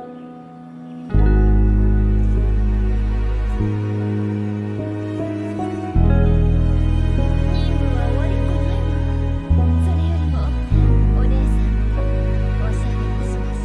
任務は終わりかな。それよりもお姉さんにお世話になります。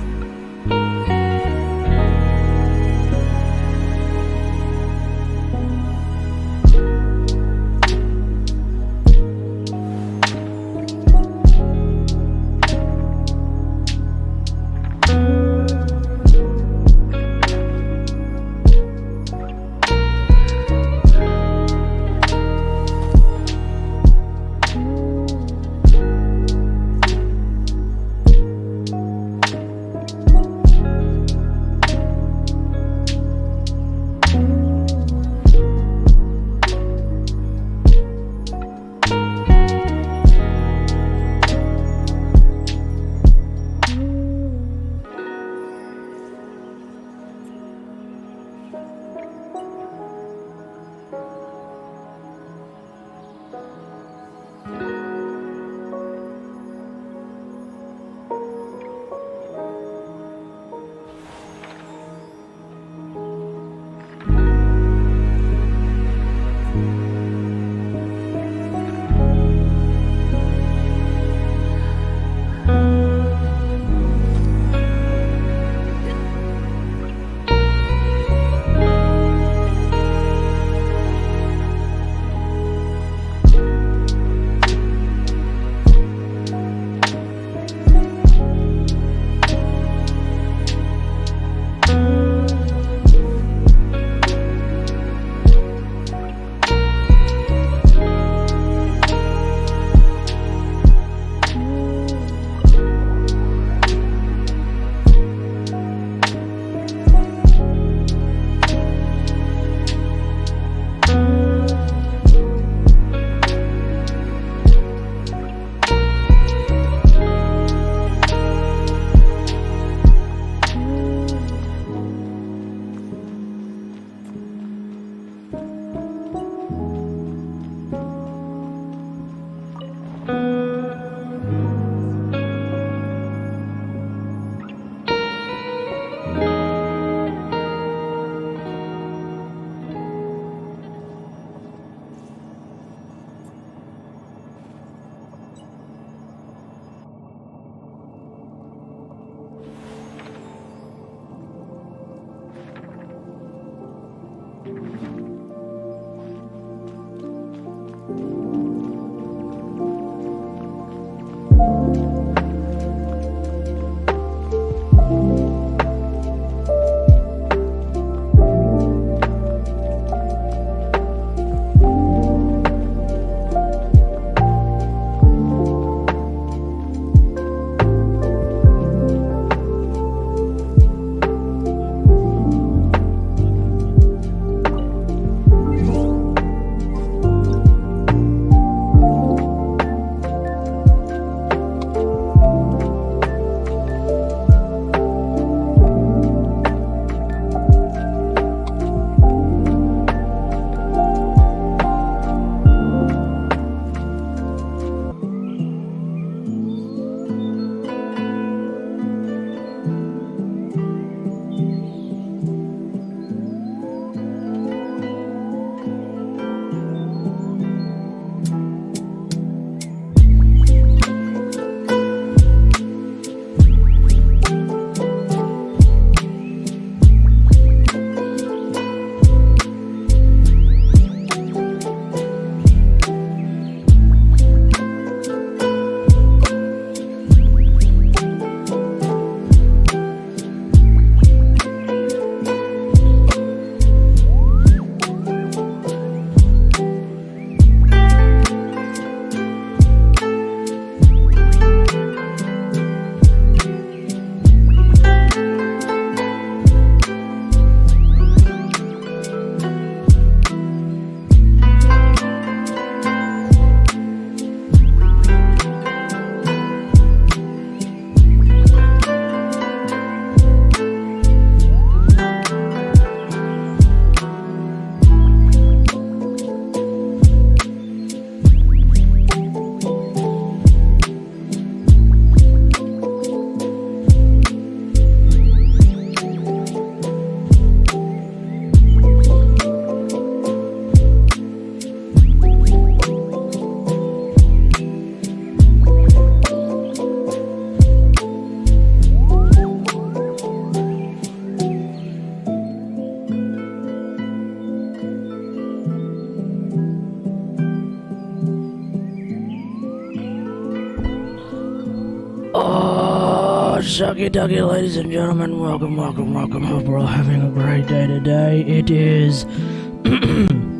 Shucky ducky, ladies and gentlemen, welcome. Hope we're all having a great day today. It is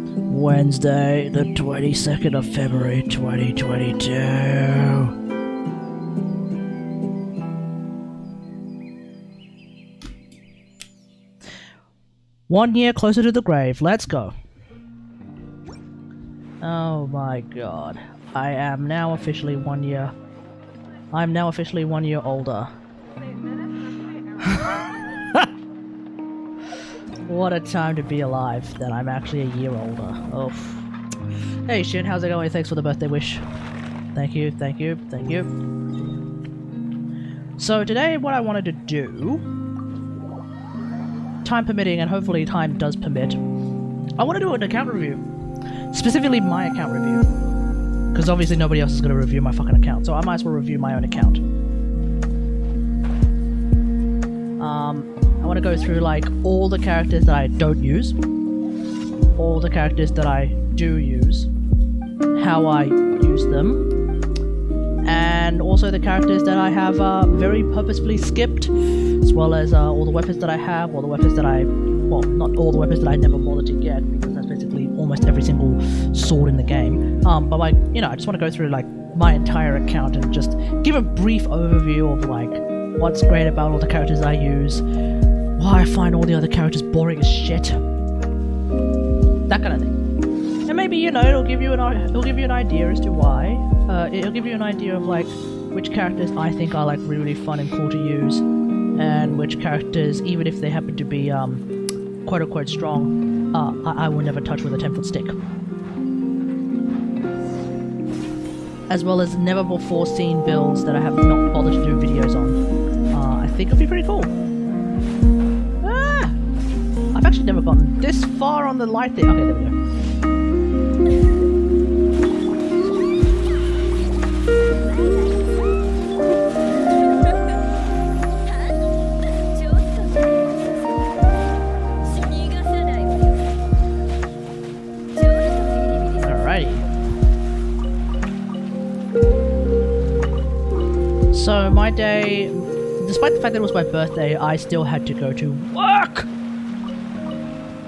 Wednesday, the 22nd of February, 2022. One year closer to the grave. Let's go. Oh my god. I am now officially 1 year. I'm now officially 1 year older. What a time to be alive that I'm actually a year older. Oh. Hey Shin, how's it going? Thanks for the birthday wish. Thank you. So today what I wanted to do, time permitting, and hopefully time does permit, I want to do an account review. Specifically my account review. Because obviously nobody else is going to review my fucking account, so I might as well review my own account. I want to go through like all the characters that I don't use, all the characters that I do use, how I use them, and also the characters that I have very purposefully skipped, as well as all the weapons that I have, all the weapons that well, not all the weapons that I never bothered to get, because that's basically almost every single sword in the game. But like, you know, I just want to go through like my entire account and just give a brief overview of like what's great about all the characters I use, why I find all the other characters boring as shit, that kind of thing. And maybe, you know, it'll give you an idea as to why. It'll give you an idea of like which characters I think are like really fun and cool to use, and which characters, even if they happen to be quote unquote strong, I will never touch with a 10-foot stick. As well as never before seen builds that I have not bothered to do videos on. I think it'll be pretty cool. I've actually never gotten this far on the light thing. Okay, there we go. So my day, despite the fact that it was my birthday, I still had to go to work!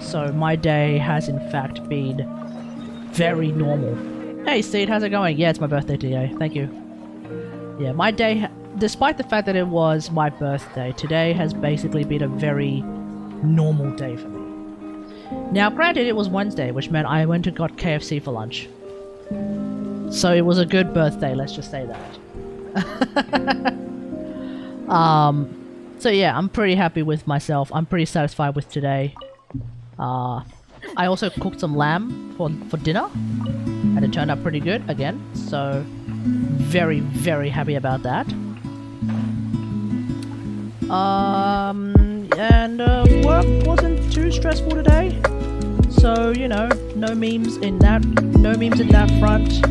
So my day has in fact been very normal. Hey Steed, how's it going? Yeah, it's my birthday today, thank you. Yeah, my day, despite the fact that it was my birthday, today has basically been a very normal day for me. Now granted, it was Wednesday, which meant I went and got KFC for lunch. So it was a good birthday, let's just say that. So yeah, I'm pretty happy with myself. I'm pretty satisfied with today. I also cooked some lamb for dinner, and it turned out pretty good again, so very happy about that. And work wasn't too stressful today, so you know, no memes in that front.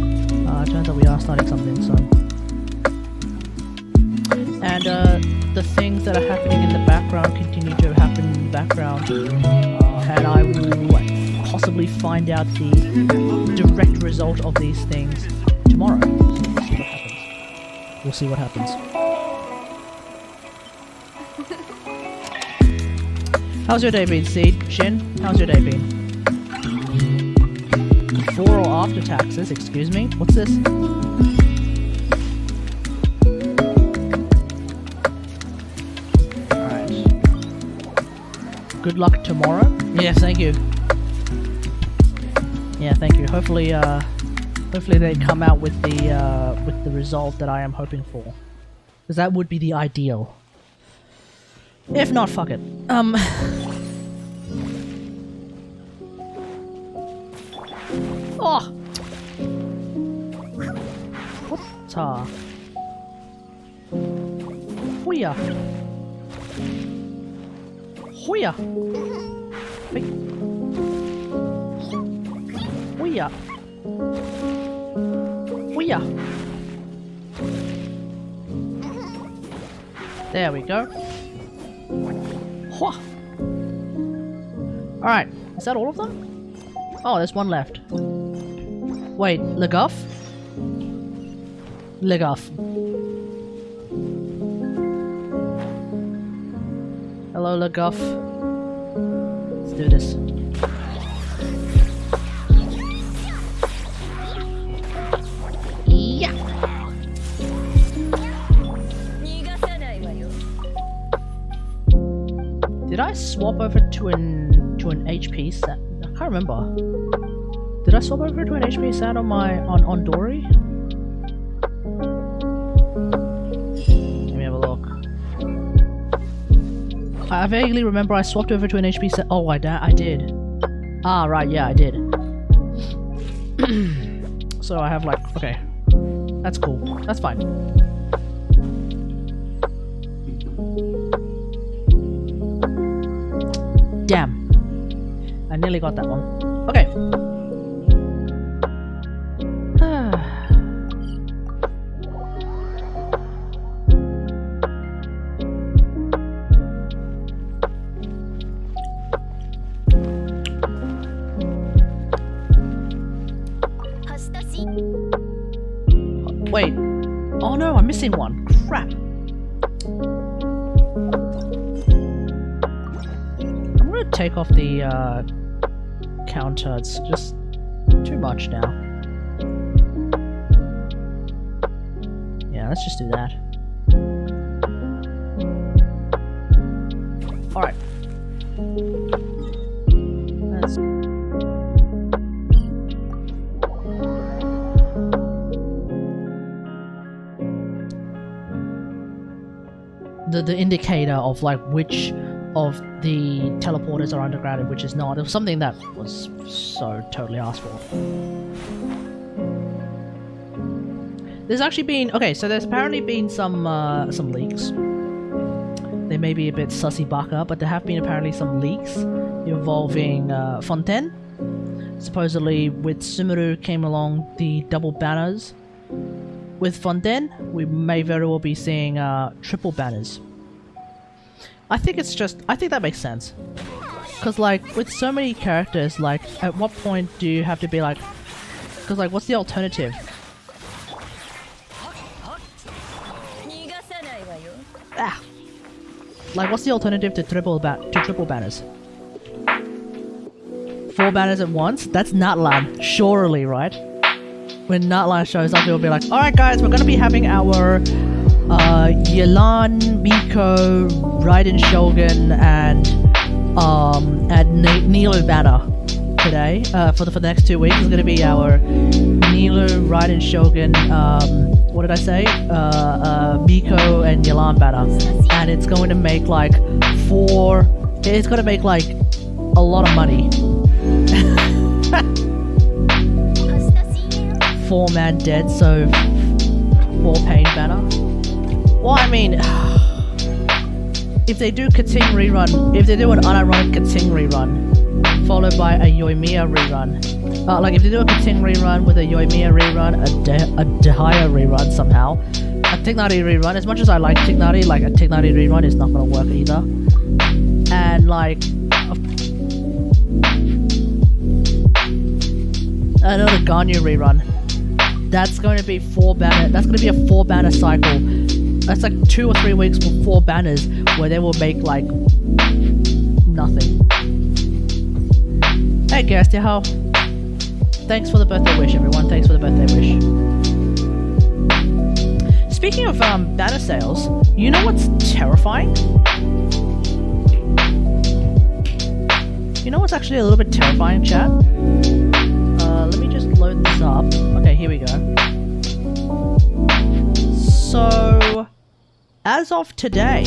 Turns out we are starting something, so. And the things that are happening in the background continue to happen in the background, and I will possibly find out the direct result of these things tomorrow. So we'll see what happens. How's your day been, Seed? Shin, how's your day been? Before or after taxes, excuse me? What's this? Good luck tomorrow. Yeah, thank you. Yeah, thank you. Hopefully they come out with the result that I am hoping for, because that would be the ideal. If not, fuck it. Oh. What? Hooyah. Hooyah! Hey. Hooyah! Hooyah! There we go. Alright, is that all of them? Oh, there's one left. Wait, Legoff? Legoff. Hello, LeGuff. Let's do this. Yeah. Did I swap over to an HP set? I can't remember. Did I swap over to an HP set on Dory? Let me have a look. I vaguely remember I swapped over to an HP set. Oh, I did. Ah, right, yeah, I did. So I have like, okay. That's cool. That's fine. Damn. I nearly got that one. Okay. Wait. Oh no, I'm missing one. Crap. I'm gonna take off the counter. It's just too much now. Yeah, let's just do that. Alright. Let's... The indicator of like which of the teleporters are underground and which is not. It was something that was so totally asked for. There's actually been so there's apparently been some leaks. They may be a bit sussy baka, but there have been apparently some leaks involving Fontaine. Supposedly with Sumeru came along the double banners. With Fontaine, we may very well be seeing triple banners. I think that makes sense. Cause like, with so many characters, like, at what point do you have to be like... Cause like, what's the alternative? Ah! Like, what's the alternative to triple banners? 4 banners at once? That's Natlan, surely, right? When Natlan shows up, he'll be like, alright guys, we're gonna be having our Yelan, Miko, Raiden Shogun, and Nilo banner today. For the next 2 weeks is gonna be our Nilo, Raiden Shogun, what did I say? Miko and Yelan banner. And it's going to make like it's gonna make like a lot of money. 4 man dead, so 4 pain banner. Well, I mean, if they do Kating rerun, if they do an unironic Kating rerun, followed by a Yoimiya rerun, like if they do a Kating rerun with a Yoimiya rerun, a Dehaya rerun somehow, a Tignari rerun, as much as I like Tignari, like a Tignari rerun is not gonna work either. And like, another Ganyu rerun. That's going to be 4 banner. That's going to be a 4 banner cycle. That's like 2 or 3 weeks with 4 banners where they will make like nothing. Hey Gersti, how? Thanks for the birthday wish, everyone. Thanks for the birthday wish. Speaking of banner sales, you know what's terrifying? You know what's actually a little bit terrifying, chat? Let me just load this up. Okay, here we go. So, as of today,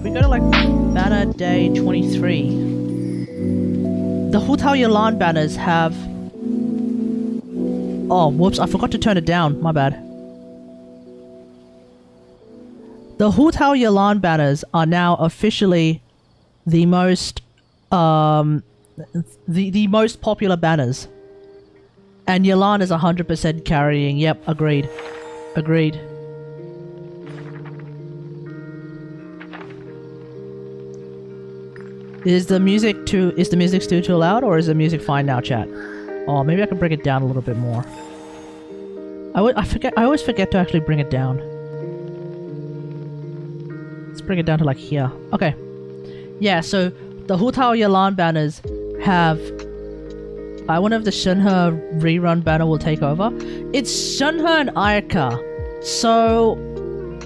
we go to like banner day 23. The Hutao Yelan banners have... Oh, whoops, I forgot to turn it down. My bad. The Hutao Yelan banners are now officially the most... the most popular banners. And Yelan is 100% carrying. Yep, agreed. Agreed. Is the music too loud, or is the music fine now, chat? Oh, maybe I can bring it down a little bit more. I always forget to actually bring it down. Let's bring it down to like here. Okay. Yeah, so the Hu Tao Yalan banners have... I wonder if the Shenhe rerun banner will take over. It's Shenhe and Ayaka. So...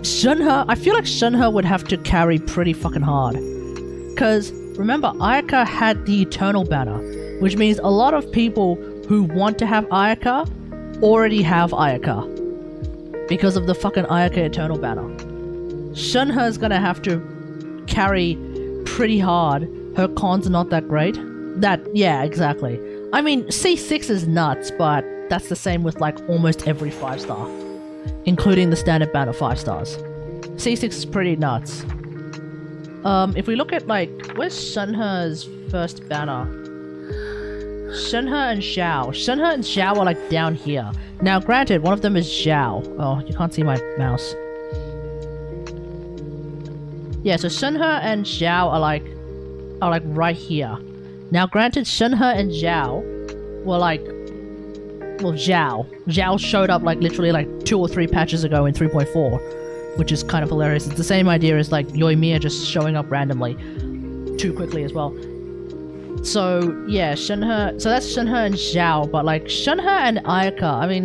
Shenhe... I feel like Shenhe would have to carry pretty fucking hard. Because, remember, Ayaka had the Eternal banner. Which means a lot of people who want to have Ayaka already have Ayaka. Because of the fucking Ayaka Eternal banner. Shenhe is gonna have to carry pretty hard. Her cons are not that great. Yeah, exactly. I mean, C6 is nuts, but that's the same with like almost every 5-star. Including the standard banner 5 stars. C6 is pretty nuts. If we look at like, where's Shenhe's first banner? Shenhe and Xiao. Shenhe and Xiao are like down here. Now granted, one of them is Xiao. Oh, you can't see my mouse. Yeah, so Shenhe and Xiao are like right here. Now granted, Shenhe and Xiao were like... Well, Xiao showed up like literally like 2 or 3 patches ago in 3.4. Which is kind of hilarious. It's the same idea as like Yoimiya just showing up randomly. Too quickly as well. So, yeah, Shenhe... So that's Shenhe and Xiao, but like Shenhe and Ayaka, I mean...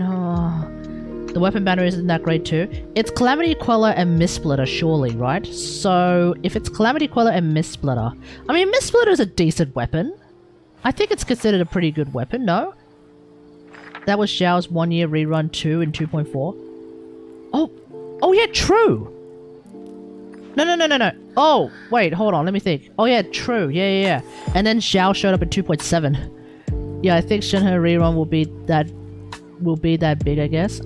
the weapon banner isn't that great too. It's Calamity Queller and Mist Splitter, surely, right? So, if it's Calamity Queller and Mist Splitter... I mean, Mist Splitter is a decent weapon. I think it's considered a pretty good weapon, no? That was Xiao's 1-year rerun 2 in 2.4. Oh yeah, true! No. Oh, wait, hold on, let me think. Oh yeah, true, yeah. And then Xiao showed up in 2.7. Yeah, I think Shenhe rerun will be that big, I guess.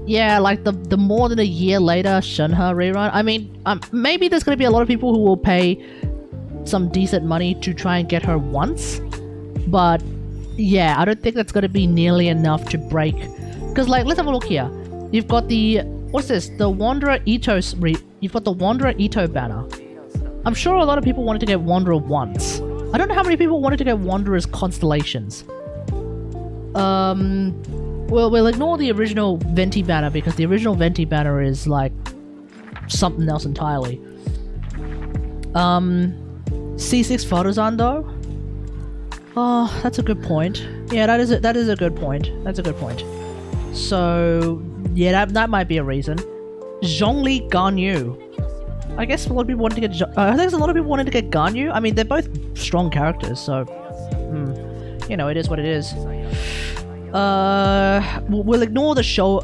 Yeah, like the more than a year later Shenhe rerun. I mean, maybe there's gonna be a lot of people who will pay some decent money to try and get her once. But yeah, I don't think that's gonna be nearly enough to break. Because like, let's have a look here. You've got the... What's this? The Wanderer Ito's... You've got the Wanderer Ito banner. I'm sure a lot of people wanted to get Wanderer once. I don't know how many people wanted to get Wanderer's Constellations. Well, we'll ignore the original Venti banner because the original Venti banner is like... something else entirely. C6 Photozan though? Oh, that's a good point. Yeah, that is a good point. That's a good point. So... Yeah, that might be a reason. Zhongli Ganyu. I guess a lot of people wanted to get... I think a lot of people wanted to get Ganyu. I mean, they're both strong characters, so... you know, it is what it is. We'll ignore the show...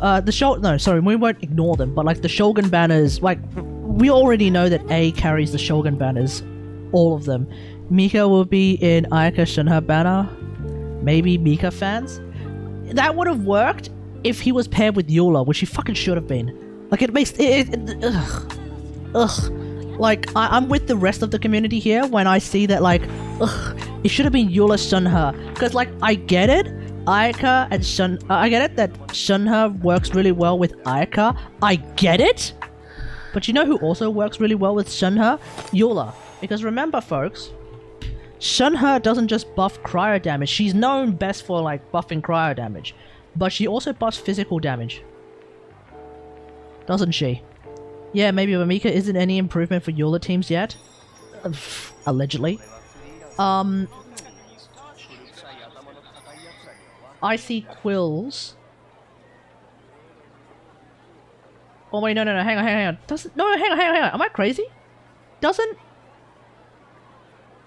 No, sorry, we won't ignore them, but like the Shogun banners... Like, we already know that A carries the Shogun banners. All of them. Mika will be in Ayaka Shenhe banner. Maybe Mika fans. That would have worked if he was paired with Eula, which he fucking should have been. Like, it makes... Ugh. Like, I'm with the rest of the community here when I see that, like, it should have been Eula Shenhe. Because, like, I get it. Ayaka and Shenhe... I get it that Shenhe works really well with Ayaka. I get it. But you know who also works really well with Shenhe? Eula. Because remember, folks, Shenhe doesn't just buff cryo damage. She's known best for, like, buffing cryo damage. But she also buffs physical damage. Doesn't she? Yeah, maybe Amika isn't any improvement for Eula teams yet. Allegedly. I see Quills. Oh wait, no, hang on. Doesn't... No, hang on. Am I crazy? Doesn't...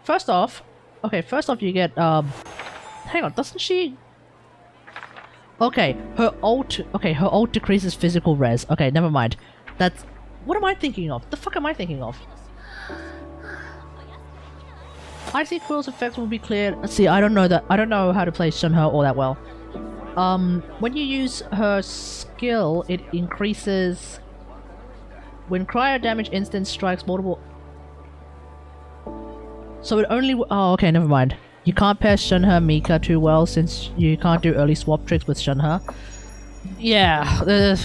First off you get, hang on, doesn't she... Okay, her ult decreases physical res. Okay, never mind. That's... What am I thinking of? The fuck am I thinking of? I see Quill's effects will be cleared. See, I don't know that. I don't know how to play Shenhe all that well. When you use her skill, it increases... When cryo damage instant strikes multiple... So it only... Oh, okay, never mind. You can't pair Shenhe Mika too well since you can't do early swap tricks with Shenhe. Yeah.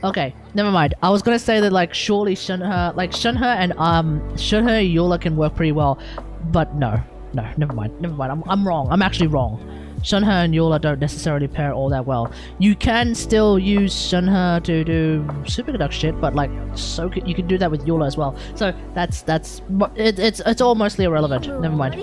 Okay, never mind. I was gonna say that like surely Shenhe, like Shenhe and Shenhe and Eula can work pretty well, but no, never mind. I'm wrong. I'm actually wrong. Sunhe and Eula don't necessarily pair all that well. You can still use Sunhe to do superconduct shit, but like you can do that with Eula as well. So it's all mostly irrelevant. Never mind.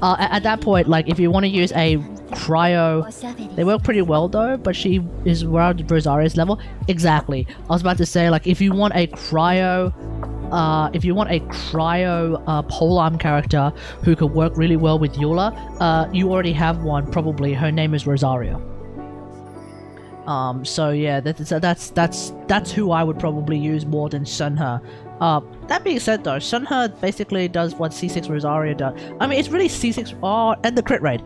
At that point, like if you want to use a cryo, they work pretty well though. But she is around Rosaria's level. Exactly. I was about to say, like, if you want a cryo polearm character who could work really well with Eula, you already have one probably. Her name is Rosaria. So yeah, that's who I would probably use more than Sunhe. That being said though, Sunhe basically does what C6 Rosaria does. I mean, it's really C6 and the crit rate.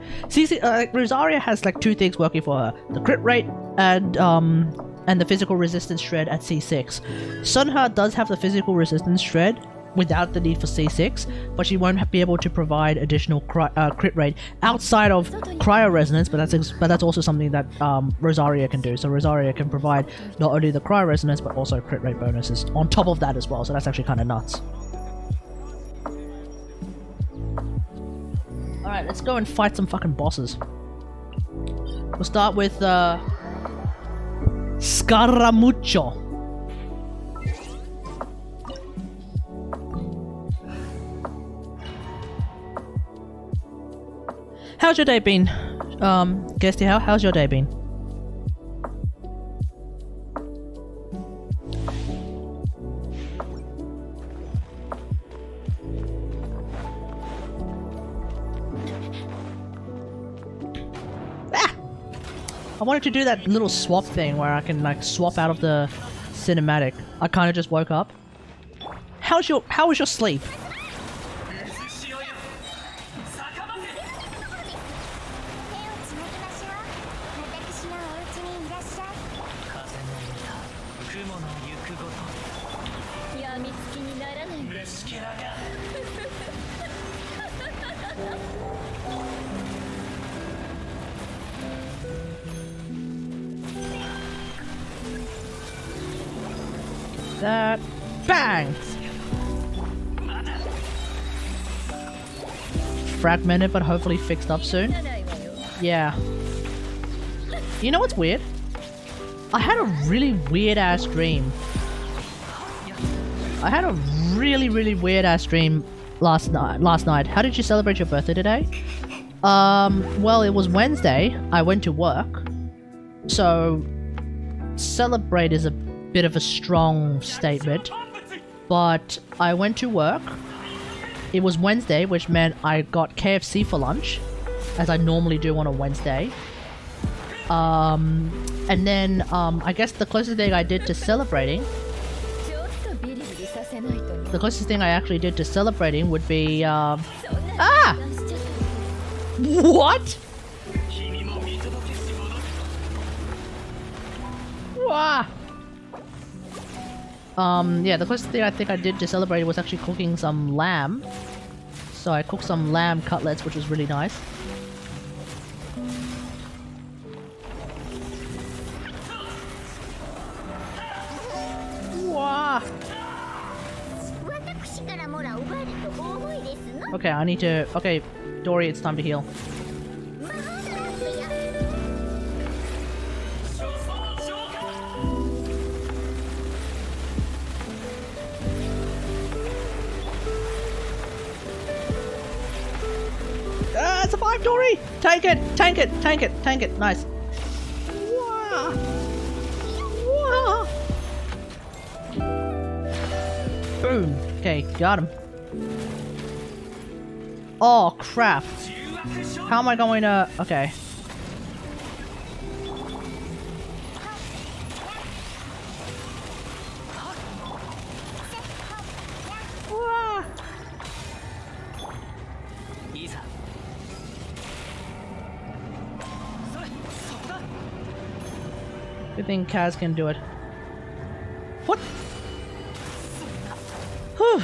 Rosaria has like two things working for her: the crit rate and the physical resistance shred at C6. Sunhe does have the physical resistance shred without the need for C6, but she won't be able to provide additional crit rate outside of cryo resonance. But that's also something that Rosaria can do. So Rosaria can provide not only the cryo resonance but also crit rate bonuses on top of that as well. So that's actually kind of nuts. All right, let's go and fight some fucking bosses. We'll start with Scaramuccio. How's your day been? Guesty, how's your day been? I wanted to do that little swap thing where I can like swap out of the cinematic. I kind of just woke up. How was your sleep? That bang! Fragmented but hopefully fixed up soon. Yeah. You know what's weird? I had a really weird ass dream. I had a really weird ass dream last night. How did you celebrate your birthday today? Well, it was Wednesday. I went to work. So celebrate is a bit of a strong statement, but I went to work. It was Wednesday, which meant I got KFC for lunch, as I normally do on a Wednesday. And then I guess the closest thing I did to celebrating, the closest thing I actually did to celebrating would be what? Wow. Yeah, the closest thing I think I did to celebrate was actually cooking some lamb. So I cooked some lamb cutlets, which was really nice. Wow. Okay, I need to... Okay, Dory, it's time to heal. Survive, Dory! Tank it! Tank it! Tank it! Tank it! Nice. Wow. Wow. Boom. Okay, got him. Oh, crap. How am I going to... Okay. Wow. Good thing Kaz can do it. What? Whew.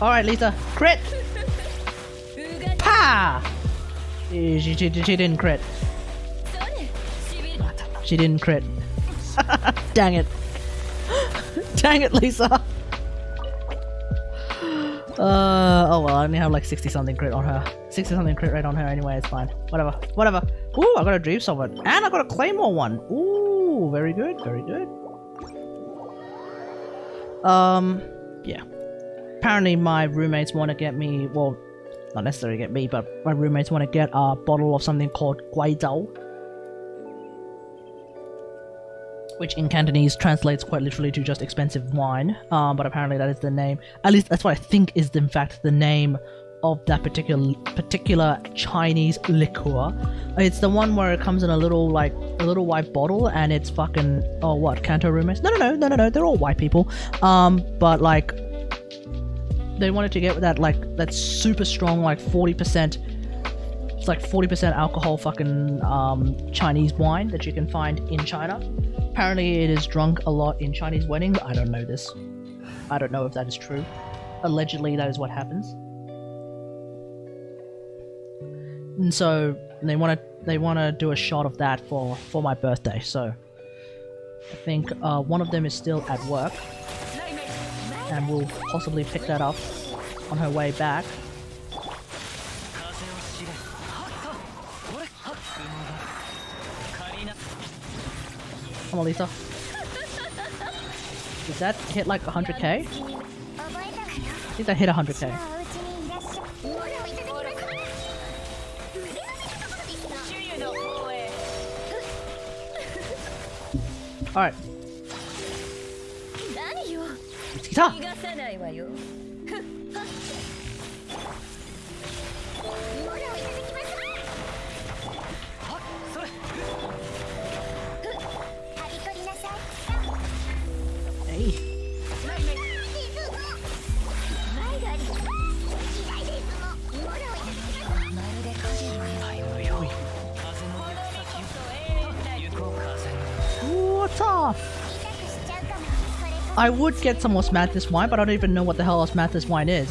Alright, Lisa. Crit! Pa! She didn't crit. She didn't crit. Dang it. Dang it, Lisa. Oh well, I only have like 60 something crit on her. 60 something crit rate on her anyway, it's fine. Whatever. Whatever. Ooh, I got a dream solver. And I got a claymore one. Ooh, very good, very good. Yeah. Apparently my roommates want to get me, well, not necessarily get me, but my roommates want to get a bottle of something called guaidao, which in Cantonese translates quite literally to just expensive wine. But apparently that is the name. At least that's what I think is in fact the name of that particular Chinese liqueur. It's the one where it comes in a little white bottle, and it's fucking, oh what, Kanto roommates? No, they're all white people. But like, they wanted to get that that super strong 40%. It's like 40% alcohol fucking Chinese wine that you can find in China. Apparently it is drunk a lot in Chinese weddings. I don't know this. I don't know if that is true. Allegedly that is what happens. And so they want to do a shot of that for my birthday. So I think one of them is still at work, and we'll possibly pick that up on her way back. Come on, Lisa. Did that hit like 100k? I think that hit 100k. Alright. Guitar! Hey. What's up? I would get some osmanthus wine, but I don't even know what the hell osmanthus wine is.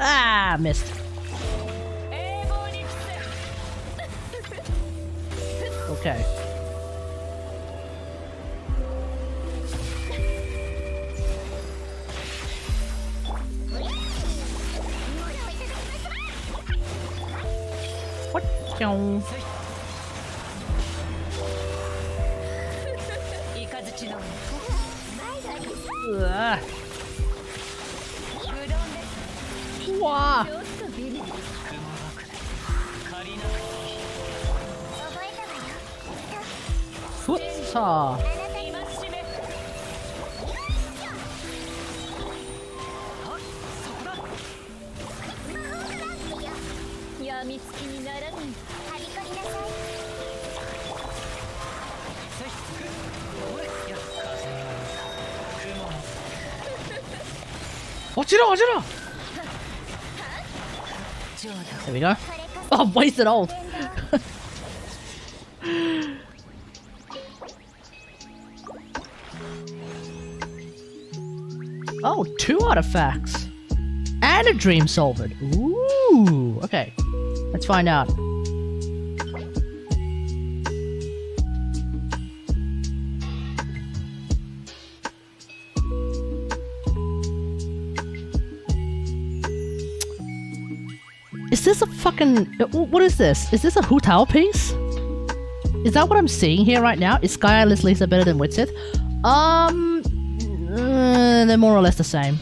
Ah, missed. Okay. What? Wow. Futsa. 어지러. There we go. Oh, wasted ult. Oh, 2 artifacts. And a dream solver. Ooh. Okay. Let's find out. Is this a fucking... What is this? Is this a Hu Tao piece? Is that what I'm seeing here right now? Is Sky Atlas Lisa better than Witsith? They're more or less the same.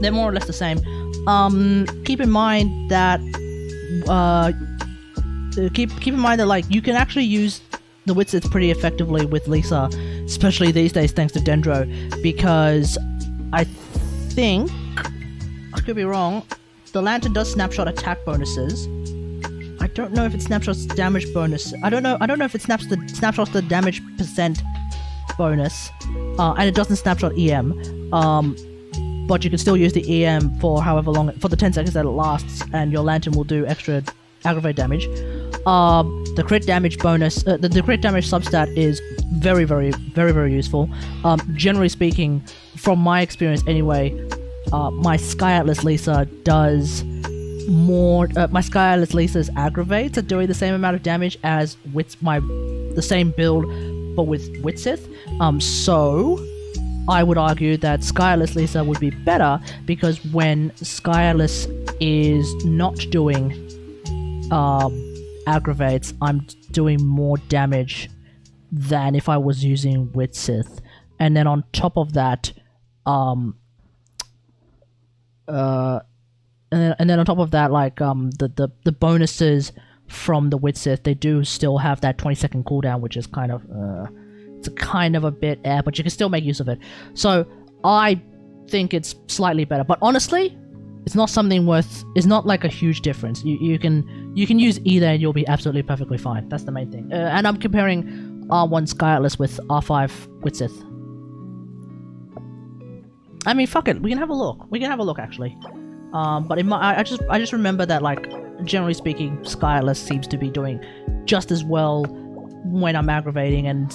They're more or less the same. Keep in mind that... keep in mind that, like, you can actually use the Witsith pretty effectively with Lisa, especially these days thanks to Dendro, because I think... I could be wrong. The Lantern does snapshot attack bonuses. I don't know if it snapshots damage bonus. I don't know if it snapshots the damage percent bonus. And it doesn't snapshot EM. but you can still use the EM for however long, for the 10 seconds that it lasts, and your lantern will do extra aggravate damage. The crit damage bonus, the crit damage substat is very useful. Generally speaking, from my experience anyway, my Sky Atlas Lisa does more. My Sky Atlas Lisa's aggravates are doing the same amount of damage as with the same build, but with Witsith. So I would argue that Sky Atlas Lisa would be better, because when Sky Atlas is not doing aggravates, I'm doing more damage than if I was using Witsith. And then on top of that, and then on top of that, like the bonuses from the Witsith, they do still have that 20-second cooldown, which is kind of it's kind of a bit but you can still make use of it. So I think it's slightly better, but honestly, it's not something worth. It's not like a huge difference. You can use either, and you'll be absolutely perfectly fine. That's the main thing. And I'm comparing R1 Sky Atlas with R5 Witsith. I mean, fuck it. We can have a look. We can have a look actually. But I just remember that, like, generally speaking, Sky Atlas seems to be doing just as well when I'm aggravating, and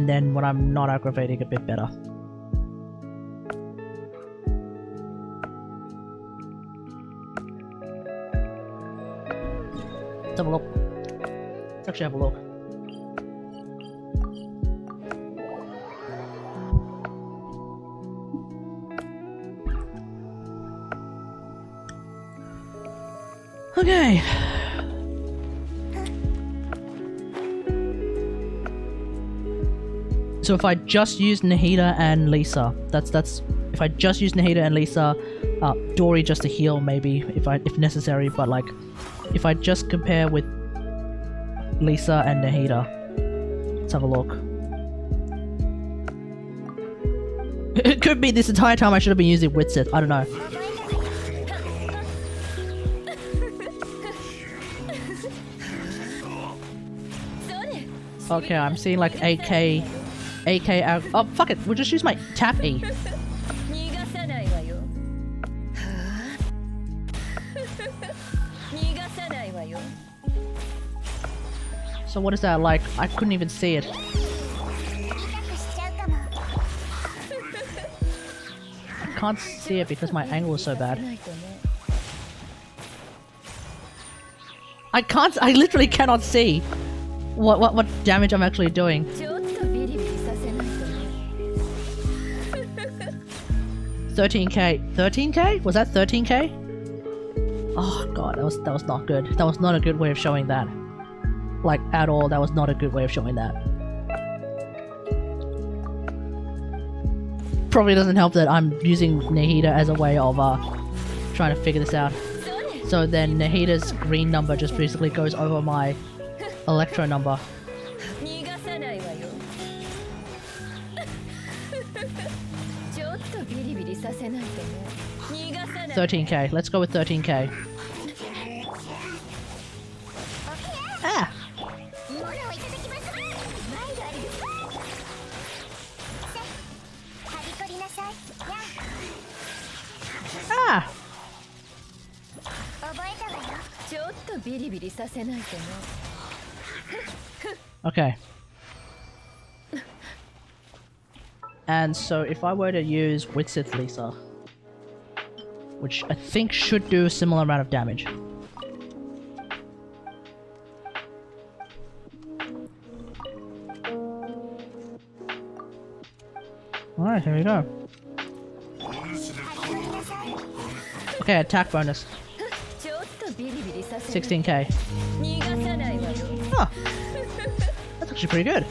then when I'm not aggravating, a bit better. Let's have a look. Let's actually have a look. Okay. So if I just use Nahida and Lisa, that's if I just use Nahida and Lisa, Dory just to heal maybe if necessary, but like if I just compare with Lisa and Nahida, let's have a look. It could be this entire time I should have been using Witsith, I don't know. Okay, I'm seeing like 8k out. Oh, fuck it, we'll just use my tap E. So what is that like? I couldn't even see it. I can't see it because my angle is so bad. I literally cannot see what damage I'm actually doing. 13k. 13k? Was that 13k? Oh god, that was not good. That was not a good way of showing that. Like, at all, that was not a good way of showing that. Probably doesn't help that I'm using Nahida as a way of trying to figure this out. So then Nahida's green number just basically goes over my Electro number. $13k. Let's go with 13k. Ah! Ah! Okay. And so if I were to use Witsith Lisa, which I think should do a similar amount of damage. Alright, here we go. Okay, attack bonus. 16k. Oh, that's actually pretty good.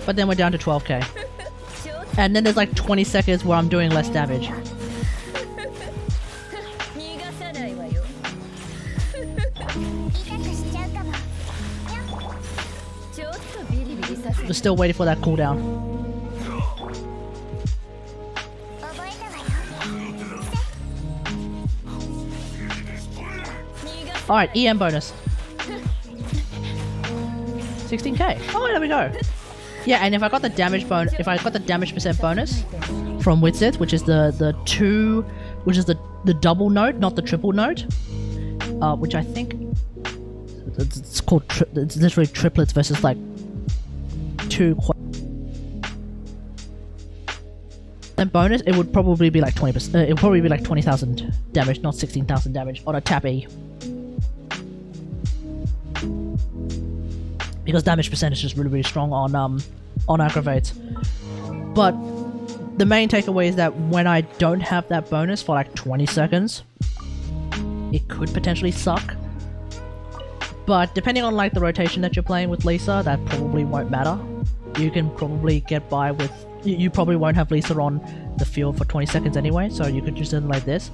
But then we're down to 12k. And then there's like 20 seconds where I'm doing less damage. We're still waiting for that cooldown. Alright, EM bonus. 16k. Oh, there we go. Yeah, and if I got the damage percent bonus from Widsith, which is the double note, not the triple note, which I think it's called. It's literally triplets versus like two. And bonus, it would probably be like 20%. It would probably be like 20,000 damage, not 16,000 damage on a tap E. Because damage percentage is really strong on aggravate. But the main takeaway is that when I don't have that bonus for like 20 seconds, it could potentially suck. But depending on like the rotation that you're playing with Lisa, that probably won't matter. You can probably get by with. You probably won't have Lisa on the field for 20 seconds anyway, so you could just do it like this.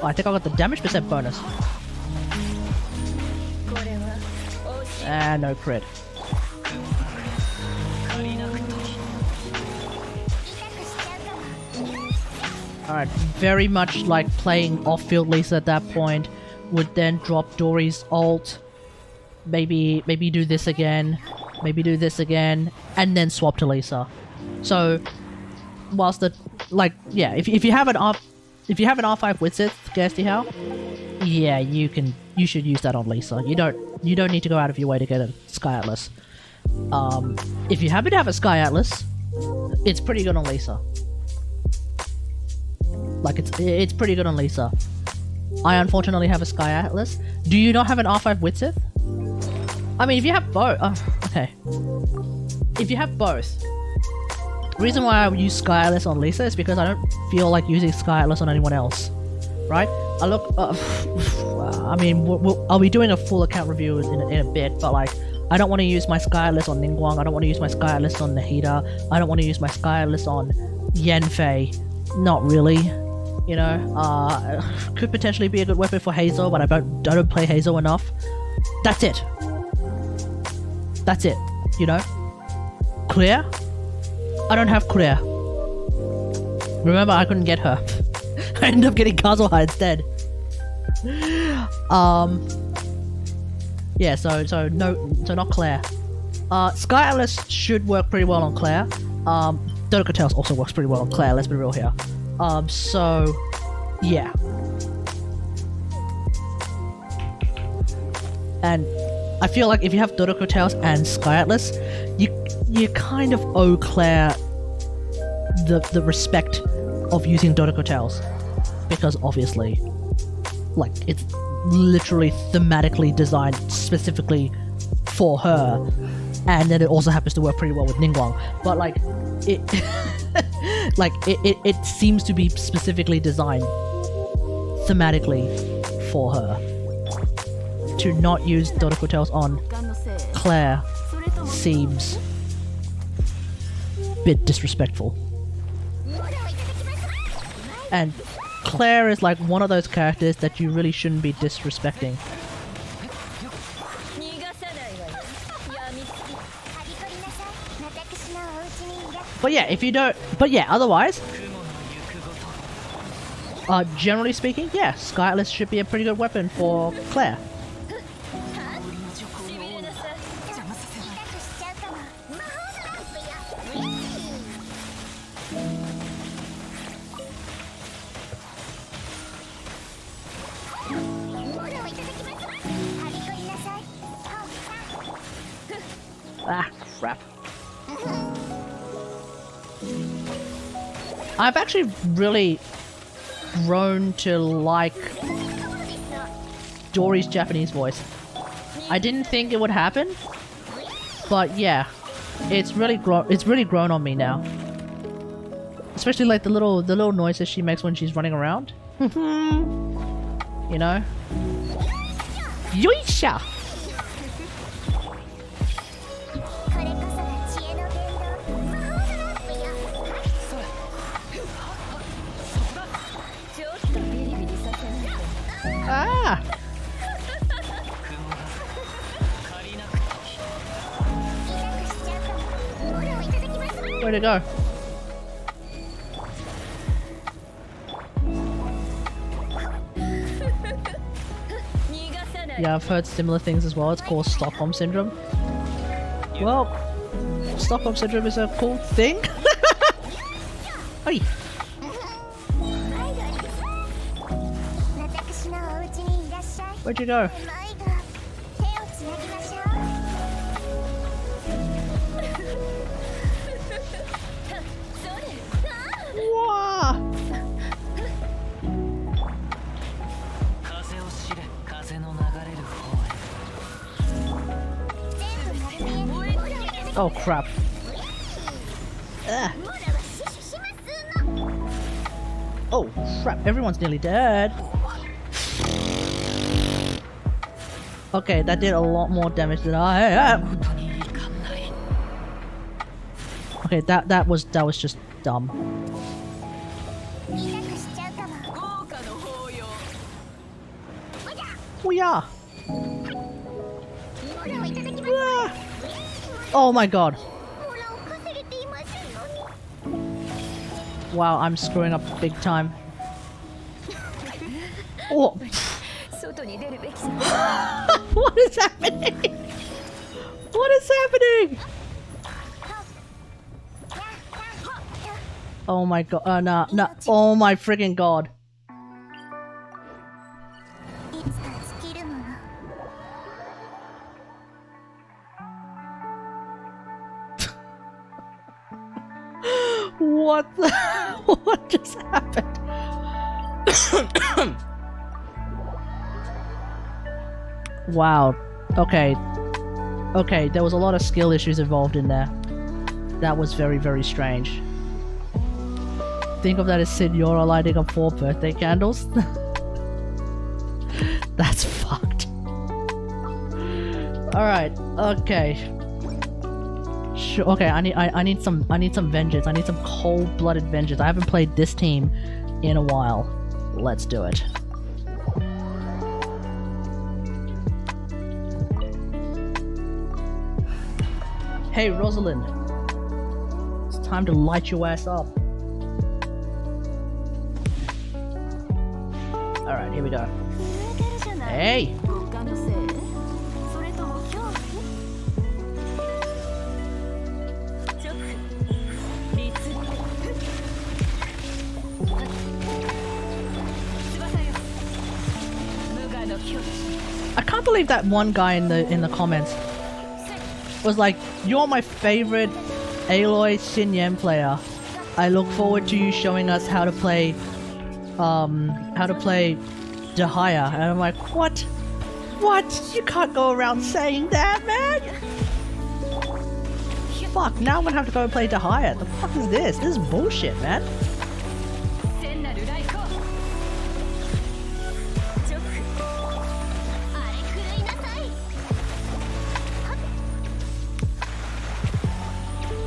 Oh, I think I got the damage percent bonus. And no crit. Alright, very much like playing off-field Lisa at that point. Would then drop Dory's ult. Maybe do this again. Maybe do this again. And then swap to Lisa. So, whilst the... Like, yeah, if you have an R5 Widsith, Gersty How, yeah, you should use that on Lisa. You don't need to go out of your way to get a Sky Atlas. If you happen to have a Sky Atlas, it's pretty good on Lisa. Like, it's pretty good on Lisa. I unfortunately have a Sky Atlas. Do you not have an R5 Widsith? I mean, if you have both... okay. If you have both... The reason why I would use Sky Atlas on Lisa is because I don't feel like using Sky Atlas on anyone else. Right? I look... I mean, I'll be doing a full account review in a bit, but like... I don't want to use my Sky Atlas on Ningguang. I don't want to use my Sky Atlas on Nahida. I don't want to use my Sky Atlas on Yanfei. Not really. You know, could potentially be a good weapon for Hazel, but I don't play Hazel enough. That's it. That's it. You know? Clear? I don't have Clear. Remember, I couldn't get her. I ended up getting Kazuha instead. Yeah, so not Claire. Sky Atlas should work pretty well on Claire. Dodoko Tails also works pretty well on Claire, let's be real here. So, yeah. And I feel like if you have Dodoko Tails and Sky Atlas, you kind of owe Claire the respect of using Dodoko Tails. Because obviously, like, it's literally thematically designed specifically for her. And then it also happens to work pretty well with Ningguang. But like, it... like, it seems to be specifically designed thematically for her. To not use Dodoko Tails on Claire seems a bit disrespectful. And Claire is like one of those characters that you really shouldn't be disrespecting. But yeah, if you don't... But yeah, otherwise... generally speaking, yeah, Sky Atlas should be a pretty good weapon for Claire. Ah, crap. I've actually really grown to like Dory's Japanese voice. I didn't think it would happen, but yeah, it's really grown on me now. Especially like the little noises she makes when she's running around. You know? Yoisha! Ah! Way to go. Yeah, I've heard similar things as well. It's called Stockholm Syndrome. Well, Stockholm Syndrome is a cool thing. Hey. Where'd you go? Wow. Oh crap. Ugh. Oh crap, everyone's nearly dead. Okay, that did a lot more damage than I am. Okay, that was just dumb. Oh yeah. Oh my god. Wow, I'm screwing up big time. Oh. What is happening? What is happening? Oh my god, nah. Oh my freaking god. What the what just happened? Wow. Okay. Okay, there was a lot of skill issues involved in there. That was very, very strange. Think of that as Signora lighting up 4 birthday candles. That's fucked. Alright, okay. Sure, okay, I need some vengeance. I need some cold-blooded vengeance. I haven't played this team in a while. Let's do it. Hey, Rosalind. It's time to light your ass up. Alright, here we go. Hey! I can't believe that one guy in the comments was like, "You're my favorite Aloy Xin Yan player. I look forward to you showing us how to play Dahaya." And I'm like, what? What? You can't go around saying that, man! Fuck, now I'm gonna have to go and play Dahaya. The fuck is this? This is bullshit, man.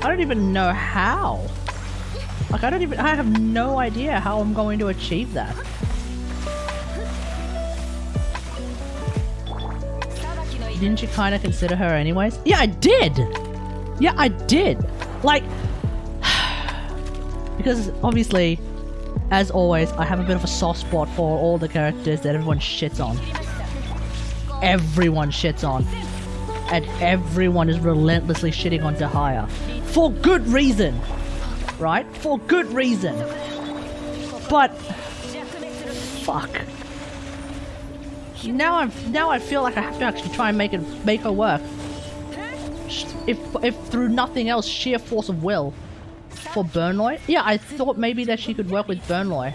I don't even know how. Like, I have no idea how I'm going to achieve that. Didn't you kind of consider her anyways? Yeah, I did! Yeah, I did! Like, because obviously, as always, I have a bit of a soft spot for all the characters that everyone shits on. Everyone shits on. And everyone is relentlessly shitting on Dahaya. For good reason! Right? For good reason! But... fuck. Now I feel like I have to actually try and make her work. If through nothing else, sheer force of will. For Burnloy? Yeah, I thought maybe that she could work with Burnloy.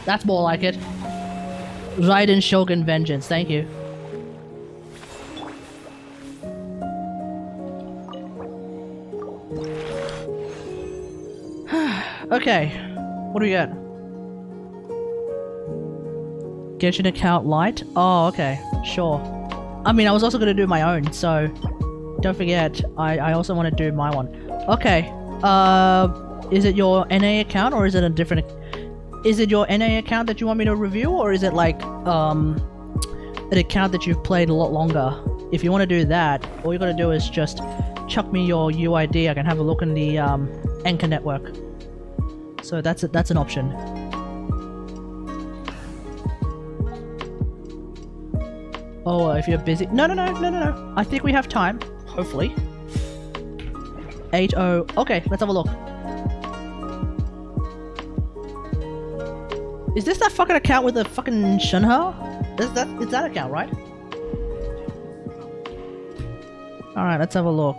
That's more like it. Raiden Shogun Vengeance, thank you. Okay, what do we got? Get your account light? Oh, okay, sure. I mean, I was also gonna do my own, so don't forget, I also want to do my one. Okay, is it your NA account or is it a different? Is it your NA account that you want me to review, or is it like an account that you've played a lot longer? If you want to do that, all you gotta do is just chuck me your UID. I can have a look in the Anchor network. So that's an option. Oh, if you're busy. No. I think we have time. Hopefully. 8-0. Okay, let's have a look. Is this that fucking account with the fucking Shunha? It's that account, right? Alright, let's have a look.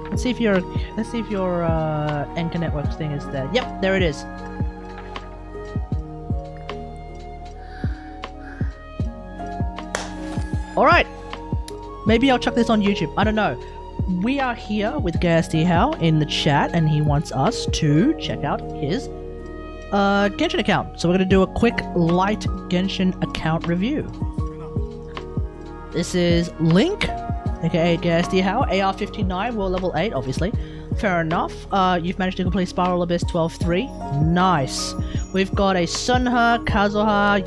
Let's see if your Anchor Networks thing is there. Yep, there it is. Alright. Maybe I'll chuck this on YouTube. I don't know. We are here with GasDHow in the chat, and he wants us to check out his Genshin account. So we're going to do a quick light Genshin account review. This is Link, aka GasDHow, AR59, world level 8, obviously. Fair enough. You've managed to complete Spiral Abyss 12-3. Nice. We've got a Sunha, Kazuha,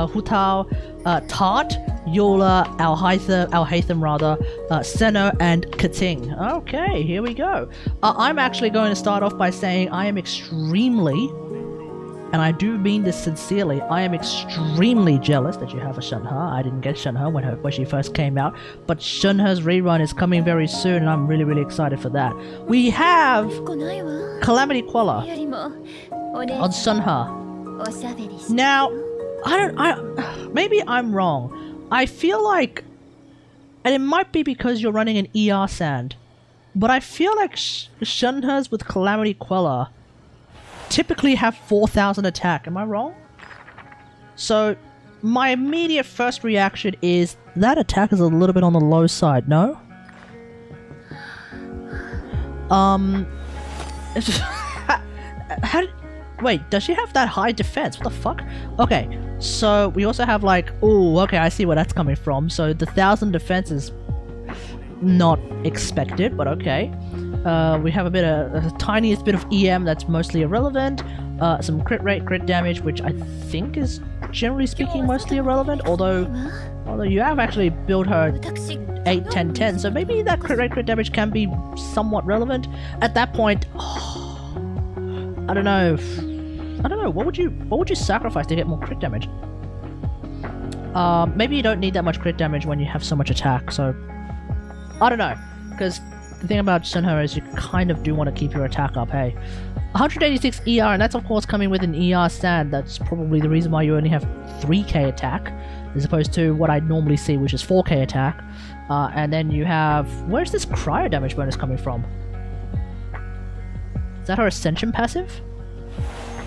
Hutao, Tart, Yola, Alhaitham rather, Senno, and Kating. Okay, here we go. I'm actually going to start off by saying I am extremely, and I do mean this sincerely, I am extremely jealous that you have a Shunha. I didn't get Shunha when she first came out, but Shunha's rerun is coming very soon, and I'm really, really excited for that. We have Calamity Queller on Shunha. Now, maybe I'm wrong. I feel like, and it might be because you're running an ER Sand, but I feel like Shunhas with Calamity Queller typically have 4,000 attack. Am I wrong? So, my immediate first reaction is that attack is a little bit on the low side, no? Wait, does she have that high defense? What the fuck? Okay, so we also have like, oh, okay, I see where that's coming from. So the 1,000 defense is not expected, but okay. We have a tiniest bit of EM that's mostly irrelevant. Some crit rate, crit damage, which I think is generally speaking mostly irrelevant. Although you have actually built her 8, 10, 10, so maybe that crit rate, crit damage can be somewhat relevant. At that point, I don't know. What would you sacrifice to get more crit damage? Maybe you don't need that much crit damage when you have so much attack. So I don't know, because the thing about Shunha is you kind of do want to keep your attack up. Hey, 186 ER, and that's of course coming with an ER stand. That's probably the reason why you only have 3k attack, as opposed to what I normally see, which is 4k attack. And then you have, where's this cryo damage bonus coming from? Is that her Ascension passive?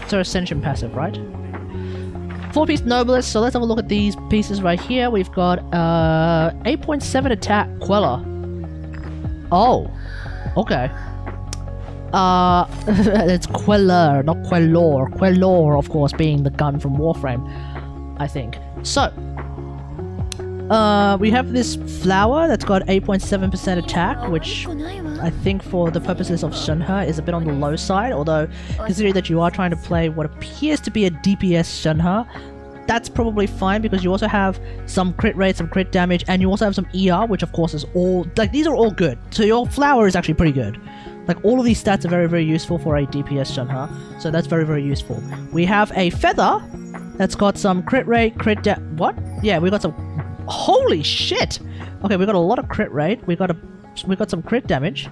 It's her Ascension passive, right? 4-piece Noblest, so let's have a look at these pieces right here. We've got 8.7 attack Queller. Oh, okay. It's Queller, not Quellor. Quellor, of course, being the gun from Warframe, I think. So, we have this flower that's got 8.7% attack, which I think for the purposes of Shunha is a bit on the low side, although considering that you are trying to play what appears to be a DPS Shunha, that's probably fine because you also have some crit rate, some crit damage, and you also have some ER, which of course is all, like, these are all good. So your flower is actually pretty good. Like, all of these stats are very, very useful for a DPS Shunha, so that's very, very useful. We have a feather that's got some crit rate, what? Yeah, we got some, holy shit! Okay, we got a lot of crit rate, we got some crit damage.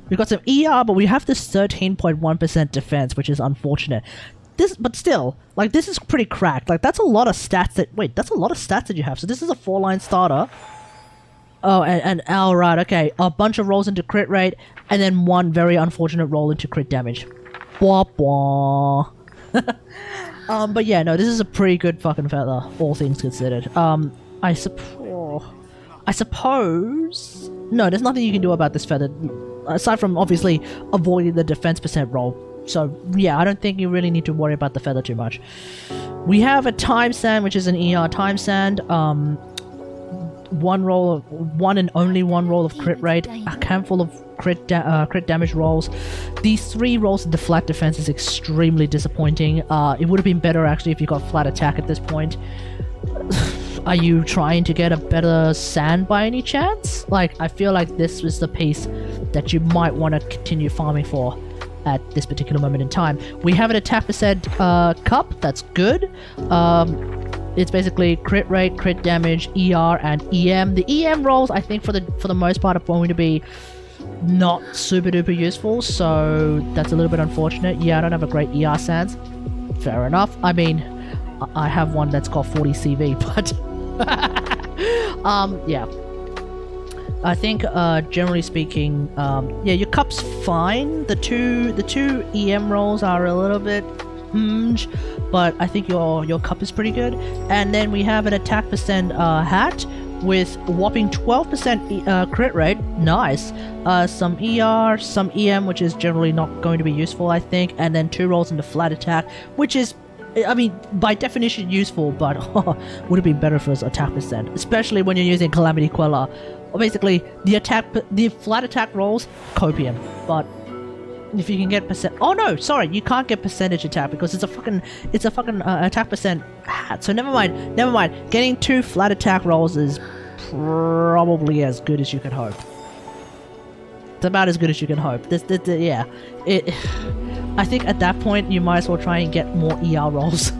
We got some ER, but we have this 13.1% defense, which is unfortunate. But still, like, this is pretty cracked. Like, that's a lot of stats that's a lot of stats that you have. So this is a 4-line starter. Oh, and alright, okay. A bunch of rolls into crit rate, and then one very unfortunate roll into crit damage. Bwah bwah. But yeah, no, this is a pretty good fucking feather, all things considered. I suppose... No, there's nothing you can do about this feather, aside from obviously avoiding the defense percent roll. So yeah, I don't think you really need to worry about the feather too much. We have a time sand, which is an ER time sand. One and only one roll of crit rate, a handful of crit damage rolls. These 3 rolls into flat defense is extremely disappointing. It would have been better actually if you got flat attack at this point. Are you trying to get a better sand by any chance? Like, I feel like this was the piece that you might want to continue farming for at this particular moment in time. We have an attack percent cup, that's good. It's basically crit rate, crit damage, ER, and EM. The EM rolls, I think for the most part, are going to be not super duper useful, so that's a little bit unfortunate. Yeah, I don't have a great ER sans. Fair enough. I mean, I have one that's got 40 CV, but yeah. I think generally speaking, yeah, your cup's fine. The two EM rolls are a little bit but I think your cup is pretty good. And then we have an attack percent hat with whopping 12% crit rate. Nice. Some ER, some EM, which is generally not going to be useful, I think, and then 2 rolls into flat attack, which is, I mean, by definition useful, but would have been better for his attack percent, especially when you're using Calamity Queller. Basically, the flat attack rolls, copium, but if you can get percent, oh no, sorry, you can't get percentage attack because it's a fucking attack percent hat. So never mind. Getting 2 flat attack rolls is probably as good as you can hope. It's about as good as you can hope. Yeah, I think at that point you might as well try and get more ER rolls.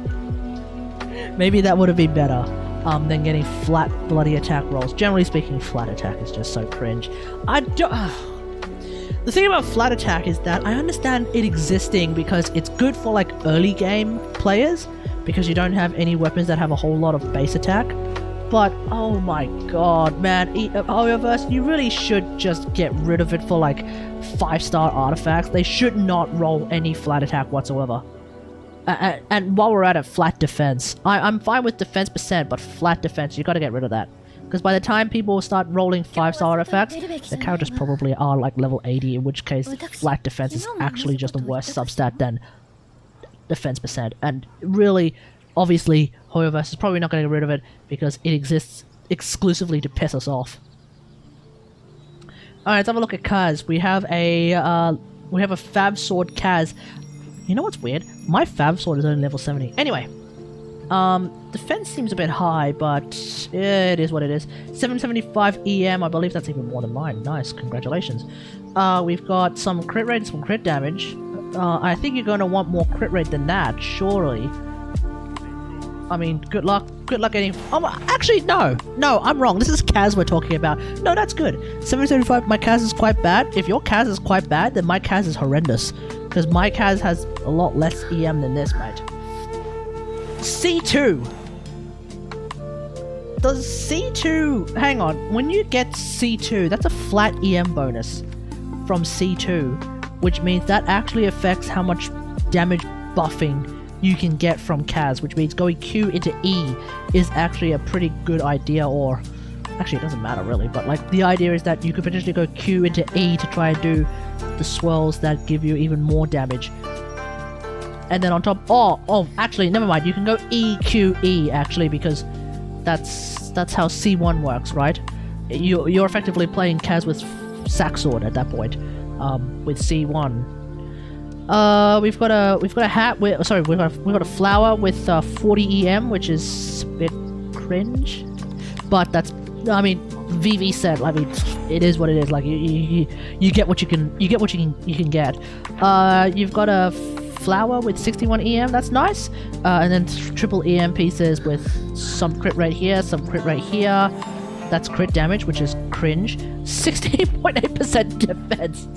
Maybe that would have been better than getting flat bloody attack rolls. Generally speaking, flat attack is just so cringe. The thing about flat attack is that I understand it existing because it's good for like early game players because you don't have any weapons that have a whole lot of base attack. But oh my god, man, AUS, you really should just get rid of it for like 5-star artifacts. They should not roll any flat attack whatsoever. And while we're at it, flat defense. I'm fine with defense percent, but flat defense, you gotta get rid of that. Because by the time people start rolling 5-star artifacts, the characters probably are like level 80, in which case flat defense is actually just a worse substat than defense percent. And really, obviously, AUS is probably not going to get rid of it because it exists exclusively to piss us off. Alright, let's have a look at Kaz. We have a Fab Sword Kaz. You know what's weird? My Fab Sword is only level 70. Anyway. Defense seems a bit high, but it is what it is. 775 EM, I believe that's even more than mine. Nice, congratulations. We've got some crit rate and some crit damage. I think you're going to want more crit rate than that, surely. I mean, good luck getting... Oh, actually, no, I'm wrong. This is Kaz we're talking about. No, that's good. 775, my Kaz is quite bad. If your Kaz is quite bad, then my Kaz is horrendous. Because my Kaz has a lot less EM than this, mate. C2. Does C2... Hang on. When you get C2, that's a flat EM bonus from C2, which means that actually affects how much damage buffing you can get from Kaz, which means going Q into E is actually a pretty good idea, or... Actually, it doesn't matter really, but like the idea is that you could potentially go Q into E to try and do the swirls that give you even more damage. And then on top... Oh, actually, never mind. You can go EQE, actually, because that's how C1 works, right? You're effectively playing Kaz with Sack Sword at that point, with C1. We've got a hat with... Sorry, we've got a flower with 40 EM, which is a bit cringe. But that's... I mean, VV said, I mean, it is what it is. Like, you get what you can get. You've got a flower with 61 EM, that's nice. And then triple EM pieces with some crit rate here, some crit rate here. That's crit damage, which is cringe. 16.8% defense.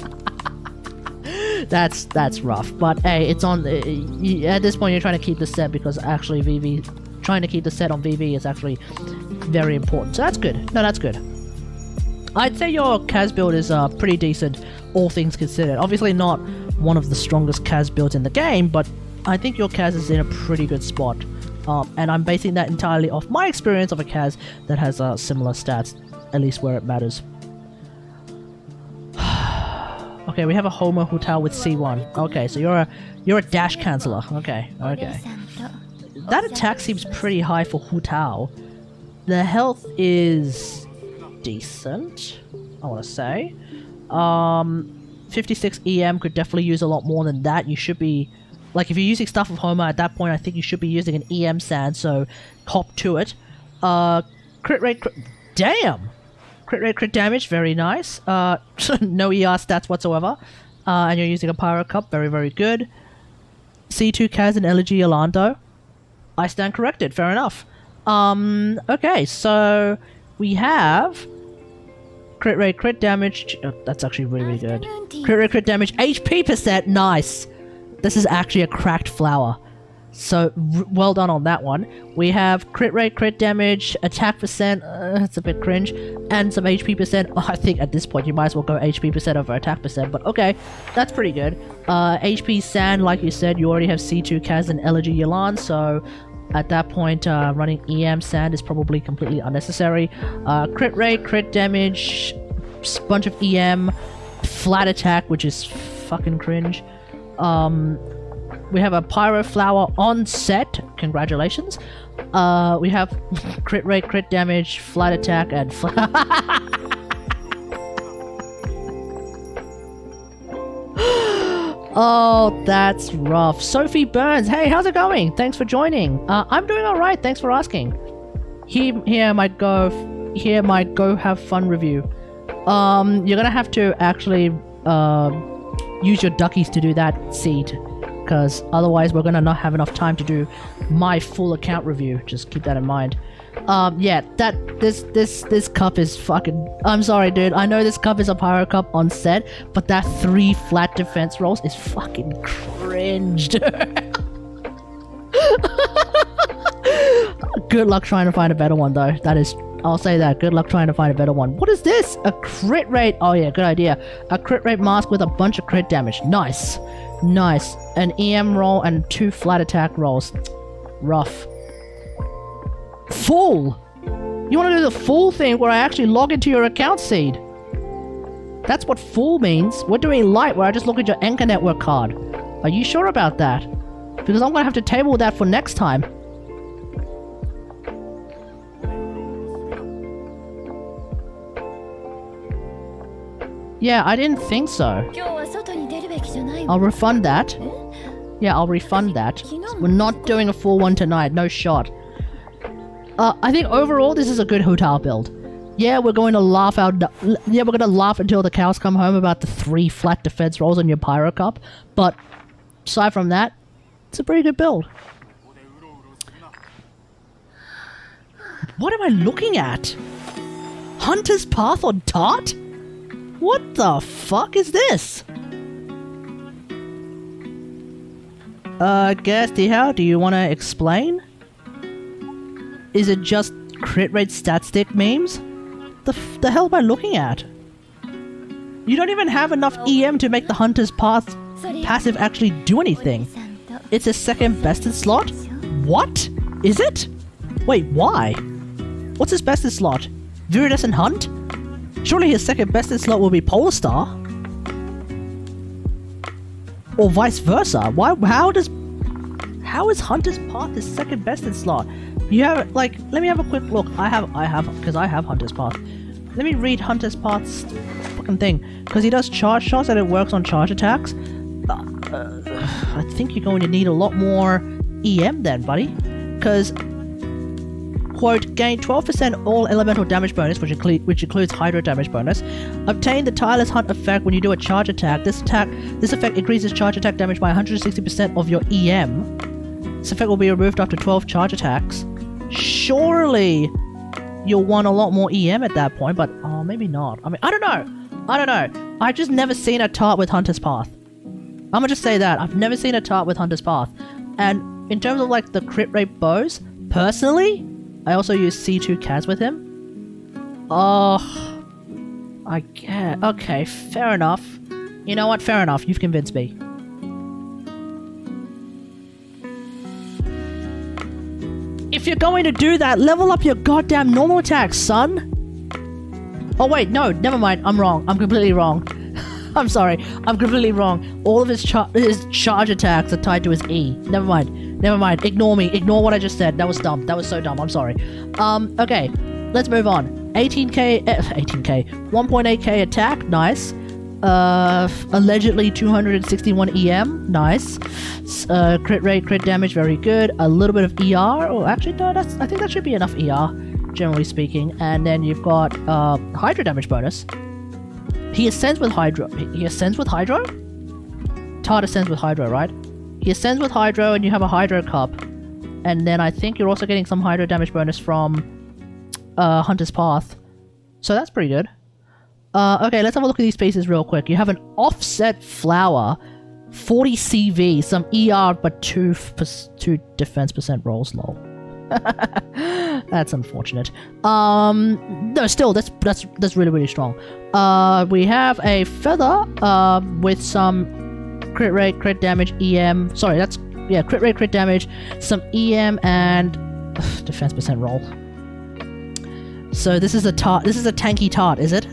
That's rough. But hey, it's on. At this point, you're trying to keep the set because actually VV, trying to keep the set on VV is actually very important. So that's good. No, that's good. I'd say your Kaz build is pretty decent, all things considered. Obviously not one of the strongest Kaz builds in the game, but I think your Kaz is in a pretty good spot. And I'm basing that entirely off my experience of a Kaz that has similar stats, at least where it matters. Okay, we have a Homer Hotel with C1. Okay, so you're a dash canceller. Okay. That attack seems pretty high for Hotel. The health is decent, I want to say. 56 EM could definitely use a lot more than that. You should be... Like, if you're using stuff of Homer at that point, I think you should be using an EM sand, so hop to it. Crit rate, damn! Crit rate, crit damage, very nice. No ER stats whatsoever. And you're using a Pyro Cup, very, very good. C2 Kaz and Elegy Yolando. I stand corrected, fair enough. Okay, so we have crit rate, crit damage. Oh, that's actually really, really good. Crit rate, crit damage, HP %, nice. This is actually a cracked flower. So, well done on that one. We have crit rate, crit damage, attack %, it's a bit cringe, and some HP %. Oh, I think at this point you might as well go HP % over attack %, but okay, that's pretty good. HP Sand, like you said, you already have C2 Kaz and Elegy Yelan, so at that point, running EM Sand is probably completely unnecessary. Crit rate, crit damage, bunch of EM, flat attack, which is fucking cringe. We have a Pyro Flower on set. Congratulations. We have crit rate, crit damage, flat attack, and oh, that's rough. Sophie Burns, hey, how's it going? Thanks for joining. I'm doing alright, thanks for asking. Here my go have fun review. You're gonna have to actually use your duckies to do that seed, because otherwise we're gonna not have enough time to do my full account review. Just keep that in mind. Yeah, this cup is fucking... I'm sorry, dude. I know this cup is a Pyro Cup on set, but that 3 flat defense rolls is fucking cringe, dude. Good luck trying to find a better one, though. That is... I'll say that. Good luck trying to find a better one. What is this? A crit rate... Oh, yeah, good idea. A crit rate mask with a bunch of crit damage. Nice. Nice. An EM roll and 2 flat attack rolls. Rough. Full! You want to do the full thing where I actually log into your account seed? That's what full means. We're doing light where I just look at your Anchor Network card. Are you sure about that? Because I'm going to have to table that for next time. Yeah, I didn't think so. I'll refund that. Yeah, I'll refund that. We're not doing a full one tonight, no shot. I think overall this is a good Hotal build. Yeah, we're going to laugh we're going to laugh until the cows come home about the 3 flat defense rolls on your Pyro Cup. But aside from that, it's a pretty good build. What am I looking at? Hunter's Path on Tart? What the fuck is this? Guesty, how do you want to explain? Is it just crit rate stat stick memes? The hell am I looking at? You don't even have enough EM to make the Hunter's Path passive actually do anything. It's a second bested slot? What? Is it? Wait, why? What's his bested slot? Viridescent Hunt? Surely his second bested slot will be Polar Star? Or vice versa? How is Hunter's Path his second bested slot? You have, like, let me have a quick look. Because I have Hunter's Path. Let me read Hunter's Path's fucking thing. Because he does charge shots and it works on charge attacks. I think you're going to need a lot more EM then, buddy. Because, quote, gain 12% all elemental damage bonus, which includes hydro damage bonus. Obtain the Tireless Hunt effect when you do a charge attack. This effect increases charge attack damage by 160% of your EM. This effect will be removed after 12 charge attacks. Surely you'll want a lot more EM at that point, but oh, maybe not. I mean, I don't know. I've just never seen a tart with Hunter's Path. I'm gonna just say that. I've never seen a tart with Hunter's Path. And in terms of like the crit rate bows, personally, I also use C2 Kaz with him. Oh, I get. Okay, fair enough. You know what? Fair enough. You've convinced me. If you're going to do that, level up your goddamn normal attacks, son! Oh wait, no, never mind, I'm wrong. I'm completely wrong. I'm sorry, I'm completely wrong. All of his charge attacks are tied to his E. Never mind, ignore me. Ignore what I just said. That was dumb. That was so dumb, I'm sorry. Okay, let's move on. 18k, 1.8k attack, nice. Allegedly 261 EM, nice. Crit rate, crit damage, very good. A little bit of ER. Oh, actually, no, I think that should be enough ER. generally speaking. And then you've got Hydro damage bonus. He ascends with Hydro. He ascends with Hydro? Tart ascends with Hydro, right? He ascends with Hydro and you have a Hydro Cup. And then I think you're also getting some Hydro damage bonus from Hunter's Path. So that's pretty good. Okay, let's have a look at these pieces real quick. You have an Offset Flower, 40 CV, some ER, but 2 defense percent rolls, lol. That's unfortunate. No, still, that's really, really strong. We have a Feather, with some crit rate, crit damage, EM. Sorry, that's, yeah, crit rate, crit damage, some EM, and defense percent roll. So this is a tart. This is a tanky tart, is it?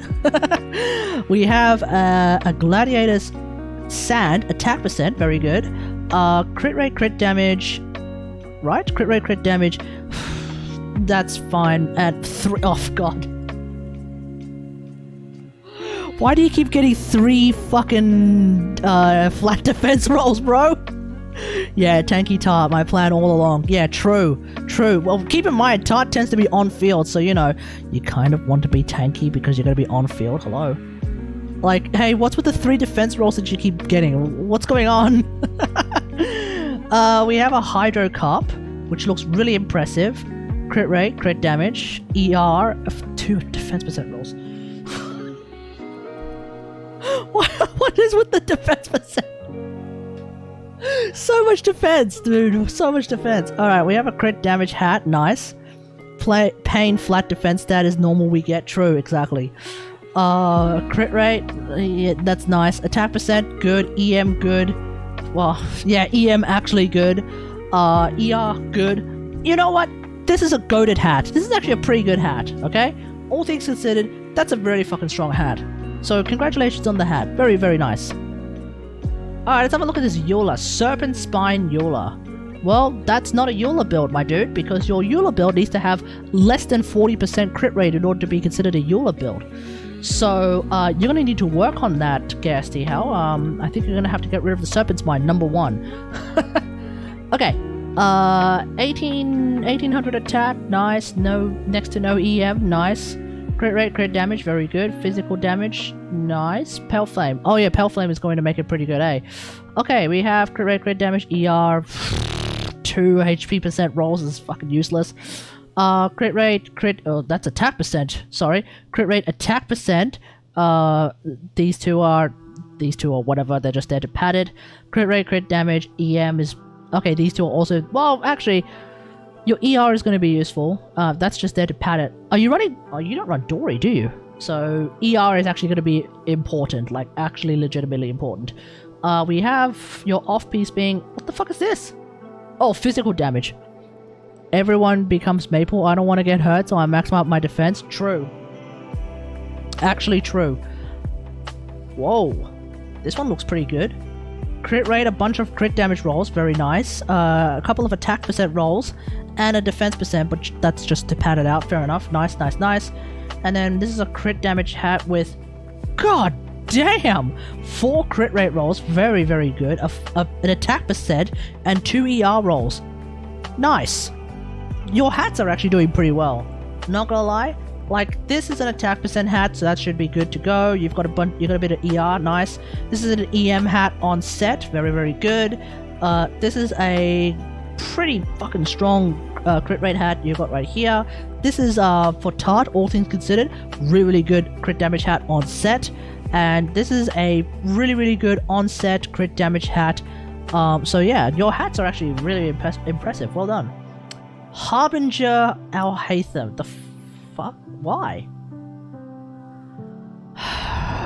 We have a Gladiator's Sand, attack percent, very good. Crit rate, crit damage, right? Crit rate, crit damage. That's fine. At 3. Oh god. Why do you keep getting 3 fucking flat defense rolls, bro? Yeah, tanky Tart, my plan all along. Yeah, true. Well, keep in mind, Tart tends to be on field, so you know, you kind of want to be tanky because you're going to be on field. Hello. Like, hey, what's with the 3 defense rolls that you keep getting? What's going on? We have a Hydro Cup, which looks really impressive. Crit rate, crit damage, ER, 2 defense percent rolls. What is with the defense percent? So much defense, dude. So much defense. Alright, we have a crit damage hat. Nice. Pain flat defense stat is normal. We get true. Exactly. Crit rate. Yeah, that's nice. Attack percent. Good. EM good. Well, yeah, EM actually good. ER good. You know what? This is a goated hat. This is actually a pretty good hat. Okay? All things considered, that's a very fucking strong hat. So congratulations on the hat. Very, very nice. Alright, let's have a look at this Eula. Serpent Spine Eula. Well, that's not a Eula build, my dude, because your Eula build needs to have less than 40% crit rate in order to be considered a Eula build. So, you're going to need to work on that, Gasty Hell. I think you're going to have to get rid of the Serpent Spine, number 1. Okay. 1800 attack, nice. Next to no EM, nice. Crit rate, crit damage, very good. Physical damage, nice. Pale Flame. Oh yeah, Pale Flame is going to make it pretty good, eh? Okay, we have crit rate, crit damage, ER, 2 HP percent rolls is fucking useless. Crit rate, oh, that's attack percent, sorry. Crit rate, attack percent. These two are whatever, they're just there to pad it. Crit rate, crit damage, EM is... Okay, these two are also... Well, actually... Your ER is going to be useful. That's just there to pad it. Are you running... Oh, you don't run Dory, do you? So, ER is actually going to be important. Like, actually legitimately important. We have your off-piece being... What the fuck is this? Oh, physical damage. Everyone becomes Maple. I don't want to get hurt, so I max out my defense. True. Actually true. Whoa. This one looks pretty good. Crit rate, a bunch of crit damage rolls. Very nice. A couple of attack percent rolls. And a defense percent, but that's just to pad it out. Fair enough. Nice, nice, nice. And then this is a crit damage hat with... God damn! 4 crit rate rolls. Very, very good. An attack percent and 2 ER rolls. Nice. Your hats are actually doing pretty well. Not gonna lie. Like, this is an attack percent hat, so that should be good to go. You've got a bit of ER. Nice. This is an EM hat on set. Very, very good. This is a pretty fucking strong crit rate hat you've got right here. This is for Tart, all things considered, really good crit damage hat on set. And this is a really good on set crit damage hat. So yeah, your hats are actually really impressive. Well done. Harbinger Al Haytham. The fuck? Why?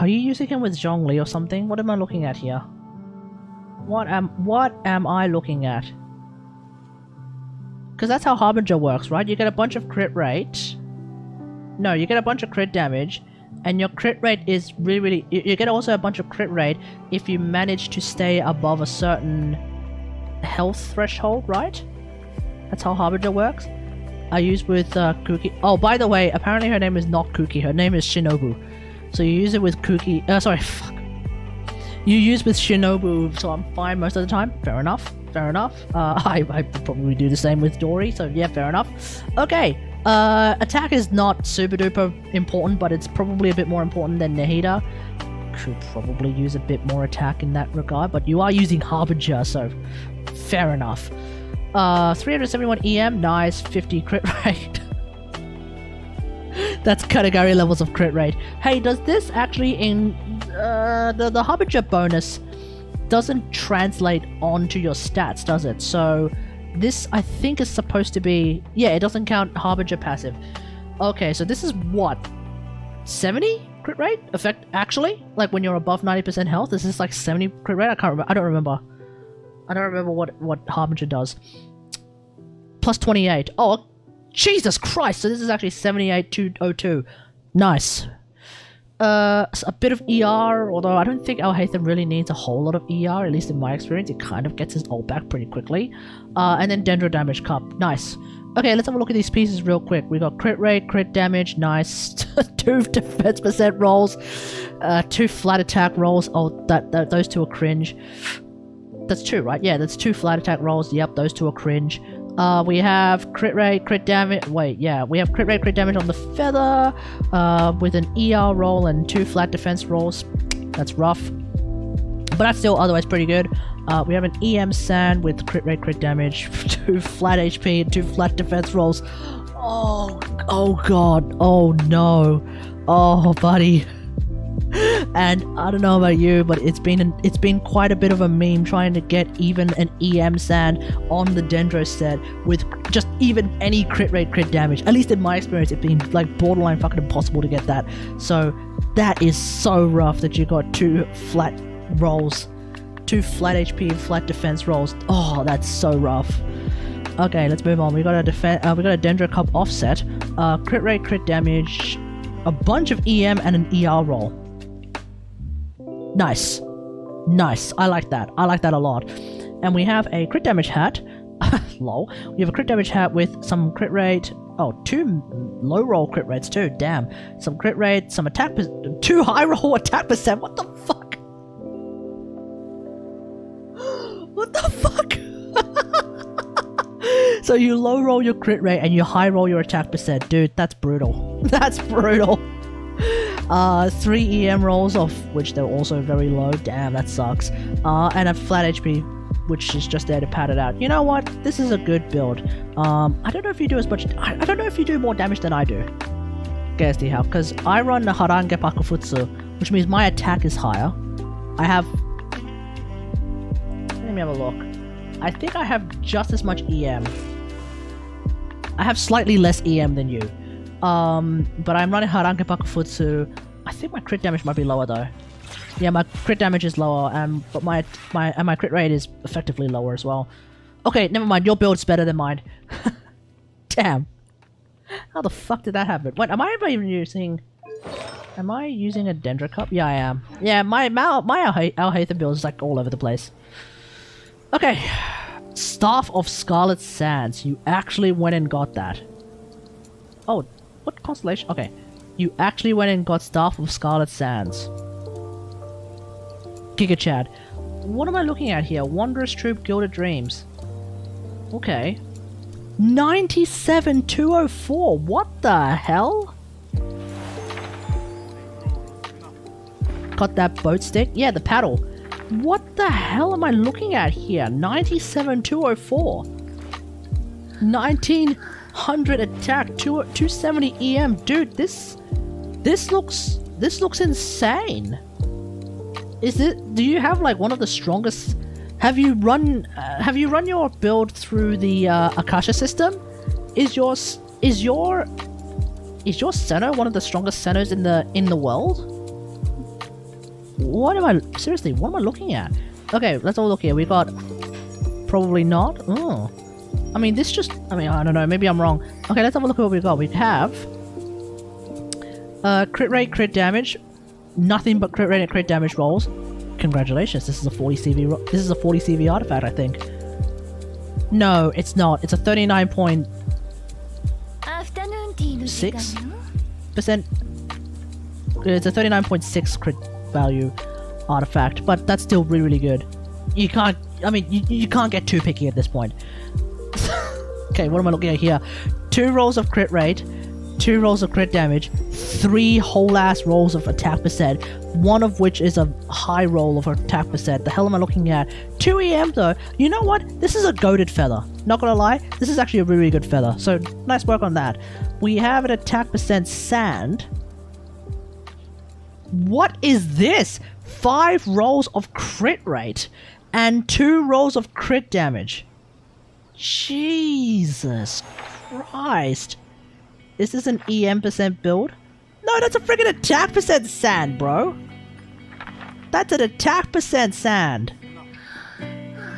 Are you using him with Zhongli or something? What am I looking at here? What am I looking at? Because that's how Harbinger works, right? You get a bunch of crit rate. No, you get a bunch of crit damage. And your crit rate is really... You get also a bunch of crit rate if you manage to stay above a certain health threshold, right? That's how Harbinger works. I use with Kuki. Oh, by the way, apparently her name is not Kuki. Her name is Shinobu. So you use it with Kuki... sorry, fuck. You use with Shinobu, so I'm fine most of the time. Fair enough. Fair enough. I probably do the same with Dory, so yeah, fair enough. Okay, Attack is not super duper important, but it's probably a bit more important than Nahida. Could probably use a bit more attack in that regard, but you are using Harbinger, so fair enough. 371 EM, nice, 50 crit rate. That's Kategari levels of crit rate. Hey, does this actually the Harbinger bonus doesn't translate onto your stats, does it? So this, I think, is supposed to be... Yeah, it doesn't count Harbinger passive. Okay, so this is what? 70 crit rate effect, actually? Like when you're above 90% health? Is this like 70 crit rate? I can't remember. I don't remember what Harbinger does. Plus 28. Oh, Jesus Christ! So this is actually 78,202. Nice. A bit of ER, although I don't think Alhaitham really needs a whole lot of ER, at least in my experience. It kind of gets his ult back pretty quickly. And then Dendro damage cup. Nice. Okay, let's have a look at these pieces real quick. We got crit rate, crit damage, nice. 2 defense percent rolls, 2 flat attack rolls. Oh, those two are cringe. That's 2, right? Yeah, that's 2 flat attack rolls. Yep, those 2 are cringe. We have crit rate, crit damage. Wait, yeah, we have crit rate, crit damage on the feather, with an ER roll and 2 flat defense rolls. That's rough, but that's still otherwise pretty good. We have an EM sand with crit rate, crit damage, 2 flat HP and 2 flat defense rolls. Oh god, oh no, oh buddy. And I don't know about you, but it's been quite a bit of a meme trying to get even an EM sand on the Dendro set with just even any crit rate, crit damage. At least in my experience, it's been like borderline fucking impossible to get that. So that is so rough that you got 2 flat rolls, 2 flat HP and flat defense rolls. Oh, that's so rough. Okay, let's move on. We got a Dendro Cup offset, crit rate, crit damage, a bunch of EM and an ER roll. Nice. Nice. I like that. I like that a lot. And we have a crit damage hat. Lol. We have a crit damage hat with some crit rate. Oh, 2 low roll crit rates too. Damn. Some crit rate, some attack 2 high roll attack percent. What the fuck? What the fuck? So you low roll your crit rate and you high roll your attack percent. Dude, that's brutal. That's brutal. 3 EM rolls, of which they're also very low. Damn, that sucks. And a flat HP, which is just there to pad it out. You know what? This is a good build. I don't know if you do as much... I don't know if you do more damage than I do. Guess how? Because I run the Harange Pakufutsu, which means my attack is higher. I have... Let me have a look. I think I have just as much EM. I have slightly less EM than you. But I'm running Harange Pakufutsu. I think my crit damage might be lower though. Yeah, my crit damage is lower, but my crit rate is effectively lower as well. Okay, never mind. Your build's better than mine. Damn. How the fuck did that happen? Wait, am I even using? Am I using a Dendro Cup? Yeah, I am. Yeah, my Alhaitham build is like all over the place. Okay, Staff of Scarlet Sands. You actually went and got that. Oh. What constellation? Okay. You actually went and got Staff of Scarlet Sands. Giga Chad. What am I looking at here? Wanderer's Troop, Gilded Dreams. Okay. 97,204. What the hell? Got that boat stick? Yeah, the paddle. What the hell am I looking at here? 97,204. 1,900 attack, 270 EM. Dude, this looks insane. Is it? Do you have like one of the strongest? Have you run your build through the Akasha system? Is your center one of the strongest centers in the world? What am I looking at? Okay, let's all look here. We got probably not. Oh, I mean I don't know. Maybe I'm wrong. Okay, let's have a look at what we got. We have crit rate, crit damage, nothing but crit rate and crit damage rolls. Congratulations, this is a 40 CV. This is a 40 CV artifact, I think. No, it's not. It's a 39.6%. It's a 39.6 crit value artifact, but that's still really, really good. You can't. I mean, you can't get too picky at this point. Okay, what am I looking at here? 2 rolls of crit rate, 2 rolls of crit damage, 3 whole ass rolls of attack percent, one of which is a high roll of attack percent. The hell am I looking at? 2 EM though. You know what? This is a goated feather. Not gonna lie, this is actually a really good feather. So nice work on that. We have an attack percent sand. What is this? 5 rolls of crit rate and 2 rolls of crit damage. Jesus Christ. Is this an EM percent build? No, that's a freaking attack percent sand, bro. That's an attack percent sand.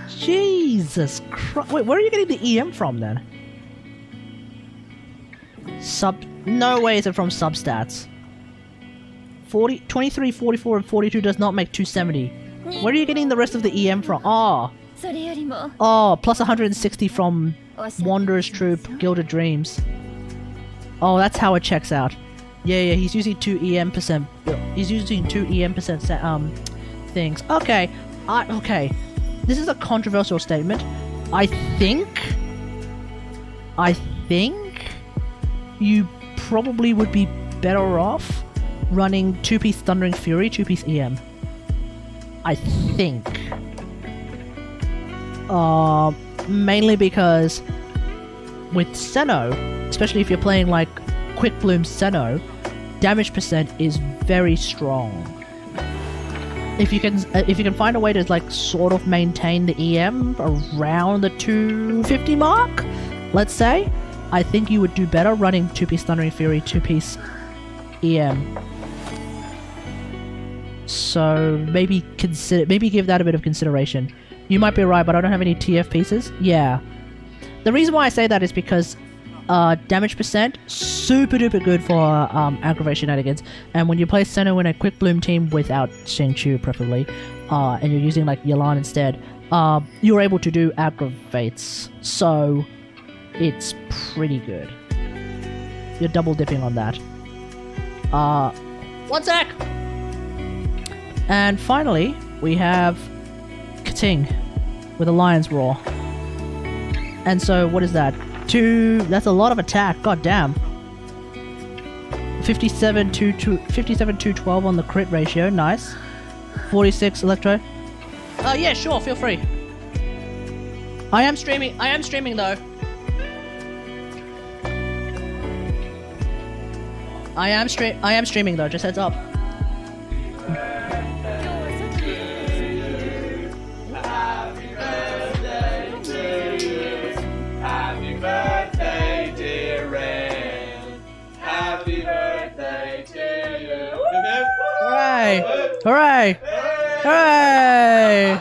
Jesus Christ. Wait, where are you getting the EM from then? No way is it from substats. 23, 44, and 42 does not make 270. Where are you getting the rest of the EM from? Oh, plus 160 from Wanderer's Troop, Gilded Dreams. Oh, that's how it checks out. Yeah, he's using 2 EM percent. He's using 2 EM percent things. Okay, okay. This is a controversial statement. I think you probably would be better off running 2-piece Thundering Fury, 2-piece EM. I think. Mainly because with Senno, especially if you're playing like Quick Bloom Senno, damage percent is very strong. If you can find a way to like sort of maintain the EM around the 250 mark, let's say, I think you would do better running 2-piece Thundering Fury, 2-piece EM. So maybe give that a bit of consideration. You might be right, but I don't have any TF pieces. Yeah. The reason why I say that is because damage percent, super duper good for aggravate shenanigans. And when you play Senno in a Quick Bloom team without Shang-Chu preferably, and you're using like Yelan instead, you're able to do aggravates. So it's pretty good. You're double dipping on that. One sec! And finally, we have Kating with a Lion's Roar. And so, what is that? That's a lot of attack, god damn. 57 to 12 on the crit ratio, nice. 46 electro. Oh yeah, sure, feel free. I am streaming though. I am streaming though, just heads up. Hooray! Hooray!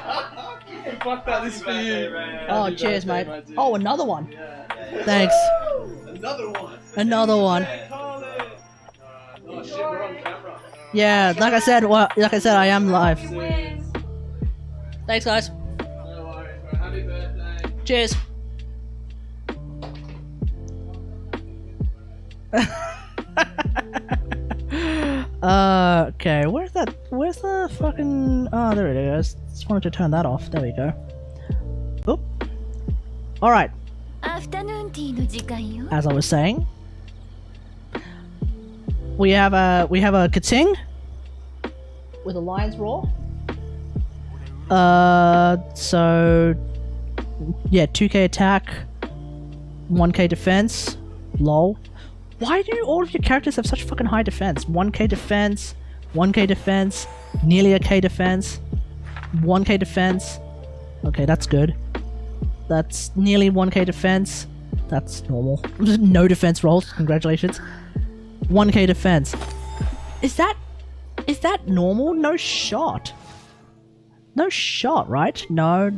Fuck that, this is for you. Oh, cheers, mate. Oh, another one. Thanks. Another one. Oh shit, we're on camera. Yeah, like I said, I am live. Thanks, guys. No worries, bro. Happy birthday. Cheers. Okay, where's the fucking... Oh, there it is. Just wanted to turn that off. There we go. Oop. Alright. As I was saying, we have a Kating with a Lion's Roar. So yeah, 2k attack, 1k defense. Lol. Why do all of your characters have such fucking high defense? 1k defense, 1k defense, nearly a k defense, 1k defense. Okay, that's good. That's nearly 1k defense. That's normal. No defense rolls. Congratulations. 1k defense. Is that normal? No shot. No shot, right? No.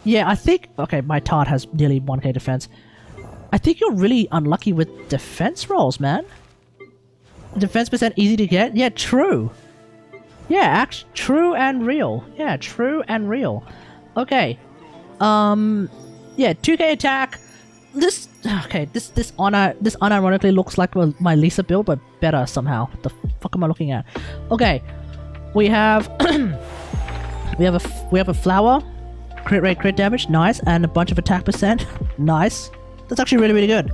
Yeah, I think... Okay, my Tart has nearly 1k defense. I think you're really unlucky with defense rolls, man. Defense percent easy to get? Yeah, true. Yeah, true and real. Yeah, true and real. Okay. Yeah, 2k attack. This unironically looks like my Lisa build, but better somehow. What the fuck am I looking at? Okay. We have we have a flower, crit rate, crit damage, nice, and a bunch of attack percent, nice. That's actually really, really good.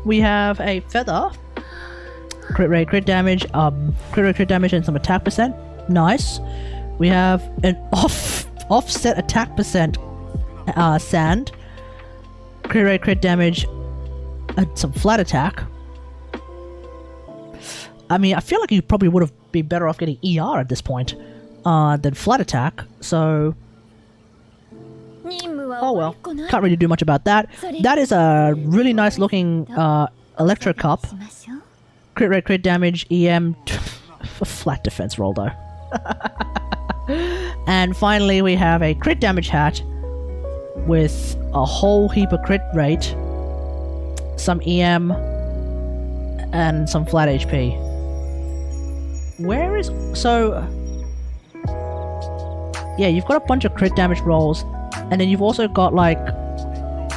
We have a feather. Crit rate, crit damage, crit damage, and some attack percent. Nice. We have an offset attack percent sand. Crit rate, crit damage, and some flat attack. I mean, I feel like you probably would have been better off getting ER at this point than flat attack. So, oh well, can't really do much about that. That is a really nice looking Electro Cup. Crit rate, crit damage, EM, a flat defense roll though. And finally we have a crit damage hat with a whole heap of crit rate, some EM, and some flat HP. Where is... so... yeah, you've got a bunch of crit damage rolls, and then you've also got like...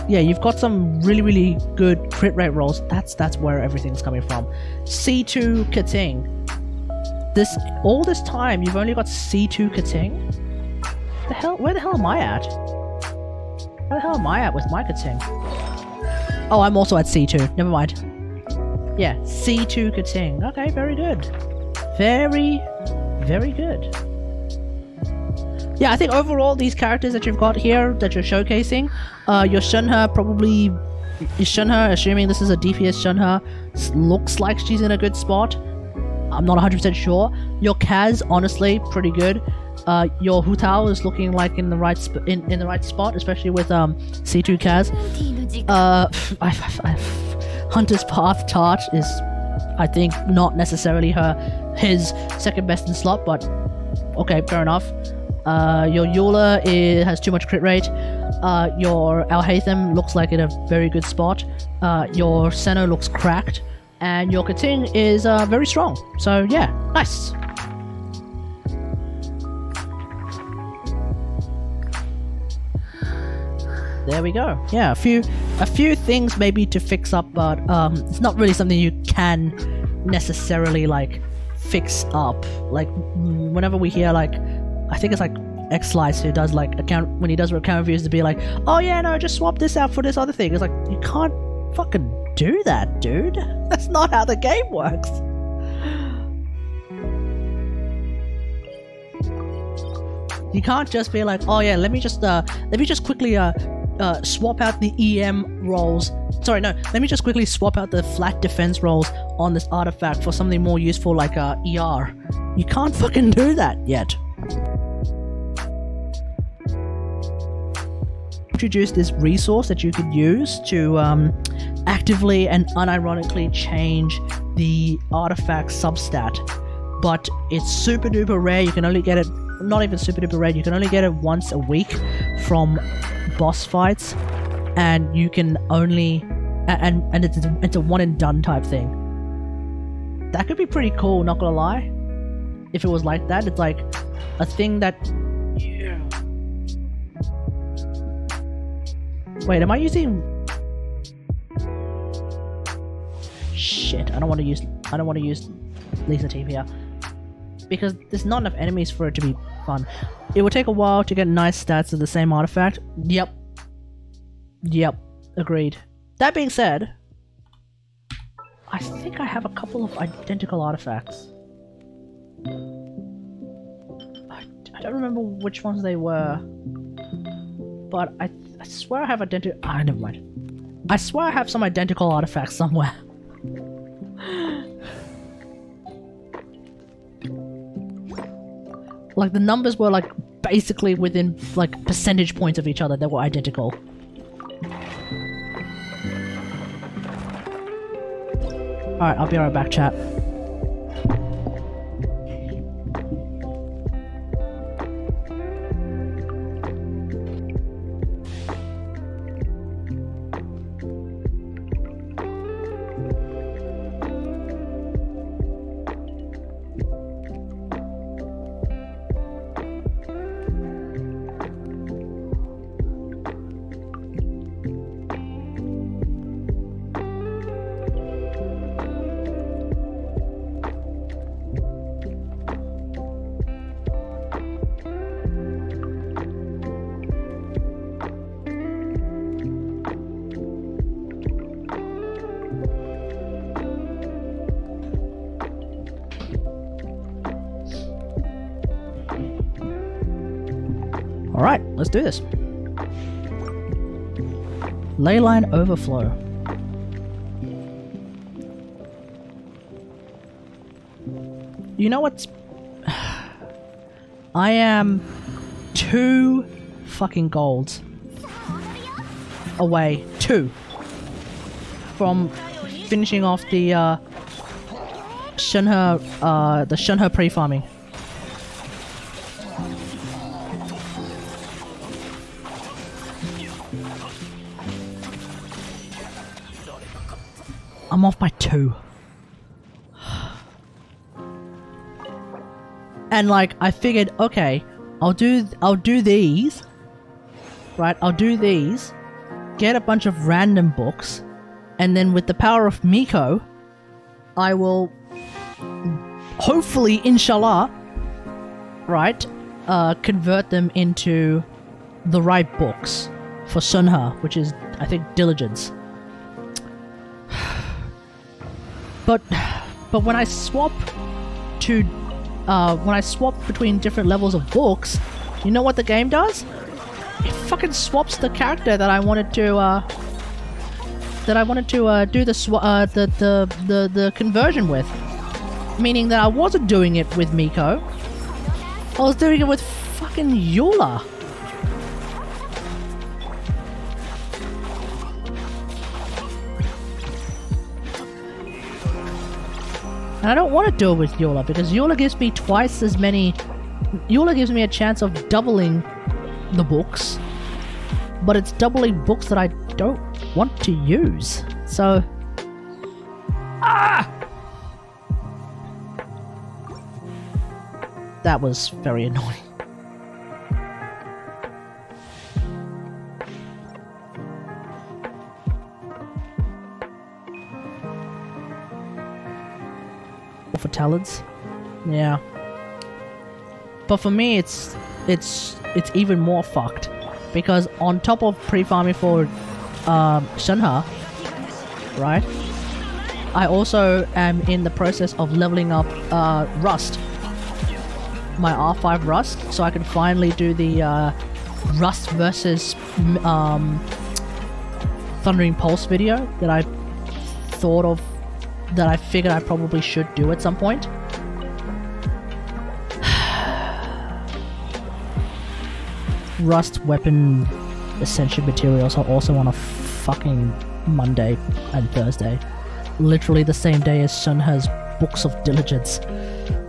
yeah, you've got some really, really good crit rate rolls. That's where everything's coming from. C2 Kating. All this time, you've only got C2 Kating? Where the hell am I at? Where the hell am I at with my Kating? Oh, I'm also at C2. Never mind. Yeah, C2 Kating. Okay, very good. Very, very good. Yeah, I think overall these characters that you've got here that you're showcasing, your Shunha probably... Shunha, assuming this is a DPS Shunha, looks like she's in a good spot. I'm not 100% sure. Your Kaz, honestly, pretty good. Your Hu Tao is looking like in the right in the right spot, especially with C2 Kaz. Hunter's Path Tart is, I think, not necessarily his second best in slot, but okay, fair enough. Your Eula has too much crit rate. Your Alhaitham looks like in a very good spot. Your Senno looks cracked. And your Kating is very strong. So yeah, nice. There we go. Yeah, a few things maybe to fix up, but it's not really something you can necessarily like fix up. Like whenever we hear like, I think it's like X-Slice who does like when he does account reviews to be like, oh yeah, no, just swap this out for this other thing. It's like, you can't fucking do that, dude. That's not how the game works. You can't just be like, oh yeah, let me just quickly swap out the EM rolls. Sorry, no, let me just quickly swap out the flat defense rolls on this artifact for something more useful like ER. You can't fucking do that yet. Introduce this resource that you could use to actively and unironically change the artifact substat, but it's super duper rare. You can only get it, not even super duper rare, you can only get it once a week from boss fights, and you can only and it's a one and done type thing. That could be pretty cool, not gonna lie. If it was like that, it's like a thing that... yeah. Wait, am I using... shit, I don't want to use Lisa Team here. Because there's not enough enemies for it to be fun. It will take a while to get nice stats of the same artifact. Yep. Yep. Agreed. That being said, I think I have a couple of identical artifacts. I don't remember which ones they were. But I swear I have identical... ah, never mind. I swear I have some identical artifacts somewhere. Like the numbers were like basically within like percentage points of each other. They were identical. Alright, I'll be right back, chat. let's do this. Leyline Overflow. You know what's... I am 2 fucking golds away, 2, from finishing off the Shunhe pre-farming. I'm off by 2. And like, I figured, okay, I'll do these, right? I'll do these, get a bunch of random books, and then with the power of Miko, I will, hopefully, inshallah, right, convert them into the right books for Sunha, which is, I think, diligence. But when I swap to when I swap between different levels of books, you know what the game does? It fucking swaps the character that I wanted to do the conversion with. Meaning that I wasn't doing it with Miko. I was doing it with fucking Eula. And I don't want to do it with Eula because Eula gives me twice as many... Eula gives me a chance of doubling the books, but it's doubling books that I don't want to use. So... That was very annoying. For talents, yeah. But for me, it's even more fucked because on top of pre-farming for Shunha, right? I also am in the process of leveling up Rust, my R5 Rust, so I can finally do the Rust versus Thundering Pulse video that I thought of. That I figured I probably should do at some point. Rust weapon ascension materials are also on a fucking Monday and Thursday. Literally the same day as Sunha's Books of Diligence.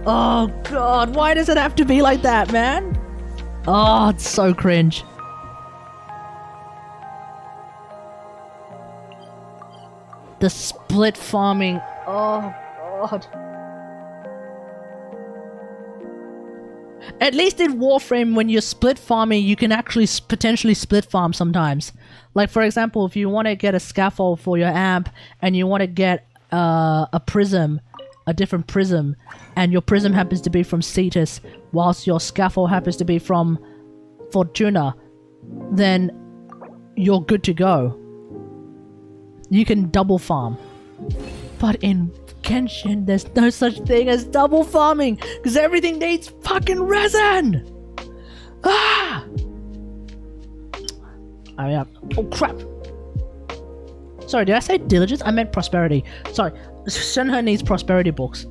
Oh god, why does it have to be like that, man? Oh, it's so cringe. The split farming. Oh god. At least in Warframe, when you're split farming, you can actually potentially split farm sometimes. Like for example, if you want to get a scaffold for your amp and you want to get a prism, a different prism, and your prism happens to be from Cetus, whilst your scaffold happens to be from Fortuna, then you're good to go. You can double farm. But in Genshin, there's no such thing as double farming, because everything needs fucking resin! Ah! Oh crap! Sorry, did I say diligence? I meant prosperity. Sorry, Shunhe needs prosperity books.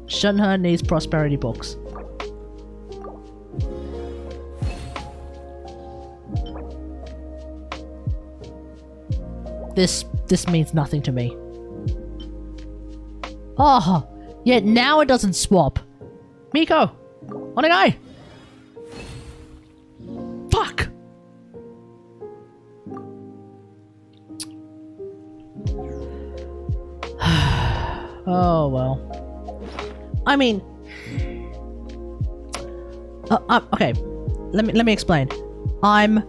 Shunhe needs prosperity books. This means nothing to me. Oh, yeah, now it doesn't swap. Miko, onegai! Fuck! Oh well. I mean, okay. Let me explain. I'm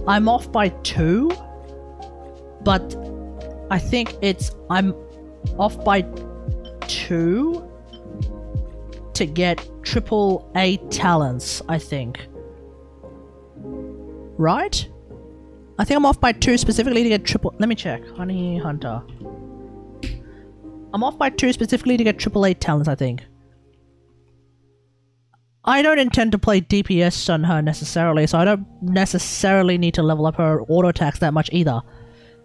off by 2, but I think I'm off by 2 to get AAA talents, I think. Right? I think I'm off by 2 specifically to get triple... Let me check. Honey Hunter. I'm off by 2 specifically to get AAA talents, I think. I don't intend to play DPS on her necessarily, so I don't necessarily need to level up her auto attacks that much either.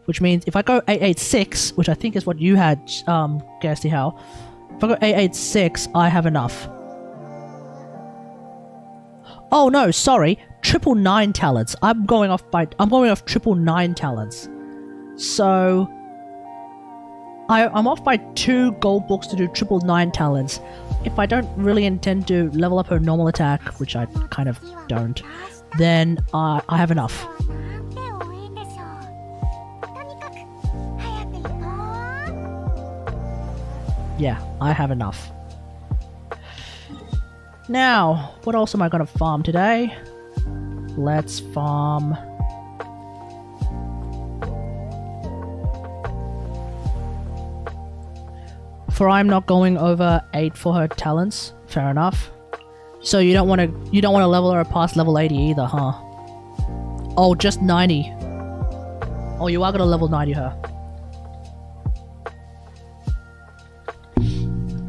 Which means if I go 886, which I think is what you had, Kirsty Howe, if I go 886, I have enough. Oh no, sorry, 999 talents. I'm going off 999 talents. So I'm off by 2 gold books to do 999 talents. If I don't really intend to level up her normal attack, which I kind of don't, then I have enough. Yeah, I have enough. Now, what else am I gonna farm today? Let's farm... For I'm not going over 8 for her talents. Fair enough. So you don't want to level her past level 80 either, huh? Oh, just 90. Oh, you are gonna level 90 her.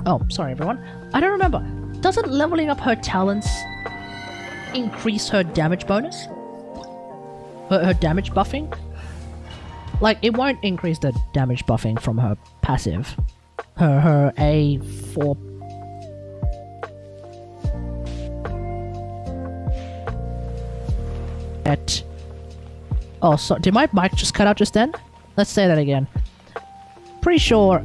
Oh, sorry everyone. I don't remember. Doesn't leveling up her talents increase her damage bonus? Her damage buffing? Like, it won't increase the damage buffing from her passive. Her A4... Oh, so did my mic just cut out just then? Let's say that again. Pretty sure,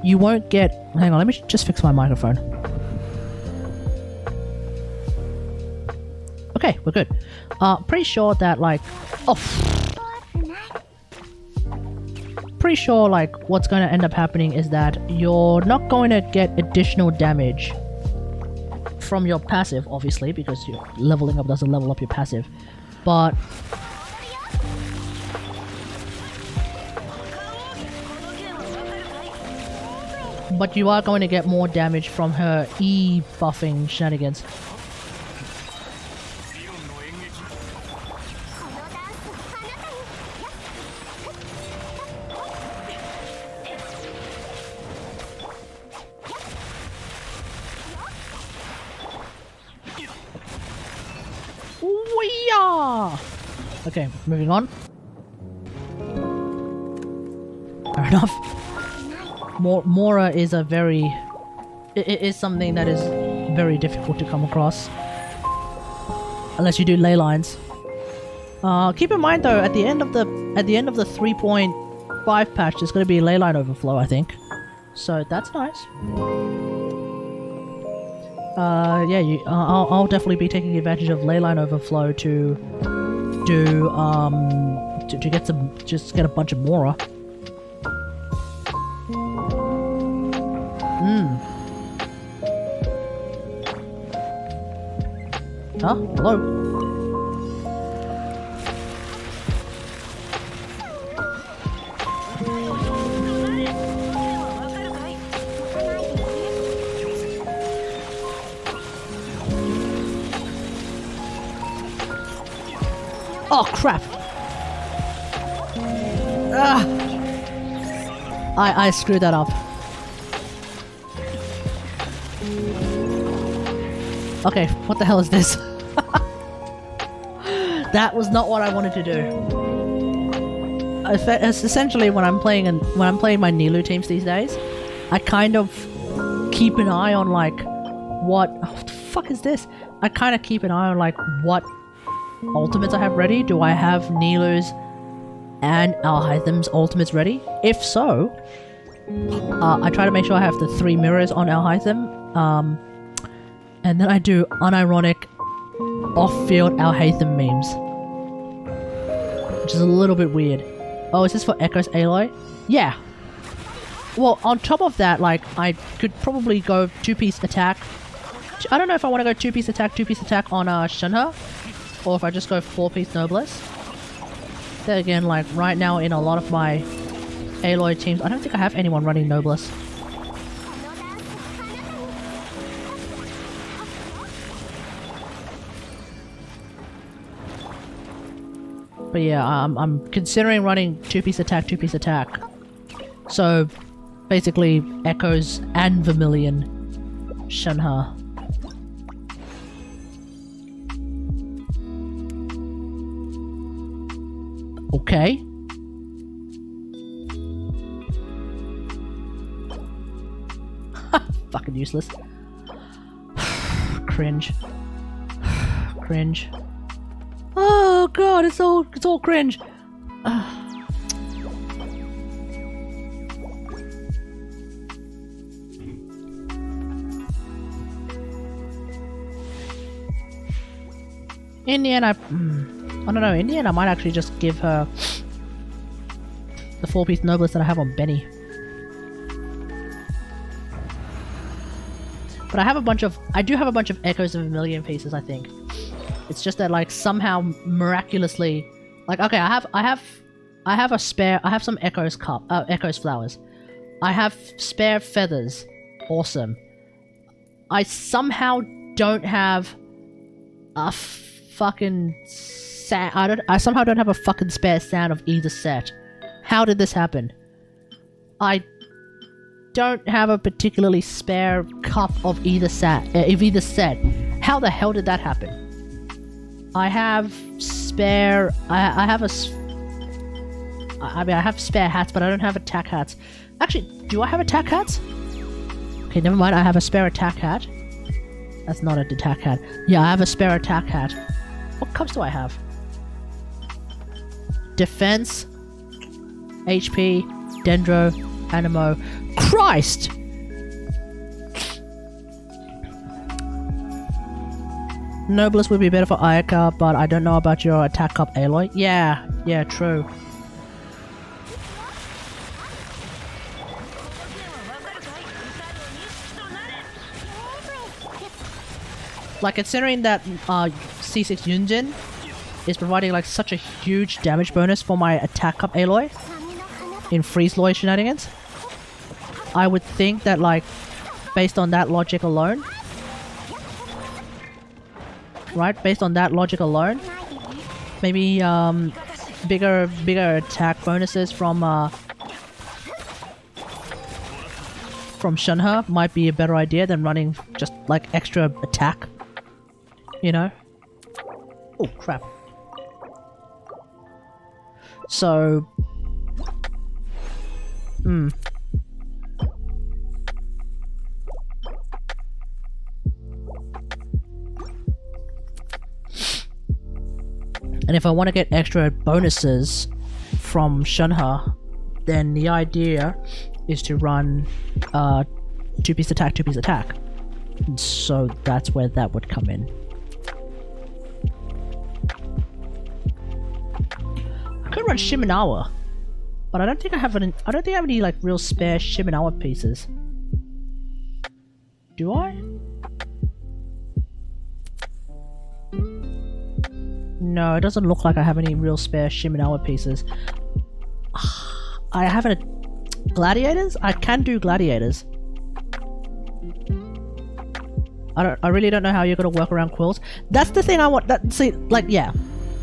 you won't get... Hang on, let me just fix my microphone. Okay, we're good. Pretty sure that, like... Oh! Pretty sure, like, what's going to end up happening is that you're not going to get additional damage from your passive, obviously, because you're leveling up doesn't level up your passive. But... But you are going to get more damage from her E-buffing shenanigans. Okay, moving on. Fair enough. Mora is a very... It is something that is very difficult to come across. Unless you do ley lines. Keep in mind though, at the end of the 3.5 patch, there's going to be ley line overflow, I think. So that's nice. Yeah, I'll definitely be taking advantage of ley line overflow to do to get some, just get a bunch of Mora. Huh? Hello? Oh crap! Ah! I screwed that up. Okay, what the hell is this? That was not what I wanted to do. It's essentially when I'm playing my Nilu teams these days, I kind of keep an eye on like what the fuck is this? I kind of keep an eye on like what ultimates I have ready. Do I have Nilu's and Alhaitham's ultimates ready? If so, I try to make sure I have the 3 mirrors on Alhaitham, and then I do unironic off-field Alhaitham memes, which is a little bit weird. Oh, is this for Echo's Aloy? Yeah. Well, on top of that, like, I could probably go 2-piece attack. I don't know if I want to go 2-piece attack on Shenhe, or if I just go 4-piece Noblesse. Then again, like, right now in a lot of my Aloy teams, I don't think I have anyone running Noblesse. But yeah, I'm considering running 2-piece attack. So, basically, Echoes and Vermilion Shenhe. Okay. Fucking useless. Cringe. Cringe. Oh god, it's all cringe. In the end, I don't know. In the end, I might actually just give her the 4-piece noblest that I have on Benny. But I do have a bunch of Echoes of a Million pieces, I think. It's just that, like, somehow miraculously, like, okay, I have some Echoes flowers. I have spare feathers. Awesome. I somehow don't have a fucking I somehow don't have a fucking spare sand of either set. How did this happen? I don't have a particularly spare cup of either set. How the hell did that happen? I have spare. I have spare hats, but I don't have attack hats. Actually, do I have attack hats? Okay, never mind. I have a spare attack hat. That's not an attack hat. Yeah, I have a spare attack hat. What cups do I have? Defense, HP, Dendro, Animo. Christ! Noblest would be better for Ayaka, but I don't know about your attack cup, Aloy. Yeah, true. Like, considering that C6 Yunjin is providing like such a huge damage bonus for my attack up Aloy in Freeze Loy shenanigans, I would think that, like, based on that logic alone, right? Based on that logic alone, maybe bigger attack bonuses from Shunha might be a better idea than running just like extra attack. You know? Oh, crap. So... And if I want to get extra bonuses from Shunha, then the idea is to run 2-piece attack, 2-piece attack. And so that's where that would come in. I could run Shiminawa, but I don't think I have any like real spare Shiminawa pieces. Do I? No, it doesn't look like I have any real spare Shiminawa pieces. I haven't. Gladiators? I can do gladiators. I really don't know how you're gonna work around quills. That's the thing I want. See, like, yeah.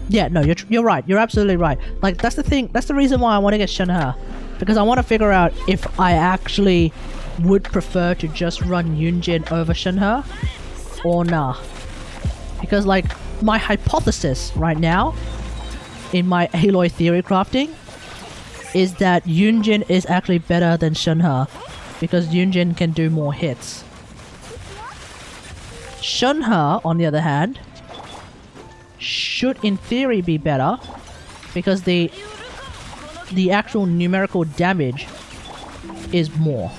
Yeah, no, you're right. You're absolutely right. Like, that's the thing. That's the reason why I want to get Shunha. Because I want to figure out if I actually would prefer to just run Yunjin over Shunha or nah. Because, like, my hypothesis right now in my Aloy theory crafting is that Yunjin is actually better than Shunha because Yunjin can do more hits. Shunha, on the other hand, should in theory be better because the actual numerical damage is more,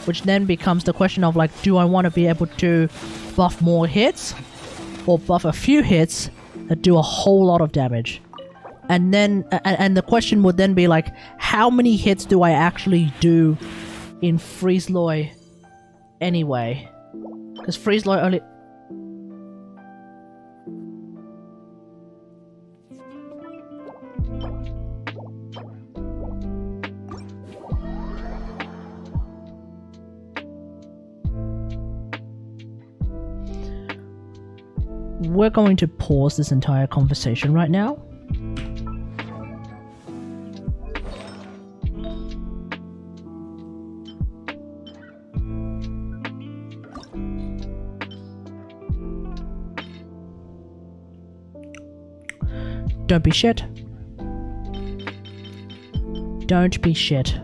which then becomes the question of, like, do I want to be able to buff more hits or buff a few hits that do a whole lot of damage? And then and the question would then be, like, how many hits do I actually do in Freeze Loy anyway? Because Freeze Loy only... We're going to pause this entire conversation right now. Don't be shit. Don't be shit.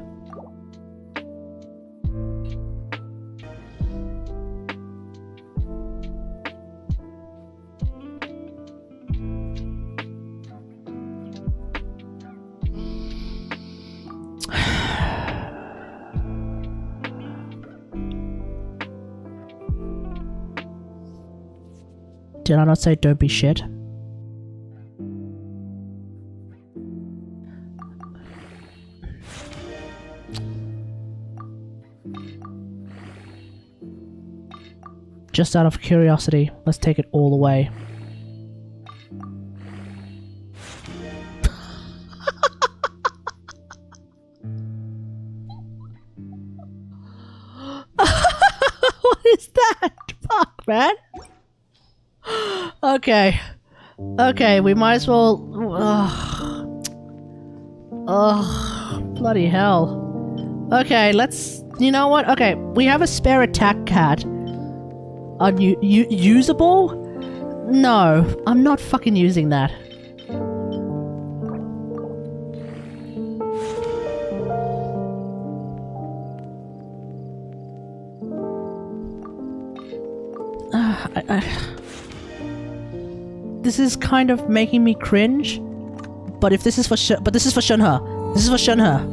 Did I not say don't be shit? Just out of curiosity, let's take it all away. What is that? Fuck, man. Okay. Okay, we might as well... Ugh. Bloody hell. Okay, let's... You know what? Okay, we have a spare attack cat. Usable? No, I'm not fucking using that. This is kind of making me cringe. But if this is for this is for Shunha. This is for Shunha.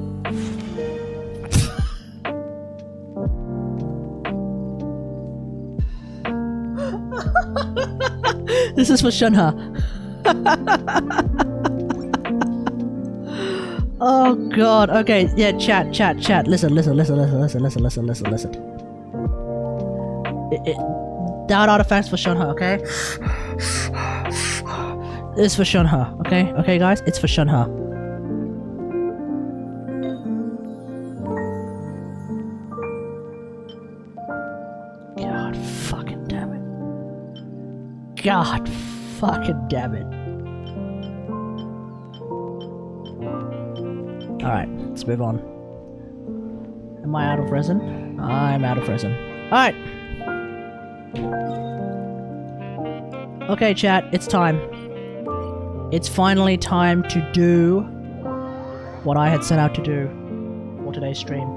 This is for Shunha. Oh god. Okay, yeah, chat. Listen. Down artifacts for Shunha, okay? It's for Shunha, okay? Okay, guys? It's for Shunha. God fucking damn it. God fucking damn it. Alright, let's move on. Am I out of resin? I'm out of resin. Alright! Okay, chat, it's time. It's finally time to do what I had set out to do for today's stream.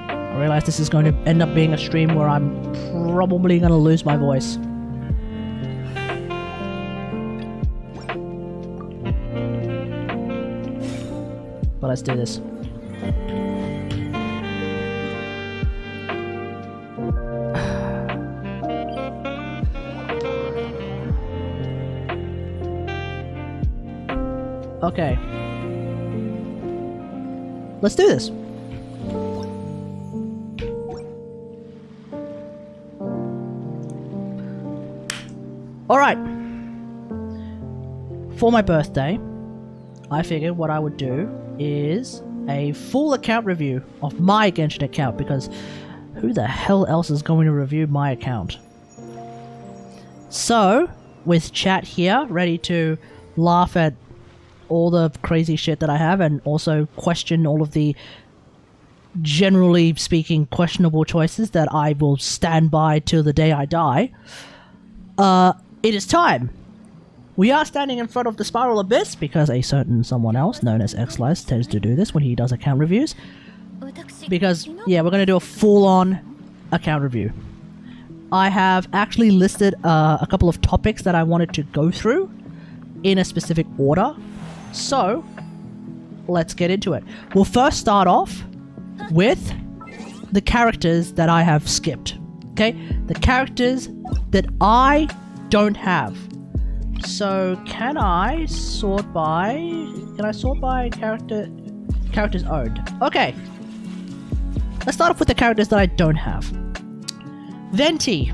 I realize this is going to end up being a stream where I'm probably going to lose my voice. But let's do this. Okay. Let's do this. Alright. For my birthday, I figured what I would do is a full account review of my Genshin account, because who the hell else is going to review my account? So, with chat here, ready to laugh at all the crazy shit that I have and also question all of the, generally speaking, questionable choices that I will stand by till the day I die, it is time. We are standing in front of the Spiral Abyss because a certain someone else known as Xlice tends to do this when he does account reviews. Because, yeah, we're going to do a full-on account review. I have actually listed a couple of topics that I wanted to go through in a specific order. So, let's get into it. We'll first start off with the characters that I have skipped. Okay? The characters that I don't have. So, can I sort by characters owned? Okay. Let's start off with the characters that I don't have. Venti.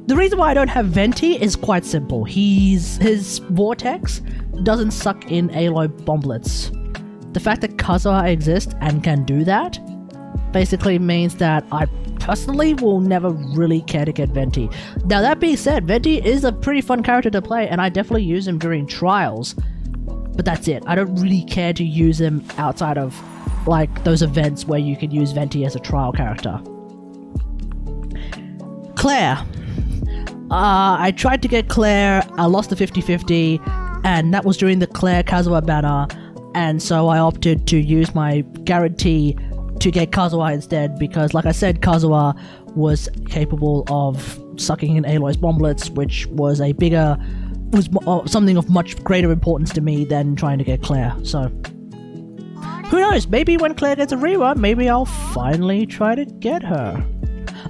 The reason why I don't have Venti is quite simple. His vortex doesn't suck in Aloy bomblets. The fact that Kazuha exists and can do that basically means that I personally will never really care to get Venti. Now that being said, Venti is a pretty fun character to play and I definitely use him during trials. But that's it. I don't really care to use him outside of like those events where you can use Venti as a trial character. Claire. I tried to get Claire, I lost the 50-50. and that was during the Claire Kazuha banner, and so I opted to use my guarantee to get Kazuha instead, because like I said, Kazuha was capable of sucking in Aloy's bomblets, which was something of much greater importance to me than trying to get Claire. So who knows, maybe when Claire gets a rerun, maybe I'll finally try to get her.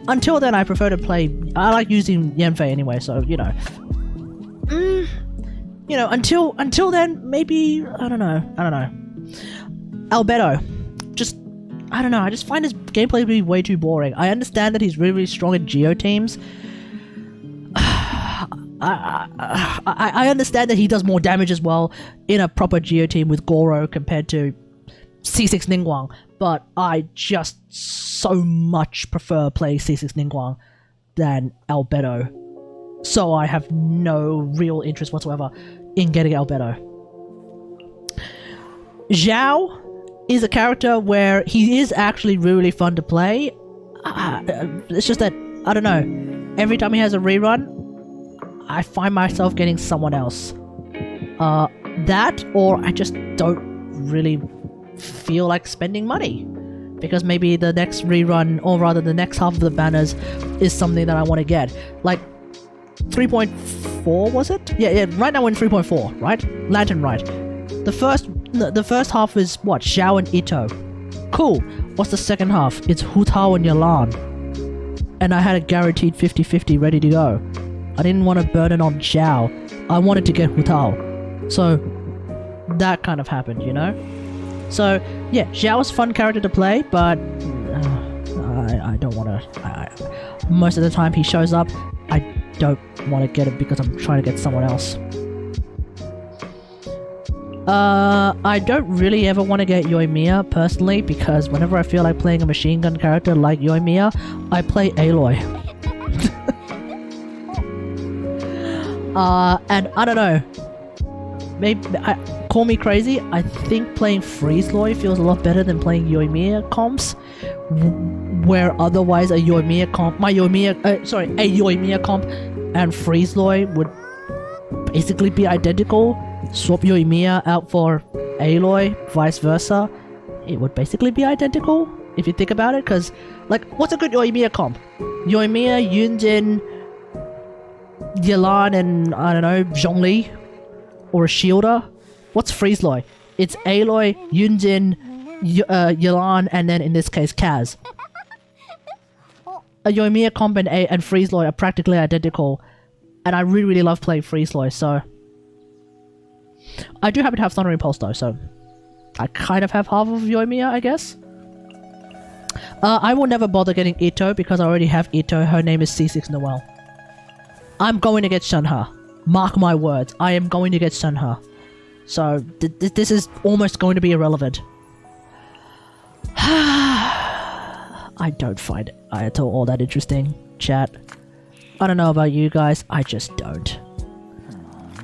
Until then, I prefer to play, I like using Yanfei anyway, so you know. You know, until then, maybe, I don't know. Albedo, I don't know, I just find his gameplay to be way too boring. I understand that he's really, really strong in Geo teams. I understand that he does more damage as well in a proper Geo team with Goro compared to C6 Ningguang, but I just so much prefer playing C6 Ningguang than Albedo. So I have no real interest whatsoever in getting Albedo. Zhao is a character where he is actually really fun to play. It's just that, I don't know, every time he has a rerun, I find myself getting someone else. That, or I just don't really feel like spending money. Because maybe the next rerun, or rather the next half of the banners, is something that I want to get. Like, 3.4 was it? Yeah, right now we're in 3.4, right? Lantern Rite. The first half is what? Xiao and Ito. Cool. What's the second half? It's Hu Tao and Yalan. And I had a guaranteed 50-50 ready to go. I didn't want to burn it on Xiao. I wanted to get Hu Tao. So that kind of happened, you know? So yeah, Xiao's a fun character to play, but I don't want to. Most of the time he shows up, I don't want to get it because I'm trying to get someone else. I don't really ever want to get Yoimiya personally, because whenever I feel like playing a machine gun character like Yoimiya, I play Aloy. And I don't know. Maybe call me crazy. I think playing Freezeloy feels a lot better than playing Yoimiya comps, where otherwise a Yoimiya comp and Freezeloy would basically be identical. Swap Yoimiya out for Aloy, vice versa. It would basically be identical if you think about it. Because, like, what's a good Yoimiya comp? Yoimiya, Yunjin, Yelan, and I don't know, Zhongli, or a Shielder. What's Freezeloy? It's Aloy, Yunjin, Yelan, and then in this case Kaz. A Yoimiya comp and Freezeloy are practically identical, and I really, really love playing Freezeloy. So I do happen to have Thundering Pulse though, so I kind of have half of Yoimiya, I guess. I will never bother getting Ito because I already have Ito. Her name is C6 Noelle. I'm going to get Shenhe. Mark my words, I am going to get Shenhe. So this is almost going to be irrelevant. I don't find it at all that interesting, chat. I don't know about you guys, I just don't.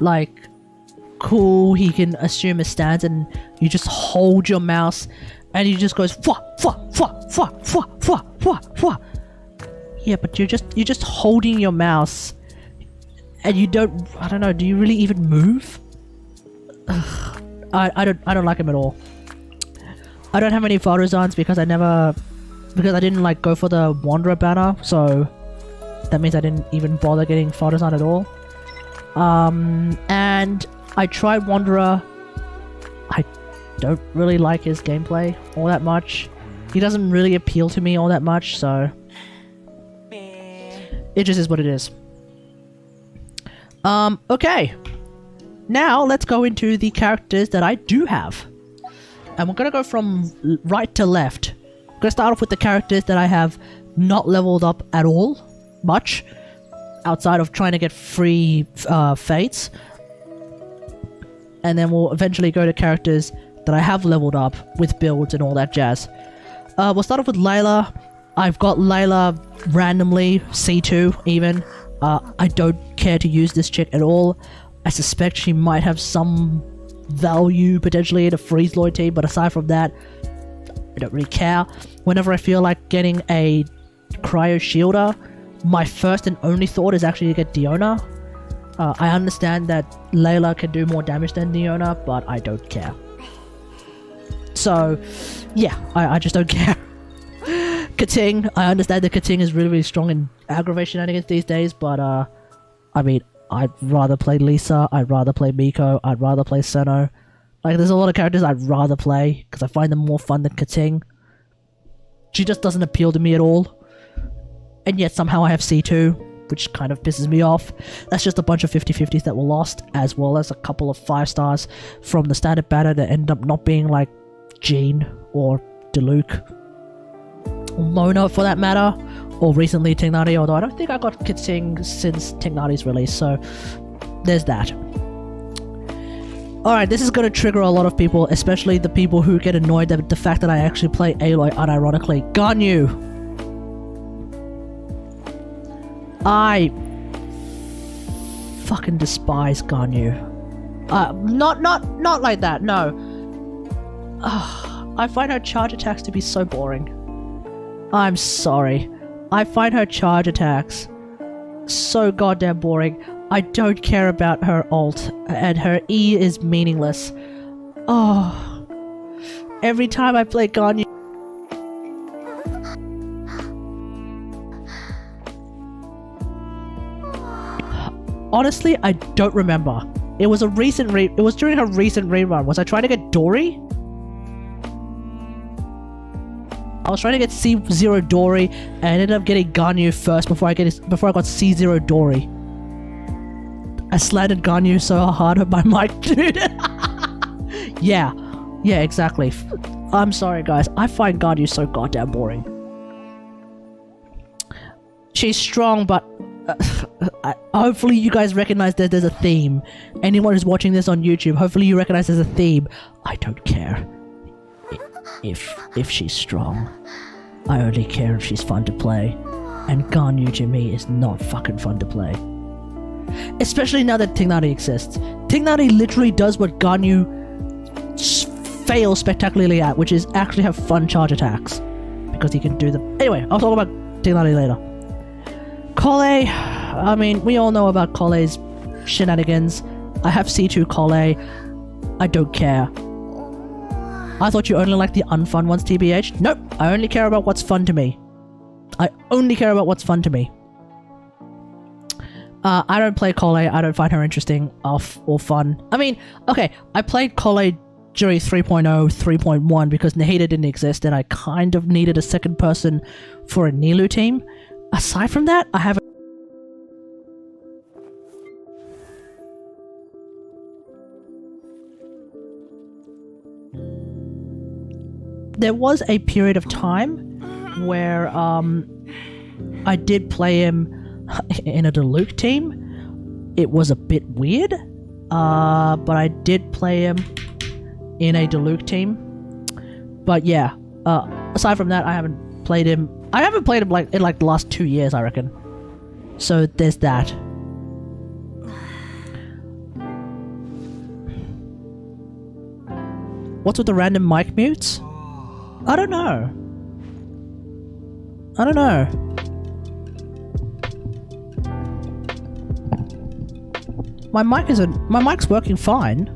Like, cool, he can assume a stance and you just hold your mouse and he just goes fwa fwa fwa fwa fwa fwa fwa fwa. Yeah, but you're just holding your mouse and you don't, I don't know, do you really even move? Ugh, I don't like him at all. I don't have any Photozons because I didn't like go for the Wanderer banner, so that means I didn't even bother getting Photozon at all. And I tried Wanderer. I don't really like his gameplay all that much. He doesn't really appeal to me all that much, so it just is what it is. Okay. Now let's go into the characters that I do have. And we're gonna go from right to left. I'm gonna start off with the characters that I have not leveled up at all, much, outside of trying to get free fates. And then we'll eventually go to characters that I have leveled up with builds and all that jazz. We'll start off with Layla. I've got Layla randomly, C2 even. I don't care to use this chick at all. I suspect she might have some value potentially in a Freezeloy team, but aside from that, I don't really care. Whenever I feel like getting a Cryo Shielder, my first and only thought is actually to get Diona. I understand that Layla can do more damage than Leona, but I don't care. So, yeah, I just don't care. Kating, I understand that Kating is really, really strong in aggravation shenanigans these days, but, I mean, I'd rather play Lisa, I'd rather play Miko, I'd rather play Senno. Like, there's a lot of characters I'd rather play, because I find them more fun than Kating. She just doesn't appeal to me at all. And yet, somehow I have C2, which kind of pisses me off. That's just a bunch of 50-50s that were lost, as well as a couple of 5 stars from the standard banner that ended up not being, like, Jean, or Diluc, or Mona for that matter, or recently Tignari, although I don't think I got Kating since Tignari's release, so there's that. Alright, this is going to trigger a lot of people, especially the people who get annoyed at the fact that I actually play Aloy unironically. Ganyu! I fucking despise Ganyu. Not like that, no. I find her charge attacks to be so boring. I'm sorry. I find her charge attacks so goddamn boring. I don't care about her ult, and her E is meaningless. Oh. Every time I play Ganyu... Honestly, I don't remember. It was a recent it was during her recent rerun. Was I trying to get Dory? I was trying to get C0 Dory, and I ended up getting Ganyu first before I got C0 Dory. I slandered Ganyu so hard on my mic, dude. Yeah, exactly. I'm sorry, guys. I find Ganyu so goddamn boring. She's strong, but hopefully you guys recognize that there's a theme. Anyone who's watching this on YouTube, hopefully you recognize there's a theme. I don't care if she's strong. I only care if she's fun to play. And Ganyu to me is not fucking fun to play. Especially now that Tignari exists. Tignari literally does what Ganyu fails spectacularly at, which is actually have fun charge attacks. Because he can do them. Anyway, I'll talk about Tignari later. Collei, I mean, we all know about Collei's shenanigans. I have C2 Collei. I don't care. I thought you only liked the unfun ones, TBH. Nope, I only care about what's fun to me. I only care about what's fun to me. I don't play Collei. I don't find her interesting or fun. I mean, okay, I played Collei during 3.0, 3.1 because Nahida didn't exist and I kind of needed a second person for a Nilou team. Aside from that, I haven't... There was a period of time where I did play him in a Diluc team. It was a bit weird, but I did play him in a Diluc team. But yeah, aside from that, I haven't played him. I haven't played him in like the last 2 years, I reckon. So there's that. What's with the random mic mutes? I don't know. I don't know. My mic's working fine.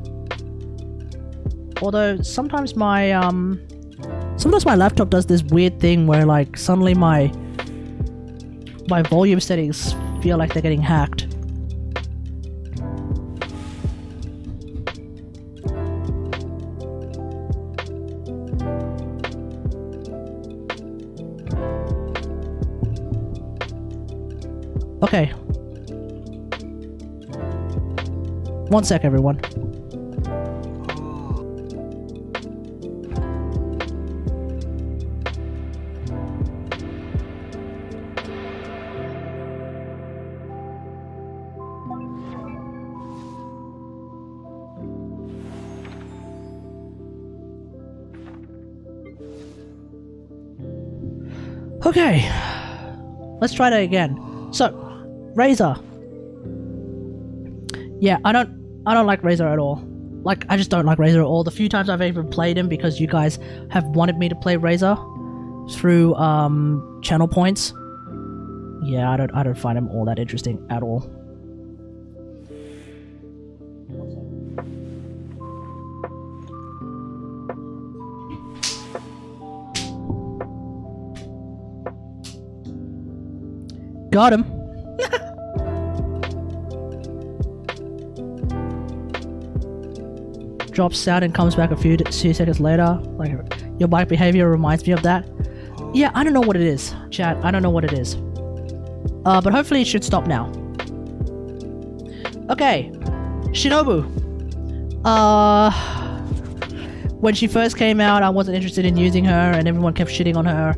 Although sometimes my laptop does this weird thing where like suddenly my volume settings feel like they're getting hacked. Okay. One sec, everyone. Okay. Let's try that again. So, Razor. Yeah, I don't like Razor at all. Like, I just don't like Razor at all. The few times I've even played him because you guys have wanted me to play Razor through channel points. Yeah, I don't find him all that interesting at all. Got him. Drops out and comes back a few seconds later. Like, your bike behavior reminds me of that. Yeah, I don't know what it is, chat. I don't know what it is. But hopefully it should stop now. Okay, Shinobu. When she first came out, I wasn't interested in using her, and everyone kept shitting on her.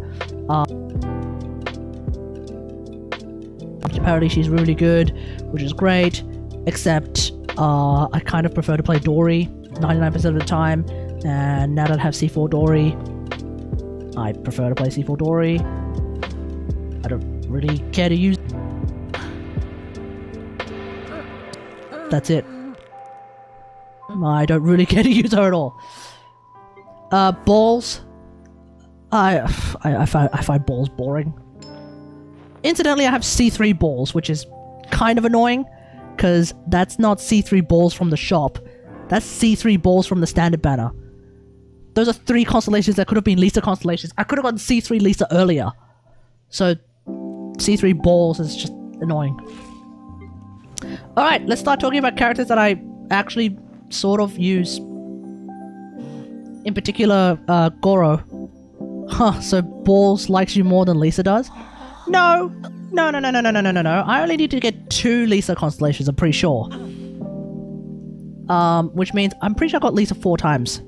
Apparently she's really good, which is great. Except, I kind of prefer to play Dory 99% of the time, and now that I have C4 Dory, I prefer to play C4 Dory. I don't really care to use. That's it. I don't really care to use her at all. Balls. I find balls boring. Incidentally, I have C3 balls, which is kind of annoying, because that's not C3 balls from the shop. That's C3 balls from the standard banner. Those are 3 constellations that could have been Lisa constellations. I could have gotten C3 Lisa earlier. So, C3 balls is just annoying. Alright, let's start talking about characters that I actually sort of use. In particular, Goro. Huh, so Balls likes you more than Lisa does? No! No. I only need to get 2 Lisa constellations, I'm pretty sure. Which means I'm pretty sure I got Lisa 4 times.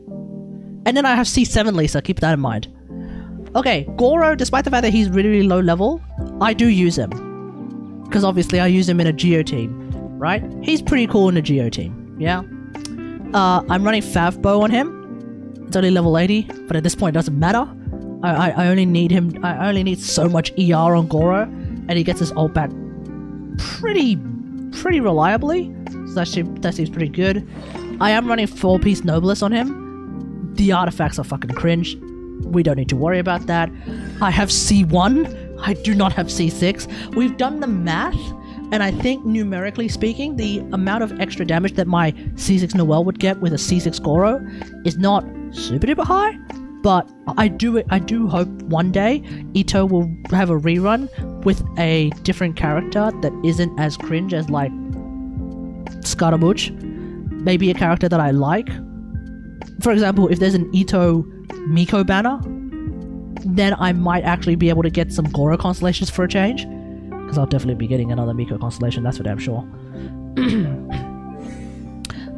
And then I have C7 Lisa, keep that in mind. Okay, Goro, despite the fact that he's really, really low level, I do use him. Because obviously I use him in a Geo team, right? He's pretty cool in a Geo team, yeah? I'm running Fav Bow on him. It's only level 80, but at this point it doesn't matter. I only need him, I only need so much ER on Goro, and he gets his ult back pretty reliably. So that seems pretty good. I am running 4-piece Noblesse on him. The artifacts are fucking cringe. We don't need to worry about that. I have C1. I do not have C6. We've done the math, and I think numerically speaking, the amount of extra damage that my C6 Noelle would get with a C6 Goro is not super duper high, but I do hope one day Ito will have a rerun with a different character that isn't as cringe as like Scaramouche. Maybe a character that I like. For example, if there's an Ito Miko banner, then I might actually be able to get some Goro constellations for a change. Because I'll definitely be getting another Miko constellation, that's for damn sure.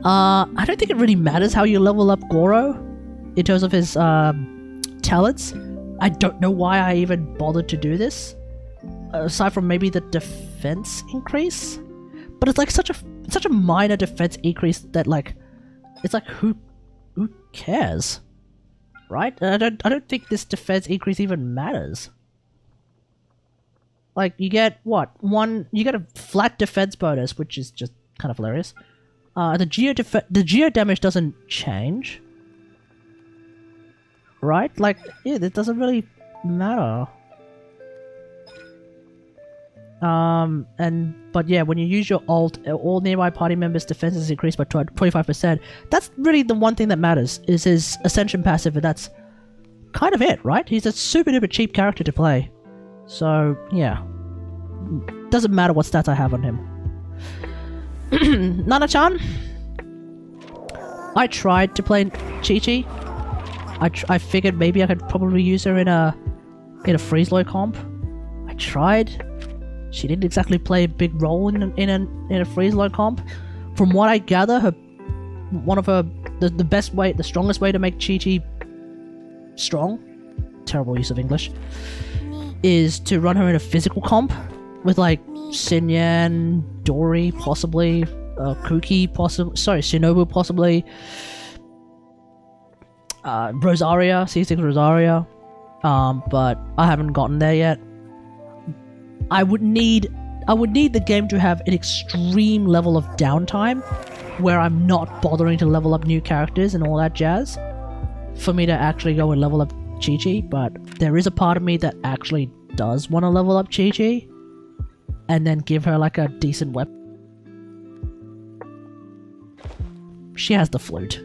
I don't think it really matters how you level up Goro in terms of his talents. I don't know why I even bothered to do this. Aside from maybe the defense increase. But it's like such a minor defense increase that like, it's like who cares? Right? I don't think this defense increase even matters. Like, you get, what? You get a flat defense bonus, which is just kind of hilarious. The geo damage doesn't change. Right? Like, yeah, it doesn't really matter. But yeah, when you use your ult, all nearby party members' defense is increased by 25%. That's really the one thing that matters, is his Ascension passive, and that's kind of it, right? He's a super duper cheap character to play. So, yeah. Doesn't matter what stats I have on him. Nana-chan? I tried to play Chi-Chi. I figured maybe I could probably use her in a Freeze-Loy comp. I tried. She didn't exactly play a big role in a Freeze-Loy comp. From what I gather, the strongest way to make Chi-Chi strong, terrible use of English, is to run her in a physical comp with like Xinyan, Dory possibly, Kuki possibly, sorry, Shinobu possibly, Rosaria, C6 Rosaria, but I haven't gotten there yet. I would need the game to have an extreme level of downtime where I'm not bothering to level up new characters and all that jazz for me to actually go and level up Chi-Chi, but there is a part of me that actually does want to level up Chi-Chi and then give her like a decent weapon. She has the flute.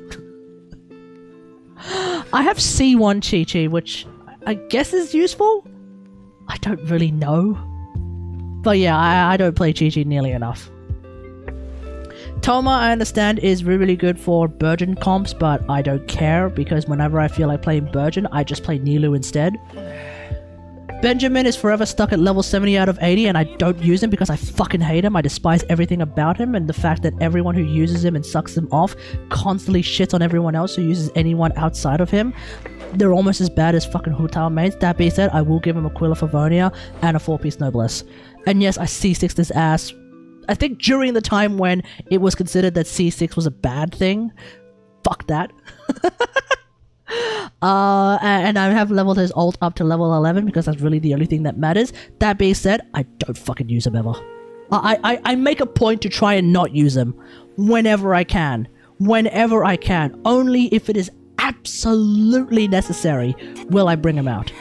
I have C1 Chi-Chi, which I guess is useful? I don't really know. But yeah, I don't play Chi-Chi nearly enough. Toma, I understand, is really good for Burgeon comps, but I don't care because whenever I feel like playing Burgeon, I just play Nilu instead. Benjamin is forever stuck at level 70 out of 80 and I don't use him because I fucking hate him. I despise everything about him and the fact that everyone who uses him and sucks him off constantly shits on everyone else who uses anyone outside of him. They're almost as bad as fucking Hu Tao mains. That being said, I will give him Aquila Favonia and a 4-piece Noblesse. And yes, I C6 this ass. I think during the time when it was considered that C6 was a bad thing. Fuck that. And I have leveled his ult up to level 11 because that's really the only thing that matters. That being said, I don't fucking use him ever. I make a point to try and not use him whenever I can. Whenever I can. Only if it is absolutely necessary will I bring him out.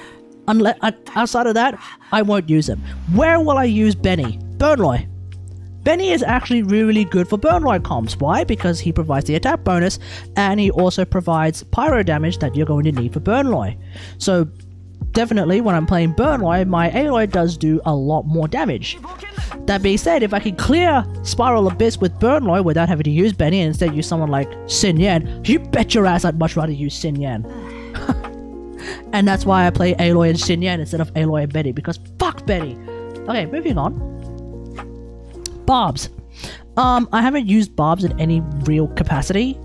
Outside of that, I won't use him. Where will I use Benny? Burnloy. Benny is actually really good for Burnloy comps. Why? Because he provides the attack bonus, and he also provides pyro damage that you're going to need for Burnloy. So, definitely, when I'm playing Burnloy, my Aloy does do a lot more damage. That being said, if I can clear Spiral Abyss with Burnloy without having to use Benny and instead use someone like Xin Yan, you bet your ass I'd much rather use Xin Yan. And that's why I play Aloy and Xin Yan instead of Aloy and Benny, because fuck Benny! Okay, moving on. Barbs. I haven't used Barbs in any real capacity.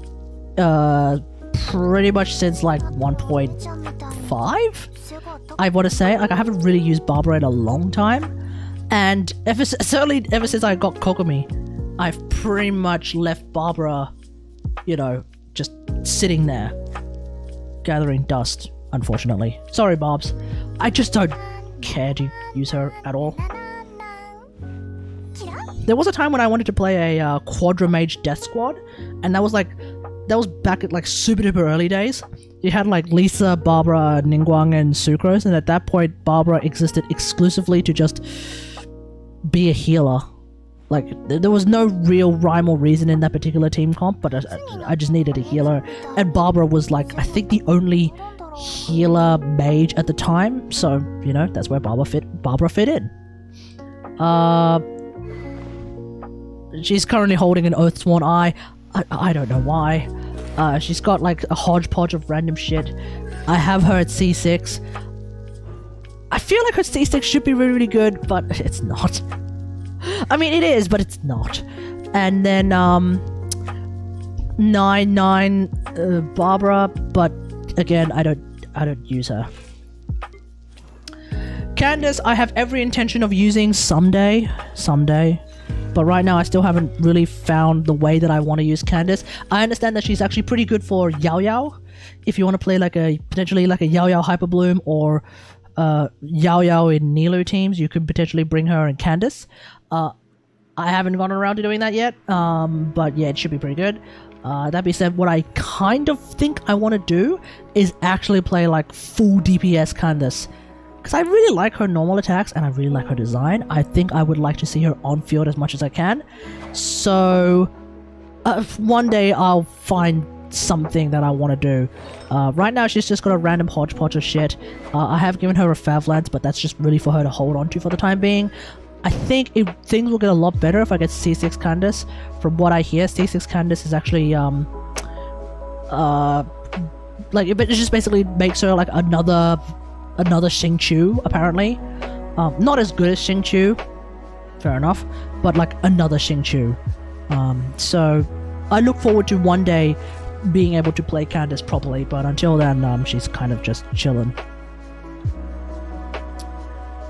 Pretty much since like 1.5? I want to say. Like, I haven't really used Barbara in a long time. And certainly ever since I got Kokomi, I've pretty much left Barbara, you know, just sitting there. Gathering dust, unfortunately. Sorry, Barbs. I just don't care to use her at all. There was a time when I wanted to play a Quadra Mage Death Squad, and that was back at like super duper early days. You had like Lisa, Barbara, Ningguang, and Sucrose, and at that point Barbara existed exclusively to just be a healer. Like, there was no real rhyme or reason in that particular team comp, but I just needed a healer, and Barbara was like, I think, the only healer mage at the time, so, you know, that's where Barbara fit in. She's currently holding an Oathsworn Eye. I don't know why. She's got like a hodgepodge of random shit. I have her at C6. I feel like her C6 should be really, really good, but it's not. I mean, it is, but it's not. And then, 9-9 Barbara, but again, I don't use her. Candace, I have every intention of using someday. But right now I still haven't really found the way that I want to use Candace. I understand that she's actually pretty good for Yao Yao. If you want to play like potentially like a Yao Yao Hyper Bloom or Yao Yao in Nilu teams, you could potentially bring her and Candace. I haven't gone around to doing that yet, but yeah, it should be pretty good. That being said, what I kind of think I want to do is actually play like full DPS Candace. Because I really like her normal attacks and I really like her design. I think I would like to see her on field as much as I can. So one day I'll find something that I want to do. Right now she's just got a random hodgepodge of shit. I have given her a Fav Lance, but that's just really for her to hold on to for the time being. I think things will get a lot better if I get C6 Candace. From what I hear, C6 Candace is actually like it just basically makes her like another Xingqiu, apparently. Not as good as Xingqiu, fair enough, but like another Xingqiu. So I look forward to one day being able to play Candace properly, but until then, she's kind of just chilling.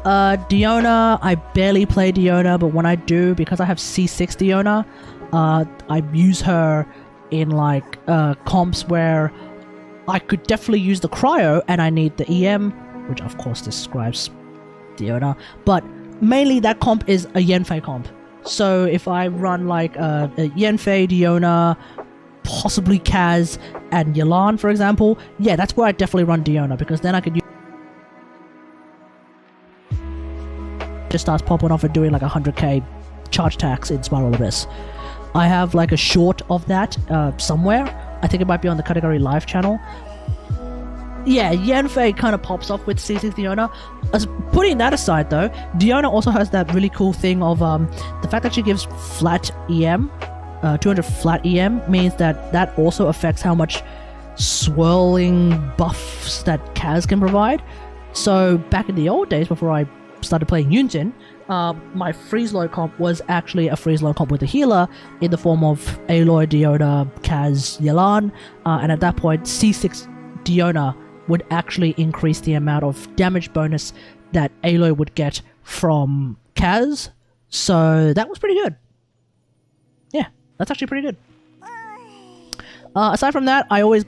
Diona, I barely play Diona, but when I do, because I have C6 Diona, I use her in like comps where I could definitely use the cryo and I need the EM, which of course describes Diona, but mainly that comp is a Yanfei comp. So if I run like a Yanfei, Diona, possibly Kaz, and Yelan, for example, yeah, that's where I definitely run Diona, because then I could use just starts popping off and doing like 100k charge tax in Spiral Abyss. I have like a short of that somewhere. I think it might be on the Kategari live channel. yeah, Yanfei kind of pops off with C6 Diona. As putting that aside though, Diona also has that really cool thing of the fact that she gives flat EM, 200 flat EM means that also affects how much swirling buffs that Kaz can provide. So back in the old days before I started playing Yunjin, my freeze low comp was actually a freeze low comp with a healer in the form of Aloy, Diona, Kaz, Yelan, and at that point C6 Diona would actually increase the amount of damage bonus that Aloy would get from Kaz. So that was pretty good. Yeah, that's actually pretty good. Aside from that, I always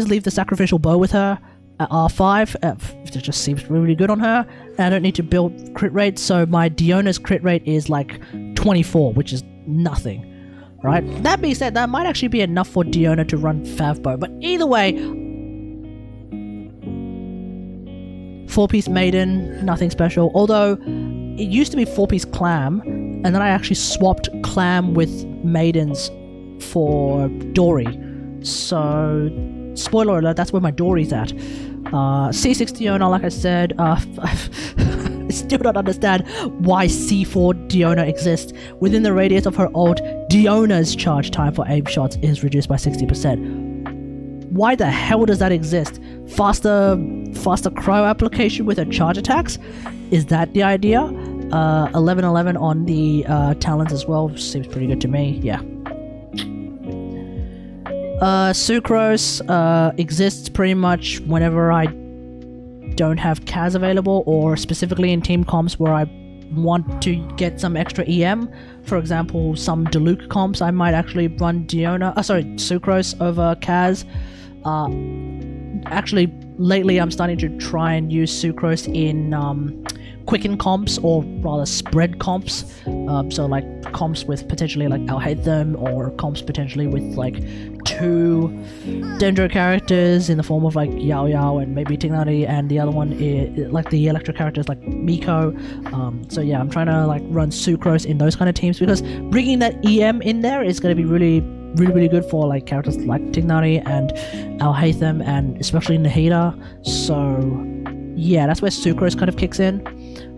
leave the sacrificial bow with her at R5. It just seems really good on her. And I don't need to build crit rate, so my Diona's crit rate is like 24, which is nothing. Right? That being said, that might actually be enough for Diona to run Favbo. But either way, 4-piece Maiden, nothing special. Although, it used to be 4-piece Clam, and then I actually swapped Clam with Maidens for Dory. So, spoiler alert, that's where my Dory's at. C6 Diona, like I said, I still don't understand why C4 Diona exists. Within the radius of her ult, Diona's charge time for aim shots is reduced by 60%. Why the hell does that exist? Faster cryo application with her charge attacks? Is that the idea? 1111 on the talents as well, seems pretty good to me, yeah. Sucrose exists pretty much whenever I don't have Kaz available, or specifically in team comps where I want to get some extra EM. For example, some Diluc comps, I might actually run Sucrose over Kaz. Actually, lately I'm starting to try and use Sucrose in quicken comps, or rather spread comps. So like comps with potentially like Alhaitham, or comps potentially with like 2 Dendro characters in the form of like Yao Yao and maybe Tignari, and the other one is like the electric characters like Miko. So yeah, I'm trying to like run Sucrose in those kind of teams, because bringing that EM in there is going to be really good for like characters like Tignari and Alhaitham, and especially Nahida. So yeah, that's where Sucrose kind of kicks in.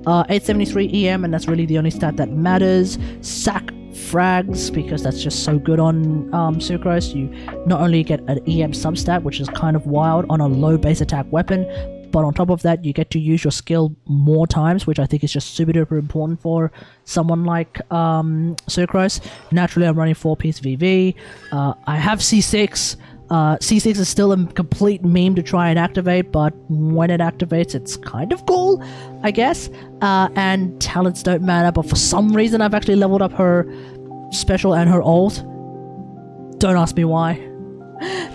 873 EM, and that's really the only stat that matters. Sack frags, because that's just so good on Sucrose. You not only get an EM substat, which is kind of wild on a low base attack weapon, but on top of that you get to use your skill more times, which I think is just super duper important for someone like Sucrose. Naturally I'm running 4-piece VV. I have C6. C6 is still a complete meme to try and activate, but when it activates, it's kind of cool, I guess. And talents don't matter, but for some reason I've actually leveled up her special and her ult. Don't ask me why.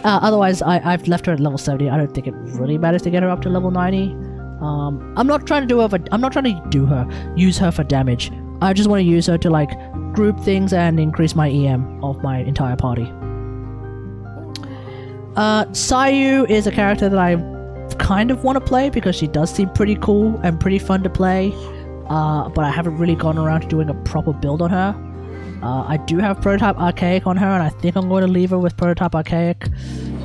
Otherwise, I've left her at level 70. I don't think it really matters to get her up to level 90. I'm not trying to use her for damage. I just want to use her to like group things and increase my EM of my entire party. Sayu is a character that I kind of want to play because she does seem pretty cool and pretty fun to play, but I haven't really gone around to doing a proper build on her. I do have Prototype Archaic on her, and I think I'm going to leave her with Prototype Archaic.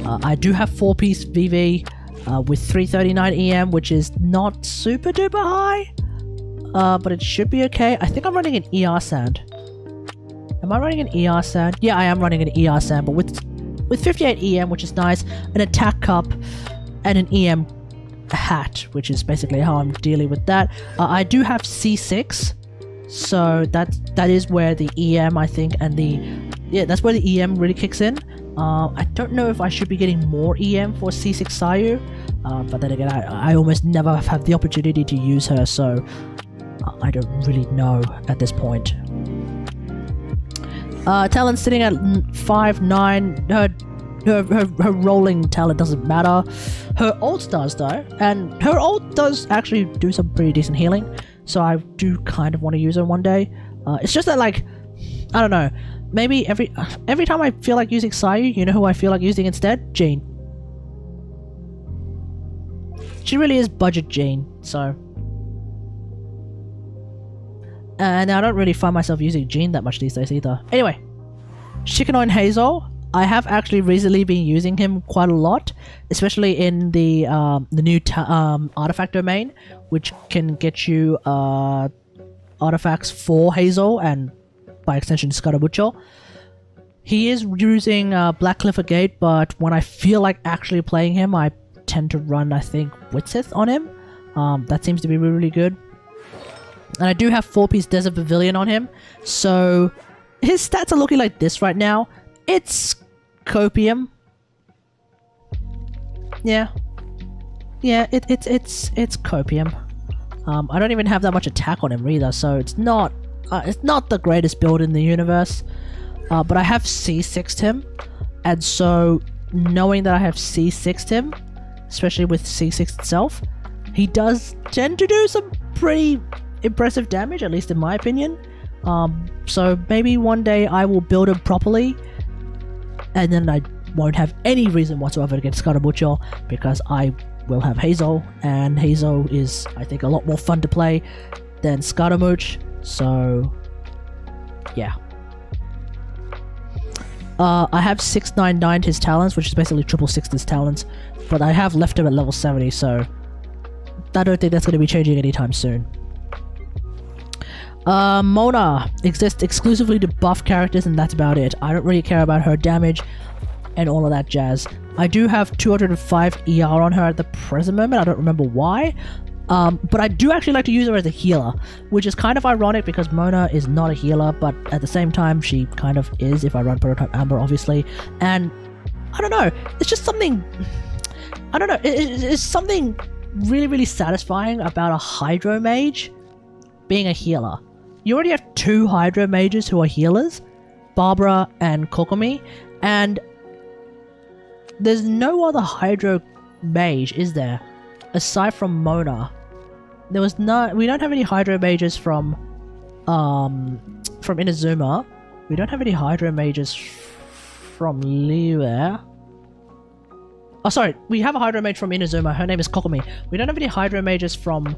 I do have 4-piece VV with 339 EM, which is not super duper high, but it should be okay. I think I'm running an ER Sand. Am I running an ER Sand? Yeah, I am running an ER Sand, but with 58 EM, which is nice, an attack cup, and an EM hat, which is basically how I'm dealing with that. I do have C6, so that is where the EM, I think, and that's where the EM really kicks in. I don't know if I should be getting more EM for C6 Sayu, but then again, I almost never have the opportunity to use her, so I don't really know at this point. Talent sitting at 5-9. Her rolling talent doesn't matter. Her ult does though, and her ult does actually do some pretty decent healing, so I do kind of want to use her one day. It's just that, like, I don't know, maybe every time I feel like using Sayu, you know who I feel like using instead? Jean. She really is budget Jean, so. And I don't really find myself using Jean that much these days either. Anyway, Shikanoin Hazel. I have actually recently been using him quite a lot, especially in the new artifact domain, which can get you artifacts for Hazel and by extension Scaramuccio. He is using Black Clifford Gate, but when I feel like actually playing him, I tend to run, I think, Witsith on him. That seems to be really, really good. And I do have 4-piece Desert Pavilion on him, so his stats are looking like this right now. It's copium. Yeah, it's copium. I don't even have that much attack on him either, so it's not the greatest build in the universe. But I have C6'd him, and so knowing that I have C6'd him, especially with C6 itself, he does tend to do some pretty impressive damage, at least in my opinion. So maybe one day I will build him properly, and then I won't have any reason whatsoever to get Scaramuccio, because I will have Hazel, and Hazel is, I think, a lot more fun to play than Scaramucci, so yeah. I have 699 his talents, which is basically 666 his talents, but I have left him at level 70, so I don't think that's going to be changing anytime soon. Mona exists exclusively to buff characters, and that's about it. I don't really care about her damage and all of that jazz. I do have 205 ER on her at the present moment. I don't remember why. But I do actually like to use her as a healer, which is kind of ironic because Mona is not a healer, but at the same time she kind of is if I run Prototype Amber, obviously. And I don't know, it's just something, I don't know, it's something really, really satisfying about a Hydro Mage being a healer. You already have 2 Hydro Mages who are healers, Barbara and Kokomi, and there's no other Hydro Mage, is there? Aside from Mona. We don't have any Hydro Mages from Inazuma. We don't have any Hydro Mages from Liyue. Oh, sorry, we have a Hydro Mage from Inazuma. Her name is Kokomi. We don't have any Hydro Mages from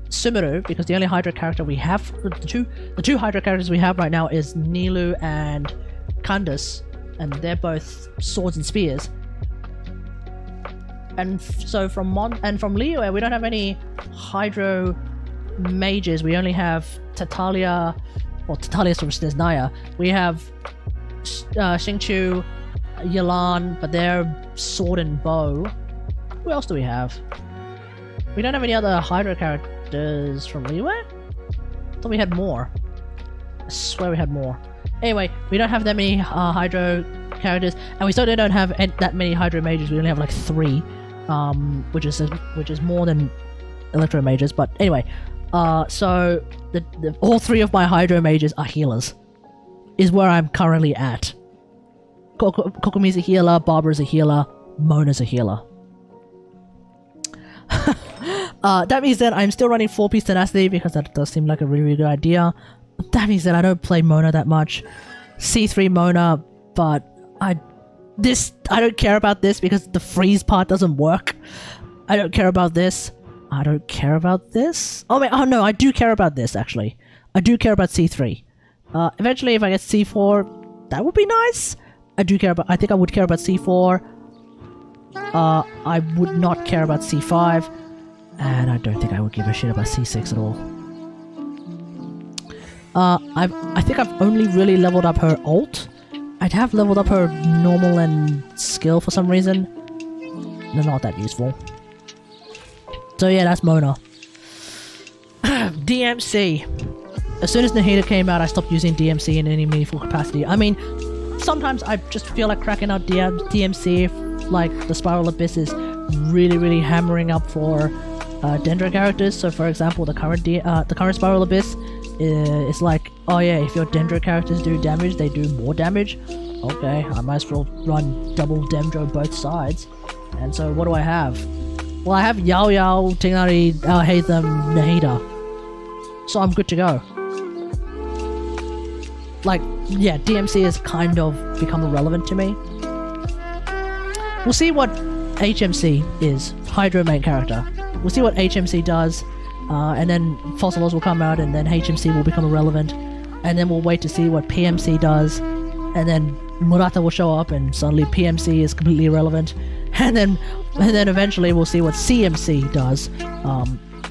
Sumeru, because the only Hydro character we have, the two Hydro characters we have right now is Nilu and Candace, and they're both swords and spears. And so from Liyue, we don't have any Hydro Mages. We only have Tatalia, well, Tatalia's from Snezhnaya. We have Xingqiu, Yelan, but they're sword and bow. Who else do we have? We don't have any other Hydro characters from Liyue? I thought we had more. I swear we had more. Anyway, we don't have that many Hydro characters, and we still don't have that many Hydro Mages. We only have like 3. Which is more than Electro Mages, but anyway, so all 3 of my Hydro Mages are healers, is where I'm currently at. Kokomi's a healer, Barbara's a healer, Mona's a healer. That means that I'm still running 4-piece Tenacity, because that does seem like a really, really good idea. That means that I don't play Mona that much. C3 Mona, but I don't care about this because the freeze part doesn't work. I don't care about this. I don't care about this. Oh wait, oh no, I do care about this actually. I do care about C3. Eventually if I get C4, that would be nice. I think I would care about C4. I would not care about C5. And I don't think I would give a shit about C6 at all. I think I've only really leveled up her ult. I'd have leveled up her normal and skill for some reason. They're not that useful. So yeah, that's Mona. DMC. As soon as Nahida came out, I stopped using DMC in any meaningful capacity. I mean, sometimes I just feel like cracking out DMC if, like, the Spiral Abyss is really, really hammering up for Dendro characters. So for example, the current Spiral Abyss is like, oh yeah, if your Dendro characters do damage, they do more damage. Okay, I might as well run double Dendro both sides. And so what do I have? Well, I have Yao Yao, Tighnari, Hatham, Nahida. So I'm good to go. Like, yeah, DMC has kind of become irrelevant to me. We'll see what HMC is, Hydro main character. We'll see what HMC does, and then Fossilos will come out, and then HMC will become irrelevant, and then we'll wait to see what PMC does, and then Murata will show up, and suddenly PMC is completely irrelevant, and then eventually we'll see what CMC does,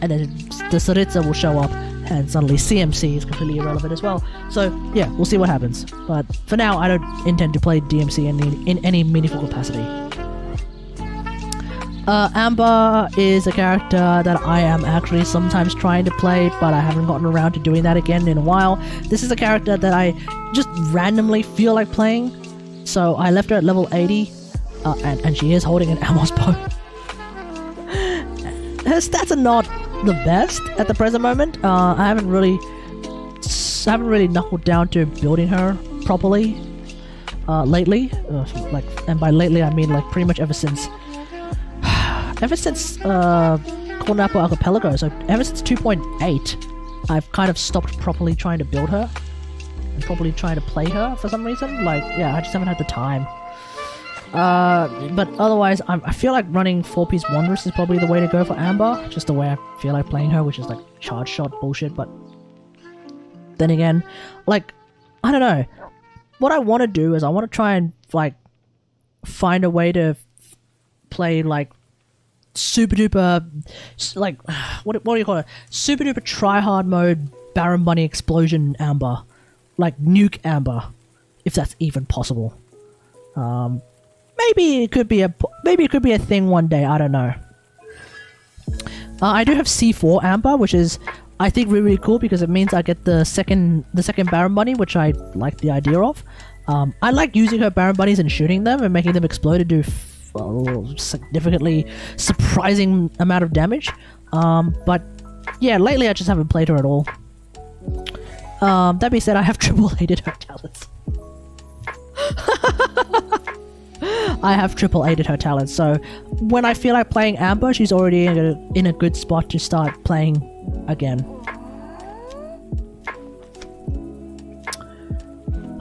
and then the Saritsa will show up, and suddenly CMC is completely irrelevant as well. So yeah, we'll see what happens. But for now, I don't intend to play DMC in any meaningful capacity. Amber is a character that I am actually sometimes trying to play, but I haven't gotten around to doing that again in a while. This is a character that I just randomly feel like playing, so I left her at level 80, and she is holding an Amos bow. Her stats are not the best at the present moment. I haven't really knuckled down to building her properly lately. And by lately I mean like pretty much ever since Cornapo Archipelago. So ever since 2.8, I've kind of stopped properly trying to build her and properly trying to play her for some reason. Like, yeah, I just haven't had the time. But otherwise, I feel like running 4-piece Wanderess is probably the way to go for Amber, just the way I feel like playing her, which is like charge shot bullshit. But then again, like, I don't know. What I want to do is I want to try and like find a way to play like super duper, like what do you call it? Super duper try hard mode Baron Bunny Explosion Amber, like nuke Amber, if that's even possible. Maybe it could be a thing one day. I don't know. I do have C4 Amber, which is I think really cool because it means I get the second Baron Bunny, which I like the idea of. I like using her Baron Bunnies and shooting them and making them explode to do significantly surprising amount of damage. But yeah, lately I just haven't played her at all. That being said, I have triple-aided her talents. I have triple-aided her talents, so when I feel like playing Amber, she's already in a good spot to start playing again.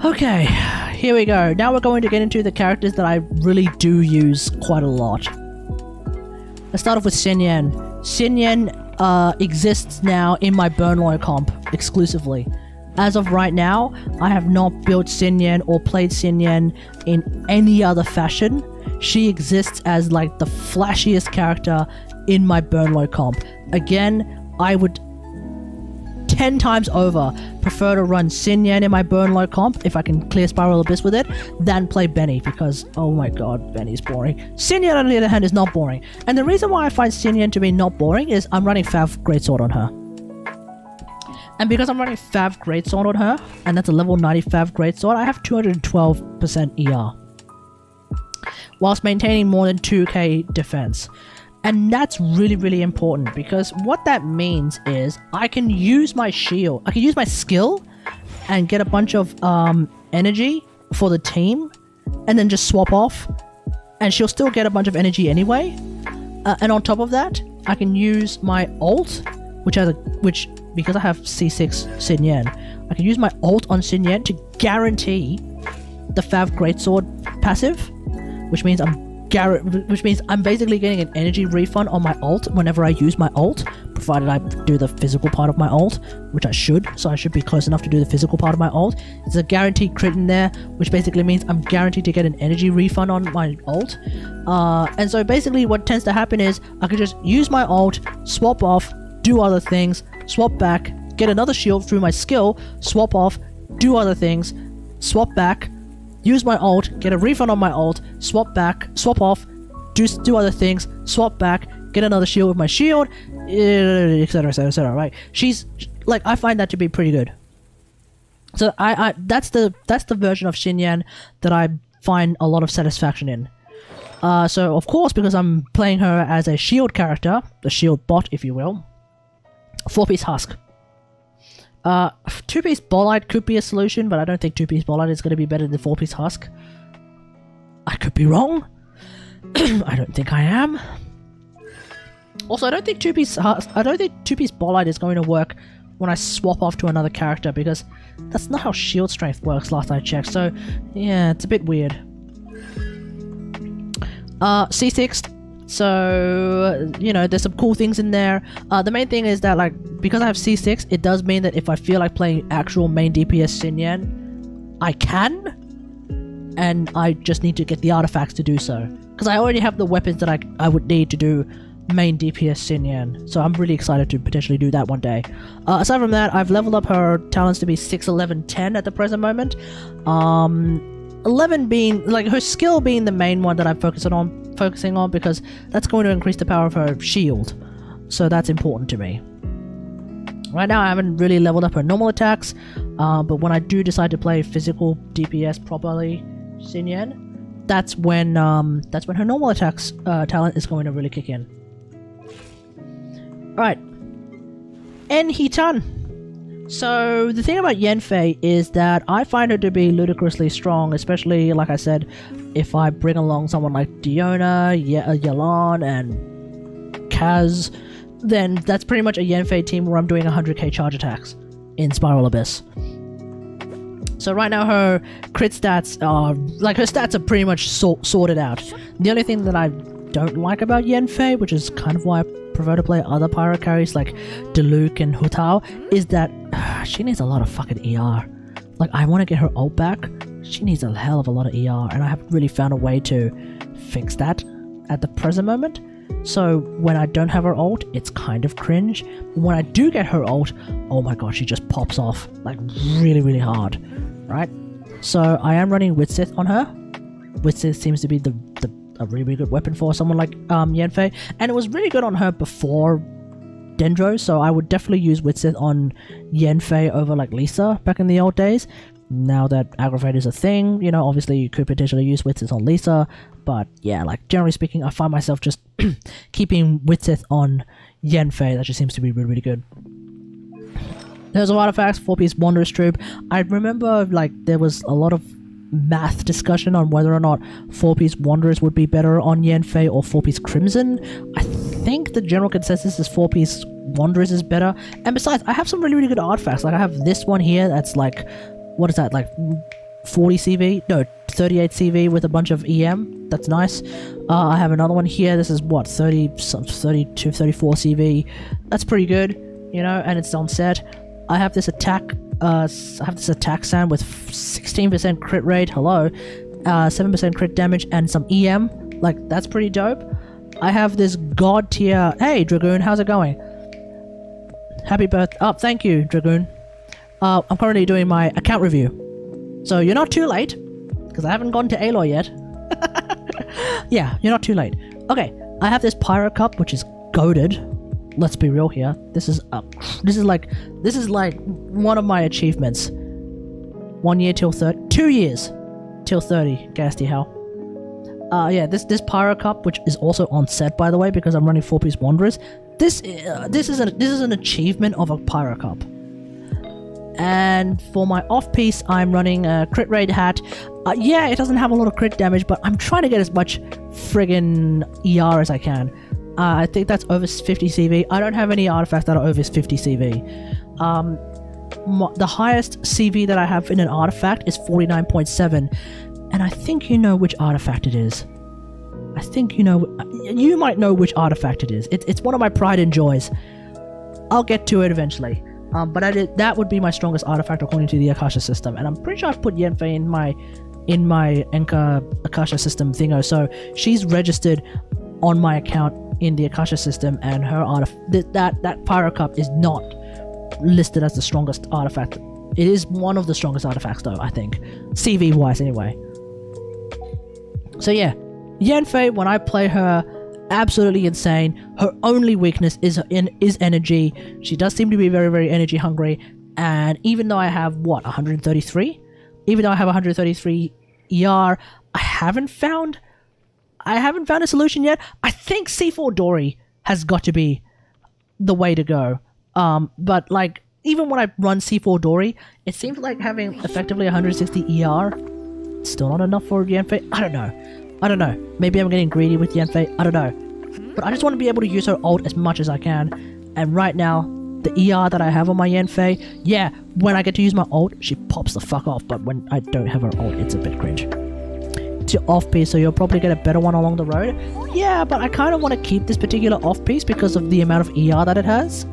Okay, here we go. Now we're going to get into the characters that I really do use quite a lot. Let's start off with Xin Yan. Xin Yan exists now in my Burnloy comp exclusively. As of right now, I have not built Xin Yan or played Xin Yan in any other fashion. She exists as like the flashiest character in my Burnloy comp. Again, I would 10 times over prefer to run Xin Yan in my Burnloy comp if I can clear Spiral Abyss with it than play Benny, because oh my god, Benny's boring. Xin Yan on the other hand is not boring, and the reason why I find Xin Yan to be not boring is I'm running Fav Greatsword on her. And because I'm running Fav Greatsword on her, and that's a level 90 Fav Greatsword, I have 212% ER. Whilst maintaining more than 2k defense. And that's really, really important, because what that means is I can use my shield, I can use my skill and get a bunch of energy for the team, and then just swap off, and she'll still get a bunch of energy anyway. And on top of that, I can use my ult, which because I have C6 Xin Yan, I can use my ult on Xin Yan to guarantee the Fav Greatsword passive, which means I'm basically getting an energy refund on my ult whenever I use my ult, provided I do the physical part of my ult, which I should, so I should be close enough to do the physical part of my ult. There's a guaranteed crit in there, which basically means I'm guaranteed to get an energy refund on my ult. And so basically what tends to happen is I can just use my ult, swap off, do other things, swap back, get another shield through my skill, swap off, do other things, swap back, use my ult, get a refund on my ult, swap back, swap off, do other things, swap back, get another shield with my shield, etc, etc, etc, right? She's like, I find that to be pretty good. So that's the version of Xin Yan that I find a lot of satisfaction in. So of course, because I'm playing her as a shield character, the shield bot, if you will, 4-piece Husk. 2-piece Bolide could be a solution, but I don't think 2-piece Bolide is going to be better than 4-piece Husk. I could be wrong. I don't think I am. Also, I don't think 2-piece Bolide is going to work when I swap off to another character, because that's not how shield strength works last I checked. So yeah, it's a bit weird. C6. So, you know, there's some cool things in there. The main thing is that, like, because I have C6, it does mean that if I feel like playing actual main DPS Xin Yan, I can. and I just need to get the artifacts to do so. Because I already have the weapons that I would need to do main DPS Xin Yan, so I'm really excited to potentially do that one day. Aside from that, I've leveled up her talents to be 6, 11, 10 at the present moment. 11 being, like, her skill being the main one that I'm focusing on because that's going to increase the power of her shield. So that's important to me. Right now I haven't really leveled up her normal attacks, but when I do decide to play physical DPS properly, Xin Yan, that's when her normal attacks talent is going to really kick in. Alright. En Hitan. So the thing about Yanfei is that I find her to be ludicrously strong, especially, like I said, if I bring along someone like Diona, Yelan, and Kaz, then that's pretty much a Yanfei team where I'm doing 100k charge attacks in Spiral Abyss. So right now her crit stats are, like, her stats are pretty much sorted out. The only thing that I don't like about Yanfei, which is kind of why I prefer to play other pyro carries like Diluc and Hutao, is that she needs a lot of fucking ER. Like, I want to get her ult back. She needs a hell of a lot of ER, and I haven't really found a way to fix that at the present moment. So when I don't have her ult, it's kind of cringe. When I do get her ult, oh my god, she just pops off like really, really hard, right? So I am running Witsith on her. Witsith seems to be a really, really good weapon for someone like Yanfei, and it was really good on her before Dendro, so I would definitely use Witsith on Yanfei over like Lisa back in the old days. Now that Aggravate is a thing, you know, obviously you could potentially use Witsith on Lisa, but yeah, like generally speaking, I find myself just keeping Witsith on Yanfei. That just seems to be really, really good. There's a lot of artifacts, 4-piece Wanderer's Troop. I remember like there was a lot of math discussion on whether or not 4-piece Wanderers would be better on Yanfei or 4-piece Crimson. I think the general consensus is 4-piece Wanderers is better. And besides, I have some really, really good artifacts. Like I have this one here that's like, what is that, like 40 CV? No, 38 CV with a bunch of EM. That's nice. I have another one here. This is what, 32, 34 CV. That's pretty good, you know, and it's on set. I have this attack sand with 16% crit rate, hello, 7% crit damage and some EM, like that's pretty dope. I have this god tier, hey Dragoon, how's it going? Happy birthday, oh thank you Dragoon. I'm currently doing my account review, so you're not too late, because I haven't gone to Aloy yet. Yeah, you're not too late. Okay, I have this Pyro Cup, which is goated. Let's be real here. This is like one of my achievements. 1 year till 30, 2 years till 30. Gasty hell. Yeah, this Pyro Cup, which is also on set by the way, because I'm running 4-piece Wanderers. This is an achievement of a Pyro Cup. And for my off-piece, I'm running a crit rate hat. Yeah, it doesn't have a lot of crit damage, but I'm trying to get as much friggin' ER as I can. I think that's over 50 CV. I don't have any artifacts that are over 50 CV. The highest CV that I have in an artifact is 49.7, and I think you know which artifact it is. I think you might know which artifact it is. It's one of my pride and joys. I'll get to it eventually. But that would be my strongest artifact according to the Akasha system, and I'm pretty sure I've put Yanfei in my Enka Akasha system thingo, so she's registered on my account in the Akasha system, and her that Pyro Cup is not listed as the strongest artifact. It is one of the strongest artifacts though, I think, CV wise anyway. So yeah, Yanfei, when I play her, absolutely insane. Her only weakness is energy. She does seem to be very, very energy hungry, and even though I have 133, even though I have 133 ER, I haven't found a solution yet. I think C4 Dory has got to be the way to go. But like, even when I run C4 Dory, it seems like having effectively 160 ER, still not enough for Yanfei. I don't know. Maybe I'm getting greedy with Yanfei. I don't know. But I just want to be able to use her ult as much as I can. And right now, the ER that I have on my Yanfei, yeah, when I get to use my ult, she pops the fuck off. But when I don't have her ult, it's a bit cringe. It's your off-piece, so you'll probably get a better one along the road. Yeah, but I kind of want to keep this particular off-piece because of the amount of ER that it has.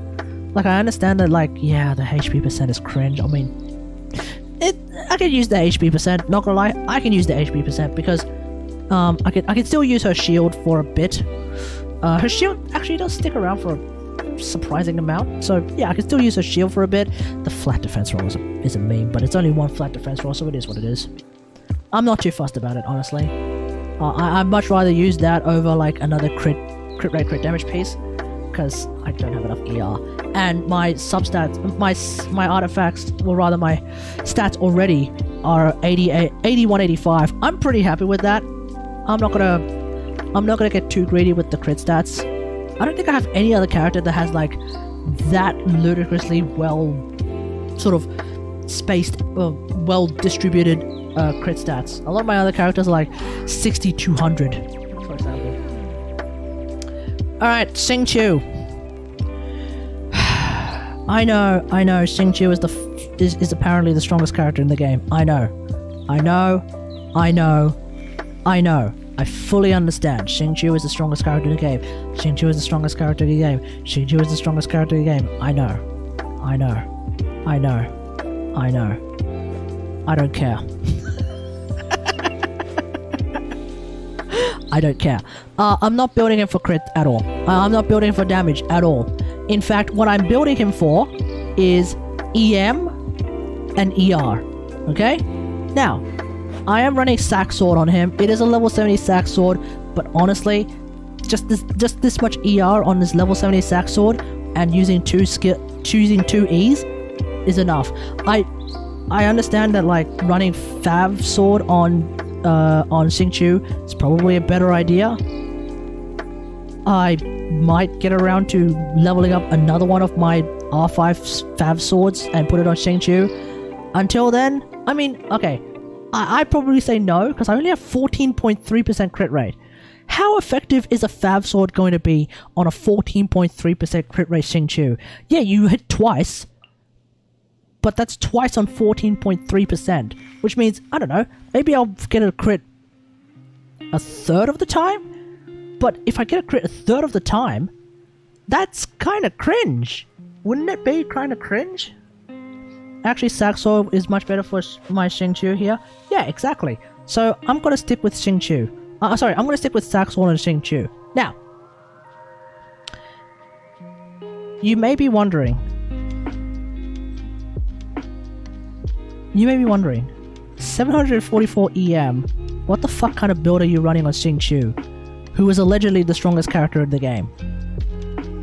Like, I understand that, like, yeah, the HP percent is cringe. I mean, I can use the HP percent. Not gonna lie, I can use the HP percent because I can still use her shield for a bit. Her shield actually does stick around for a surprising amount. So yeah, I can still use her shield for a bit. The flat defense roll is a meme, but it's only one flat defense roll, so it is what it is. I'm not too fussed about it, honestly. I'd much rather use that over like another crit rate, crit damage piece, because I don't have enough ER. And my substats, my artifacts, or rather my stats already are 81, 85. I'm pretty happy with that. I'm not gonna get too greedy with the crit stats. I don't think I have any other character that has like that ludicrously well sort of spaced, well distributed crit stats. A lot of my other characters are like 60, 200, for example. Alright, Xingqiu. I know, Xingqiu is apparently the strongest character in the game. I know. I fully understand. Xingqiu is the strongest character in the game. Xingqiu is the strongest character in the game. Xingqiu is the strongest character in the game. I know. I don't care. I don't care. I'm not building him for crit at all. I'm not building him for damage at all. In fact, what I'm building him for is EM and ER. Okay? Now, I am running Sack Sword on him. It is a level 70 Sack Sword, but honestly, just this much ER on this level 70 Sack Sword and using choosing 2 E's is enough. I understand that like running Fav Sword on Xingqiu is probably a better idea. I might get around to leveling up another one of my R5 Fav Swords and put it on Xingqiu. Until then, I mean, okay, I'd probably say no, because I only have 14.3% crit rate. How effective is a Fav Sword going to be on a 14.3% crit rate Xingqiu? Yeah, you hit twice, but that's twice on 14.3%, which means, I don't know, maybe I'll get a crit a third of the time? But if I get a crit a third of the time, that's kind of cringe. Wouldn't it be kind of cringe? Actually, Sack Sword is much better for my Xingqiu here. Yeah, exactly. So I'm going to stick with Xingqiu. I'm going to stick with Sack Sword and Xingqiu. Now, you may be wondering, 744 EM, what the fuck kind of build are you running on Xingqiu, who is allegedly the strongest character in the game?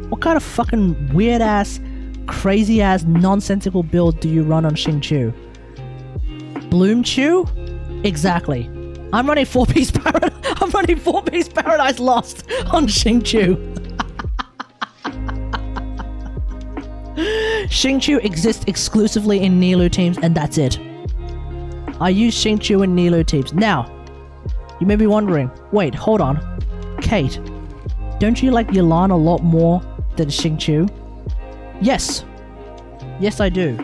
What kind of fucking weird-ass, crazy-ass, nonsensical build do you run on Xingqiu? Bloomchew? Exactly. I'm running 4-piece Paradise Lost on Xingqiu. Xingqiu exists exclusively in Nilou teams, and that's it. I use Xingqiu in Nilou teams. Now, you may be wondering, wait, hold on. Kate, don't you like Yelan a lot more than Xingqiu? Yes. Yes, I do.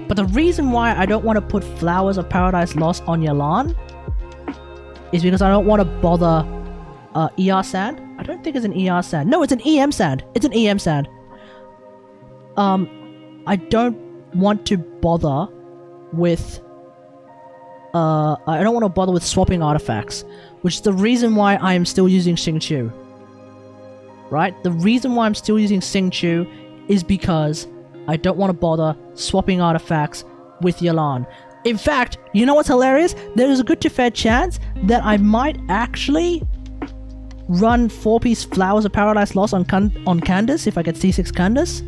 But the reason why I don't want to put Flowers of Paradise Lost on Yelan is because I don't want to bother ER Sand. I don't think it's an ER Sand. No, it's an EM Sand. It's an EM Sand. I don't want to bother with I don't want to bother with swapping artifacts, which is the reason why I am still using Xingqiu. Right? The reason why I'm still using Xingqiu is because I don't want to bother swapping artifacts with Yelan. In fact, you know what's hilarious? There is a good to fair chance that I might actually run 4-piece Flowers of Paradise Lost on Candace if I get C6 Candace,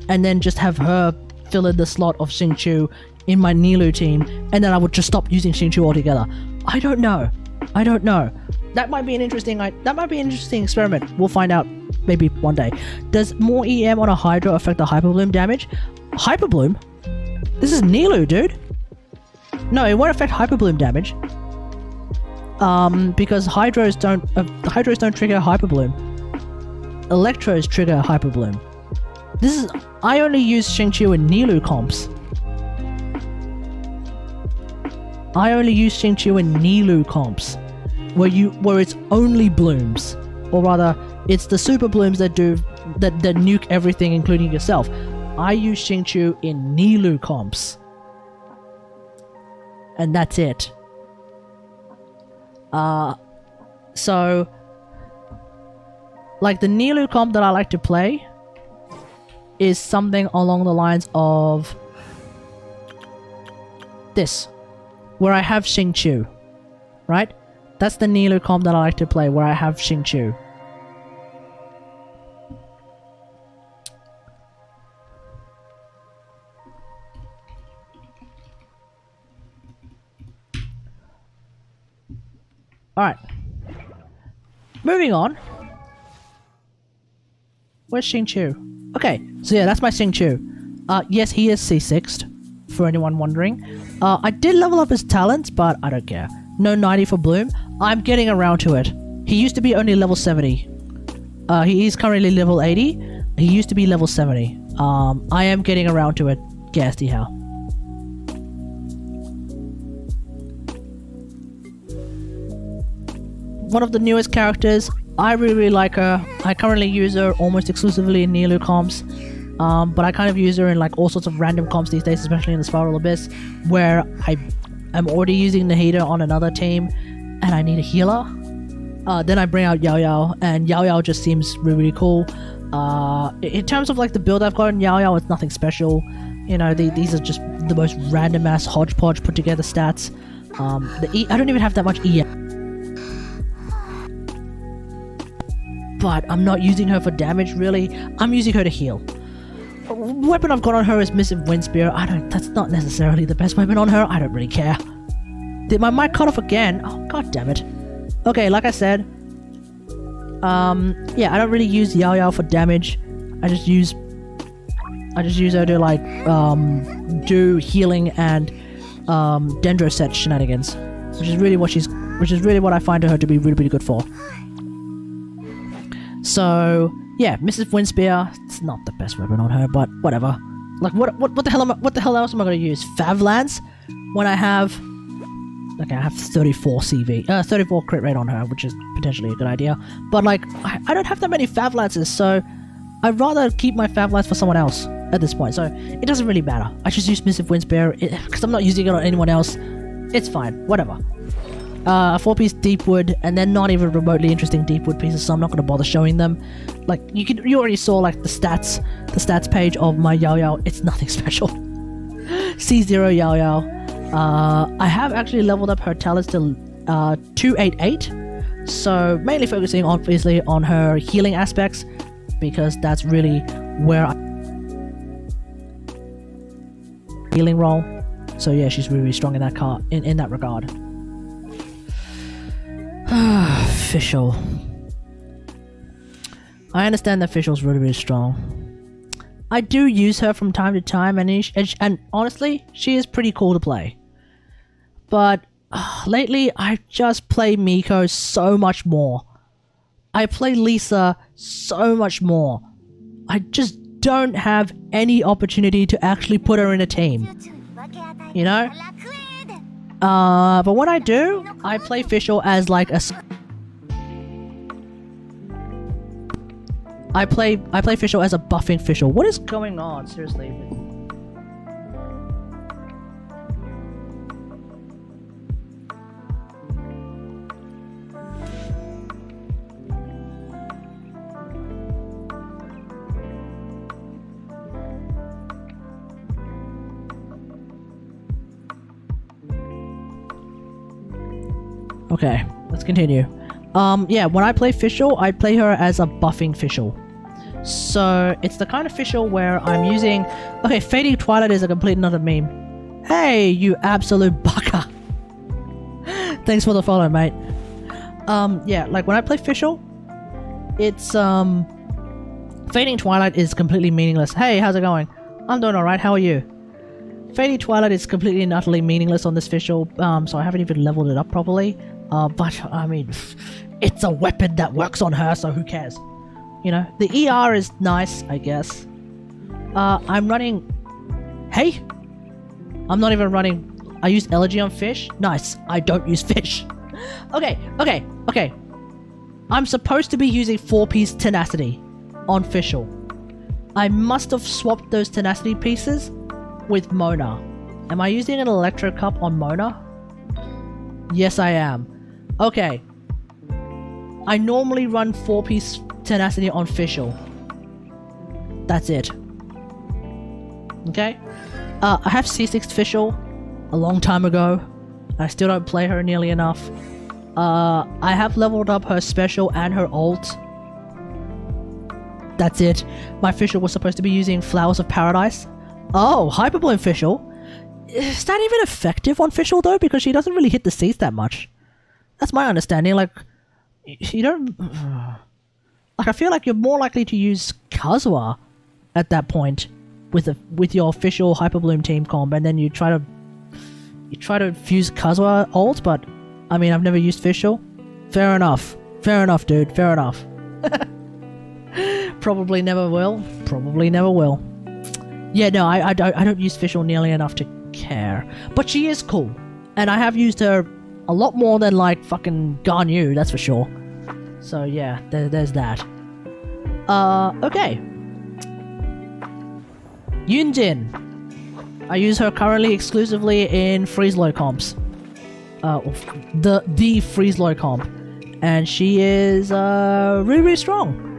and then just have her fill in the slot of Xingqiu in my Nilou team, and then I would just stop using Xingqiu altogether. I don't know. That might be an interesting experiment. We'll find out maybe one day. Does more EM on a Hydra affect the Hyperbloom damage? Hyperbloom? This is Nilou, dude. No, it won't affect Hyperbloom damage. Because Hydros don't trigger Hyperbloom. Electros trigger Hyperbloom. I only use Xingqiu in Nilou comps. Where it's only blooms, or rather, it's the super blooms that nuke everything, including yourself. I use Xingqiu in Nilou comps. and that's it. So, like the Nilu comp that I like to play is something along the lines of this, where I have Xingqiu, right? That's the Nilu comp that I like to play, where I have Xingqiu. Alright. Moving on. Where's Xingqiu? Okay, so yeah, that's my Xingqiu. Yes, he is C6'd, for anyone wondering. I did level up his talents, but I don't care. No 90 for Bloom. I'm getting around to it. He used to be only level 70. He is currently level 80. He used to be level 70. I am getting around to it. Gasty how. One of the newest characters. I really like her. I currently use her almost exclusively in Nilu comps. But I kind of use her in like all sorts of random comps these days, especially in the Spiral Abyss, where I'm already using Nahida on another team and I need a healer. Then I bring out Yao Yao, and Yao Yao just seems really cool. In terms of like the build I've got in Yao Yao, it's nothing special. You know, these are just the most random ass hodgepodge put together stats. The E, I don't even have that much E. But I'm not using her for damage really. I'm using her to heal. Weapon I've got on her is Missive Wind Spear. That's not necessarily the best weapon on her. I don't really care. Did my mic cut off again? Oh, god damn it. Okay, like I said, yeah, I don't really use Yao Yao for damage. I just use her to like do healing and Dendro set shenanigans, which is really what I find her to be really good for. So yeah, Mrs. Windspear, it's not the best weapon on her, but whatever. Like what the hell else am I gonna use? Fav Lance when I have 34 CV, 34 crit rate on her, which is potentially a good idea. But like I don't have that many Fav Lances, so I'd rather keep my Fav Lance for someone else at this point. So it doesn't really matter. I just use Missive Windspear because I'm not using it on anyone else. It's fine, whatever. A 4-piece Deepwood, and they're not even remotely interesting Deepwood pieces, so I'm not going to bother showing them. Like, you already saw, like, the stats page of my Yao Yao. It's nothing special. C0 Yao Yao. I have actually leveled up her talents to 288, so mainly focusing, obviously, on her healing aspects, because that's really where healing role. So yeah, she's really strong in that in that regard. Fischl. I understand that Fischl's really strong. I do use her from time to time, and honestly, she is pretty cool to play. But lately, I just play Miko so much more. I play Lisa so much more. I just don't have any opportunity to actually put her in a team. You know? But when I do, I play Fischl as like a... I play Fischl as a buffing Fischl. What is going on? Seriously. Okay, let's continue. Yeah, when I play Fischl, I play her as a buffing Fischl. So, it's the kind of Fischl where I'm using... Okay, Fading Twilight is a complete another meme. Hey, you absolute baka! Thanks for the follow, mate. Yeah, like when I play Fischl, it's, Fading Twilight is completely meaningless. Hey, how's it going? I'm doing alright, how are you? Fading Twilight is completely and utterly meaningless on this Fischl, so I haven't even leveled it up properly. But, I mean, it's a weapon that works on her, so who cares? You know, the ER is nice, I guess. I'm running... Hey! I'm not even running... I use Elegy on Fish? Nice, I don't use Fish. Okay. I'm supposed to be using 4-piece Tenacity on Fischl. I must have swapped those Tenacity pieces with Mona. Am I using an Electro Cup on Mona? Yes, I am. Okay. I normally run 4-piece tenacity on Fischl. That's it. Okay? I have C6 Fischl a long time ago. I still don't play her nearly enough. I have leveled up her special and her ult. That's it. My Fischl was supposed to be using Flowers of Paradise. Oh, Hyperbloom Fischl. Is that even effective on Fischl though? Because she doesn't really hit the seats that much. That's my understanding. Like, you don't... Like, I feel like you're more likely to use Kazuha at that point with your Fischl Hyperbloom team comp, and then you try to fuse Kazuha ult, but I mean, I've never used Fischl. Fair enough. Fair enough, dude. Fair enough. Probably never will. Probably never will. Yeah, no, I don't use Fischl nearly enough to care. But she is cool. And I have used her a lot more than, like, fucking Ganyu, that's for sure. So, yeah, there's that. Okay. Yunjin. I use her currently exclusively in Freeze-Low comps. The Freeze-Low comp. And she is, really, really strong.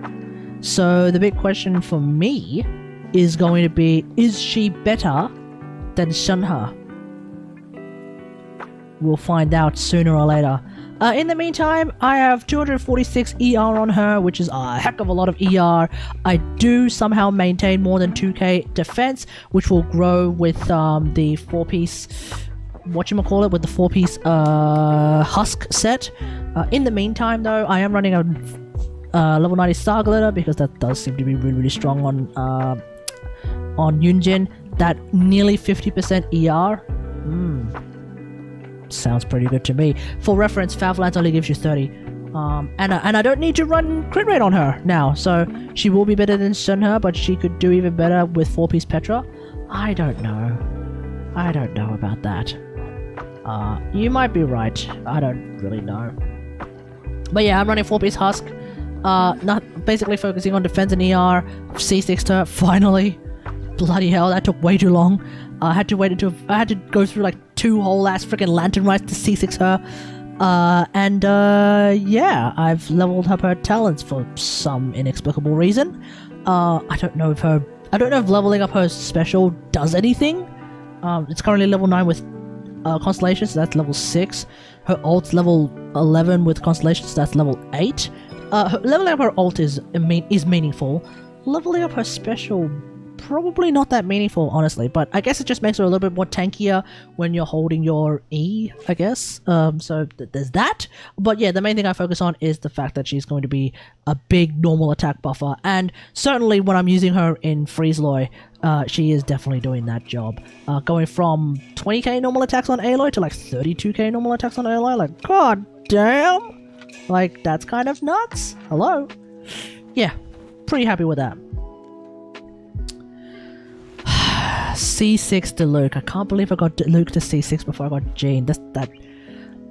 So, the big question for me is going to be, is she better than Shenhe? We'll find out sooner or later. In the meantime, I have 246 ER on her, which is a heck of a lot of ER. I do somehow maintain more than 2k defense, which will grow with the 4-piece... whatchamacallit, with the 4-piece husk set. In the meantime, though, I am running a level 90 Star Glitter, because that does seem to be really, really strong on Yunjin. That nearly 50% ER. Sounds pretty good to me. For reference, Favlance only gives you 30. And I don't need to run crit rate on her now, so she will be better than Shenhe, but she could do even better with 4-piece Petra. I don't know. I don't know about that. You might be right. I don't really know. But yeah, I'm running 4-piece Husk. Not basically focusing on defense and ER. C6 her, finally. Bloody hell, that took way too long. I had to go through like 2 whole ass freaking lantern rites to C6 her. Yeah, I've leveled up her talents for some inexplicable reason. I don't know if leveling up her special does anything. It's currently level 9 with Constellation, so that's level 6. Her ult's level 11 with Constellation, so that's level 8. Leveling up her ult is meaningful. Leveling up her special, probably not that meaningful, honestly, but I guess it just makes her a little bit more tankier when you're holding your E, I guess. So there's that. But yeah, the main thing I focus on is the fact that she's going to be a big normal attack buffer, and certainly when I'm using her in Freeze-Loy, she is definitely doing that job. Going from 20k normal attacks on Aloy to like 32k normal attacks on Aloy, like, god damn! Like, that's kind of nuts. Hello? Yeah, pretty happy with that. C6 to Luke. I can't believe I got Luke to C6 before I got Jean.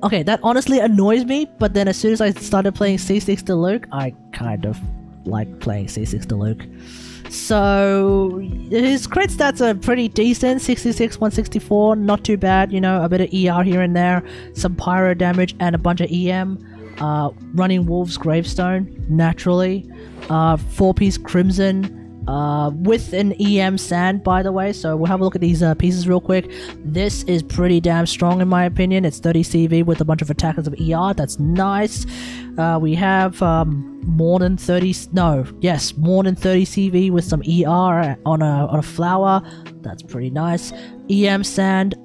Okay, that honestly annoys me, but then as soon as I started playing C6 to Luke, I kind of like playing C6 to Luke. So, his crit stats are pretty decent. 66, 164, not too bad, you know, a bit of ER here and there, some pyro damage, and a bunch of EM. Running Wolf's Gravestone, naturally. 4-piece Crimson, with an EM Sand, by the way, so we'll have a look at these pieces real quick. This is pretty damn strong in my opinion. It's 30 CV with a bunch of attackers of ER, that's nice. We have more than 30 CV with some ER on a flower, that's pretty nice. EM Sand,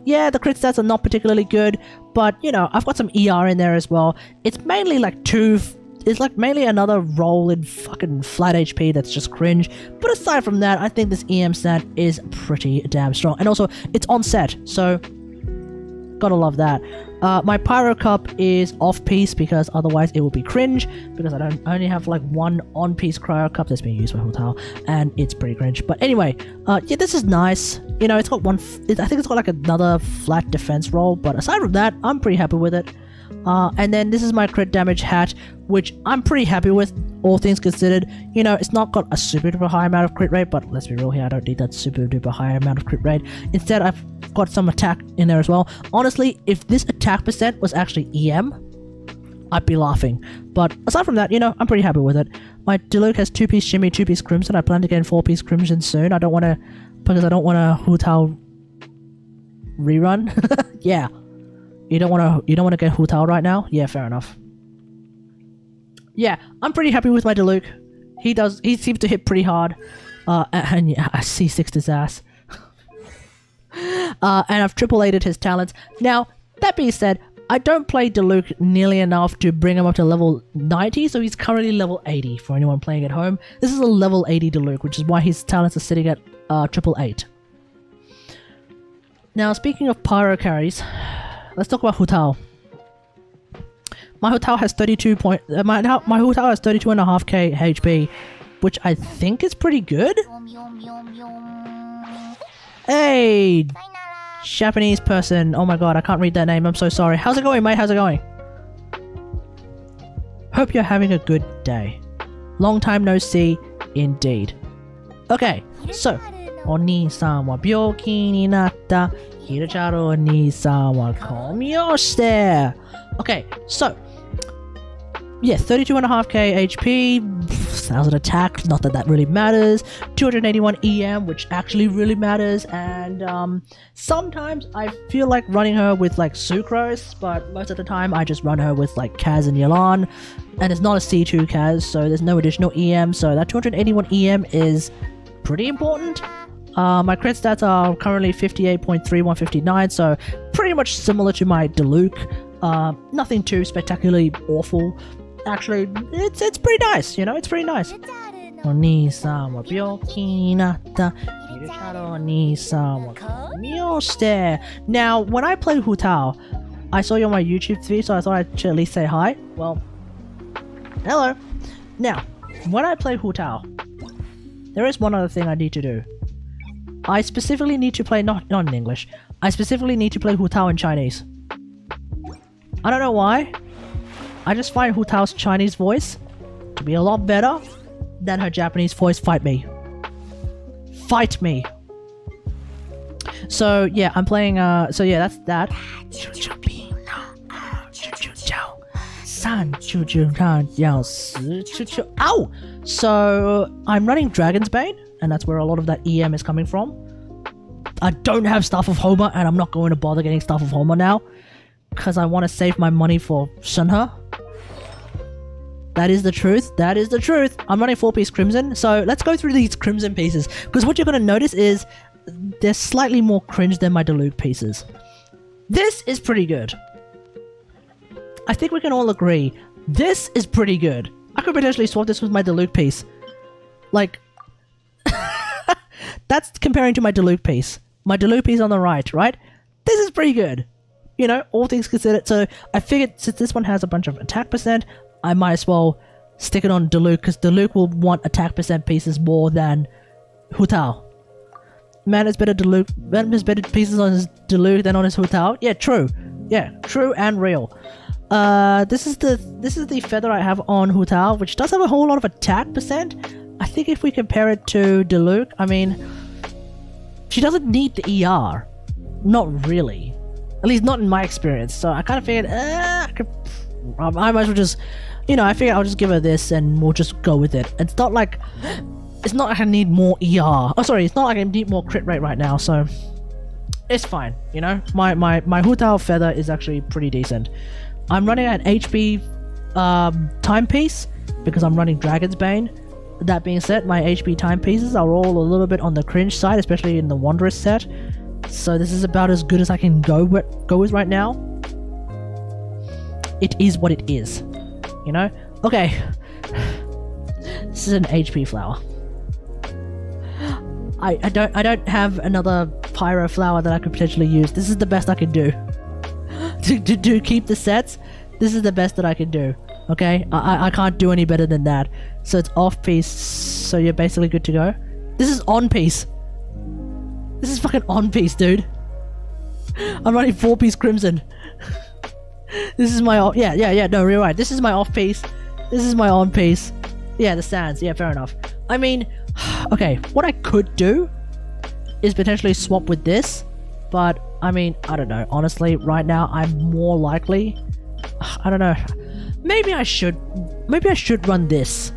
yeah, the crit stats are not particularly good, but you know, I've got some ER in there as well. It's mainly like it's like mainly another roll in fucking flat HP that's just cringe. But aside from that, I think this EM Sand is pretty damn strong. And also, it's on set, so gotta love that. My Pyro Cup is off-piece because otherwise it will be cringe, because I only have like one on-piece Cryo Cup that's being used by Hotel, and it's pretty cringe. But anyway, yeah, this is nice. You know, it's got I think it's got like another flat defense roll, but aside from that, I'm pretty happy with it. And then this is my crit damage hat, which I'm pretty happy with, all things considered. You know, it's not got a super duper high amount of crit rate, but let's be real here, I don't need that super duper high amount of crit rate. Instead, I've got some attack in there as well. Honestly, if this attack percent was actually EM, I'd be laughing. But aside from that, you know, I'm pretty happy with it. My Diluc has 2-piece Shimmy, 2-piece Crimson. I plan to get 4-piece Crimson soon. I don't want to, because I don't want a Hu Tao rerun. Yeah. You don't want to get Hu Tao right now? Yeah, fair enough. Yeah, I'm pretty happy with my Diluc. He seems to hit pretty hard. And yeah, I C6'd his ass. And I've triple 8'd his talents. Now, that being said, I don't play Diluc nearly enough to bring him up to level 90, so he's currently level 80 for anyone playing at home. This is a level 80 Diluc, which is why his talents are sitting at triple 8. Now, speaking of pyro carries, let's talk about Hu Tao. My Hu Tao has 32.5k HP, which I think is pretty good. Hey, Japanese person. Oh my god, I can't read that name. I'm so sorry. How's it going, mate? How's it going? Hope you're having a good day. Long time no see, indeed. Okay, so. お兄さんは病気になった。ひるちゃるお兄さんはコミをして。Okay, so. Yeah, 32.5k HP, 1000 attack, not that that really matters, 281 EM, which actually really matters, and sometimes I feel like running her with like Sucrose, but most of the time I just run her with like Kaz and Yelan, and it's not a C2 Kaz, so there's no additional EM, so that 281 EM is pretty important. My crit stats are currently 58.3, 159, so pretty much similar to my Diluc. Nothing too spectacularly awful. Actually, it's pretty nice, you know, it's pretty nice. Now, when I play Hu Tao, I saw you on my YouTube feed, so I thought I should at least say hi. Well, hello. Now, when I play Hu Tao, there is one other thing I need to do. I specifically need to play, not in English, I specifically need to play Hu Tao in Chinese. I don't know why. I just find Hu Tao's Chinese voice to be a lot better than her Japanese voice. Fight me. Fight me. So yeah, I'm playing, so yeah, that's that. Ow! So I'm running Dragon's Bane, and that's where a lot of that EM is coming from. I don't have Staff of Homer, and I'm not going to bother getting Staff of Homer now, because I want to save my money for Shenhe. That is the truth. That is the truth. I'm running 4-piece Crimson, so let's go through these Crimson pieces, because what you're going to notice is they're slightly more cringe than my Diluc pieces. This is pretty good. I think we can all agree. This is pretty good. I could potentially swap this with my Diluc piece. Like, that's comparing to my Diluc piece. My Diluc piece on the right, right? This is pretty good. You know, all things considered. So I figured since this one has a bunch of attack percent, I might as well stick it on Diluc, because Diluc will want attack percent pieces more than Hu Tao. Man has better pieces on his Diluc than on his Hu Tao. Yeah, true. Yeah, true and real. This is the feather I have on Hu Tao, which does have a whole lot of attack percent. I think if we compare it to Diluc, I mean, she doesn't need the ER. Not really. At least not in my experience. So I kind of figured, I might as well just, you know, I figured I'll just give her this and we'll just go with it. It's not like I need more ER. Oh, sorry, it's not like I need more crit rate right now, so it's fine, you know? My Hu Tao feather is actually pretty decent. I'm running an HP timepiece because I'm running Dragon's Bane. That being said, my HP timepieces are all a little bit on the cringe side, especially in the Wanderous set. So this is about as good as I can go with right now. It is what it is, you know? Okay. This is an HP flower. I don't have another pyro flower that I could potentially use. This is the best I can do. to keep the sets, this is the best that I can do. Okay? I can't do any better than that. So it's off piece, so you're basically good to go. This is on piece. This is fucking on piece, dude. I'm running 4-piece Crimson. This is my yeah. No, you're right. This is my off piece. This is my on piece. Yeah, the stands. Yeah, fair enough. I mean, okay. What I could do is potentially swap with this, but I mean, I don't know. Honestly, right now I'm more likely. I don't know. Maybe I should run this.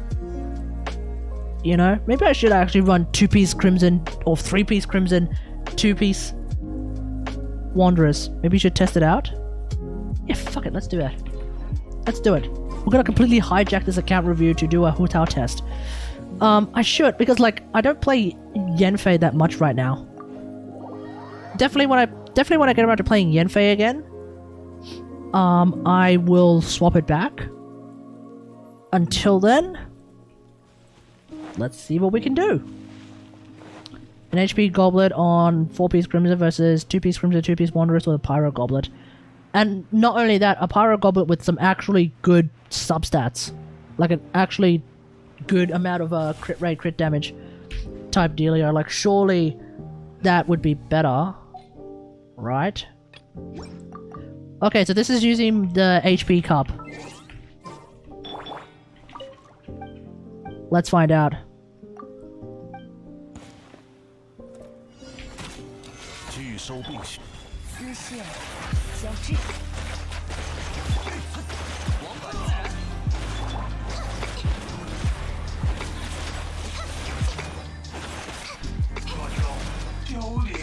You know, maybe I should actually run 2-piece Crimson or 3-piece Crimson, 2-piece Wanderers. Maybe you should test it out. Yeah, fuck it. Let's do that. Let's do it. We're gonna completely hijack this account review to do a Hu Tao test. I should, because like I don't play Yanfei that much right now. Definitely when I get around to playing Yanfei again, I will swap it back. Until then, let's see what we can do. An HP Goblet on 4-piece Crimson versus 2-piece Crimson, 2-piece Wanderers with a Pyro Goblet. And not only that, a Pyro Goblet with some actually good substats. Like an actually good amount of crit rate, crit damage type dealio. Like surely that would be better. Right? Okay, so this is using the HP cup. Let's find out.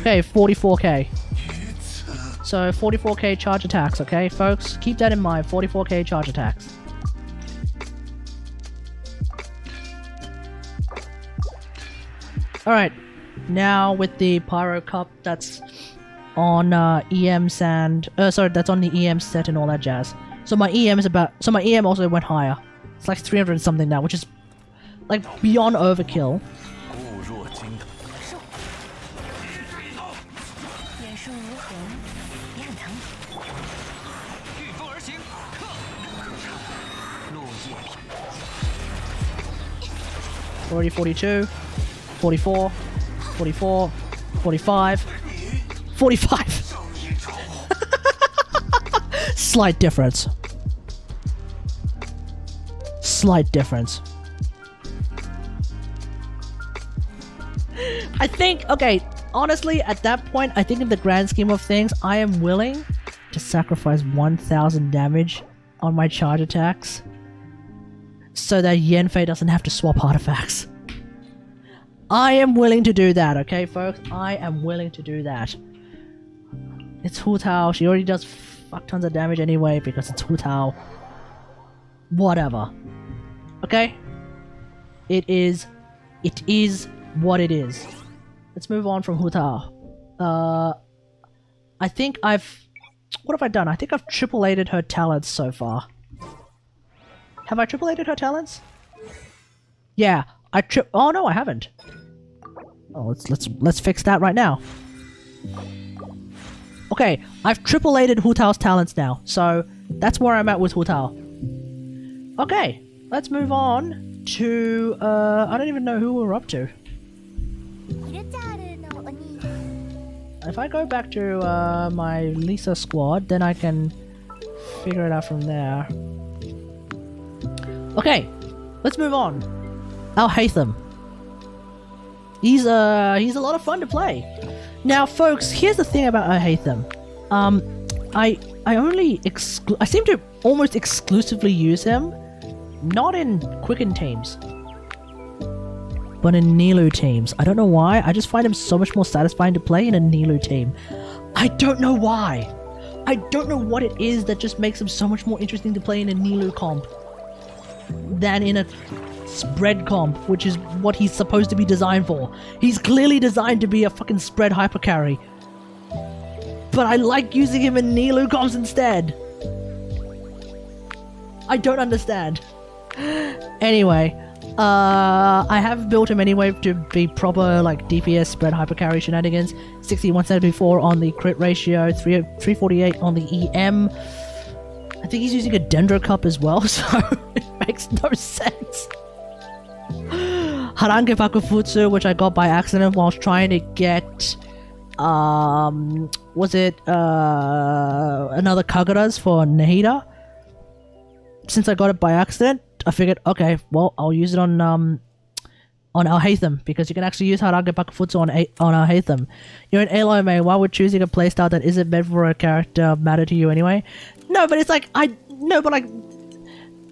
Okay, 44k. So 44k charge attacks, okay, folks? Keep that in mind, 44k charge attacks. Alright, now with the Pyro Cup that's on EM Sand, sorry, that's on the EM set and all that jazz. So my EM also went higher. It's like 300 something now, which is like beyond overkill. Already 42, 44, 44, 45, 45. Slight difference. Slight difference. I think, okay, honestly, at that point, I think in the grand scheme of things, I am willing to sacrifice 1000 damage on my charge attacks so that Yanfei doesn't have to swap artifacts. I am willing to do that, okay, folks? I am willing to do that. It's Hu Tao. She already does fuck tons of damage anyway because it's Hu Tao. Whatever. Okay? It is what it is. Let's move on from Hu Tao. I think what have I done? I think I've triple-ated her talents so far. Have I triple-ated her talents? Yeah, oh no, I haven't. Oh, let's fix that right now. Okay, I've triple-ated Hu Tao's talents now, so that's where I'm at with Hu Tao. Okay, let's move on to I don't even know who we're up to. If I go back to my Lisa squad, then I can figure it out from there. Okay, let's move on. Al Haytham. He's a lot of fun to play. Now, folks, here's the thing about Al Haytham. I seem to almost exclusively use him, not in Quicken teams, but in Nilu teams. I don't know why. I just find him so much more satisfying to play in a Nilu team. I don't know why. I don't know what it is that just makes him so much more interesting to play in a Nilu comp than in a spread comp, which is what he's supposed to be designed for. He's clearly designed to be a fucking spread hyper carry. But I like using him in Nilu comps instead. I don't understand. Anyway, I have built him anyway to be proper like DPS spread hyper carry shenanigans. 6174 on the crit ratio, 348 on the EM. I think he's using a Dendro Cup as well, so it makes no sense. Harange Bakufutsu, which I got by accident whilst trying to get was it another Kagura's for Nahida? Since I got it by accident, I figured, okay, well, I'll use it on Al-Haytham, because you can actually use Harage Bakufutsu on Al-Haytham. You're an Aloy main, why would choosing a playstyle that isn't meant for a character matter to you anyway? No, but it's like,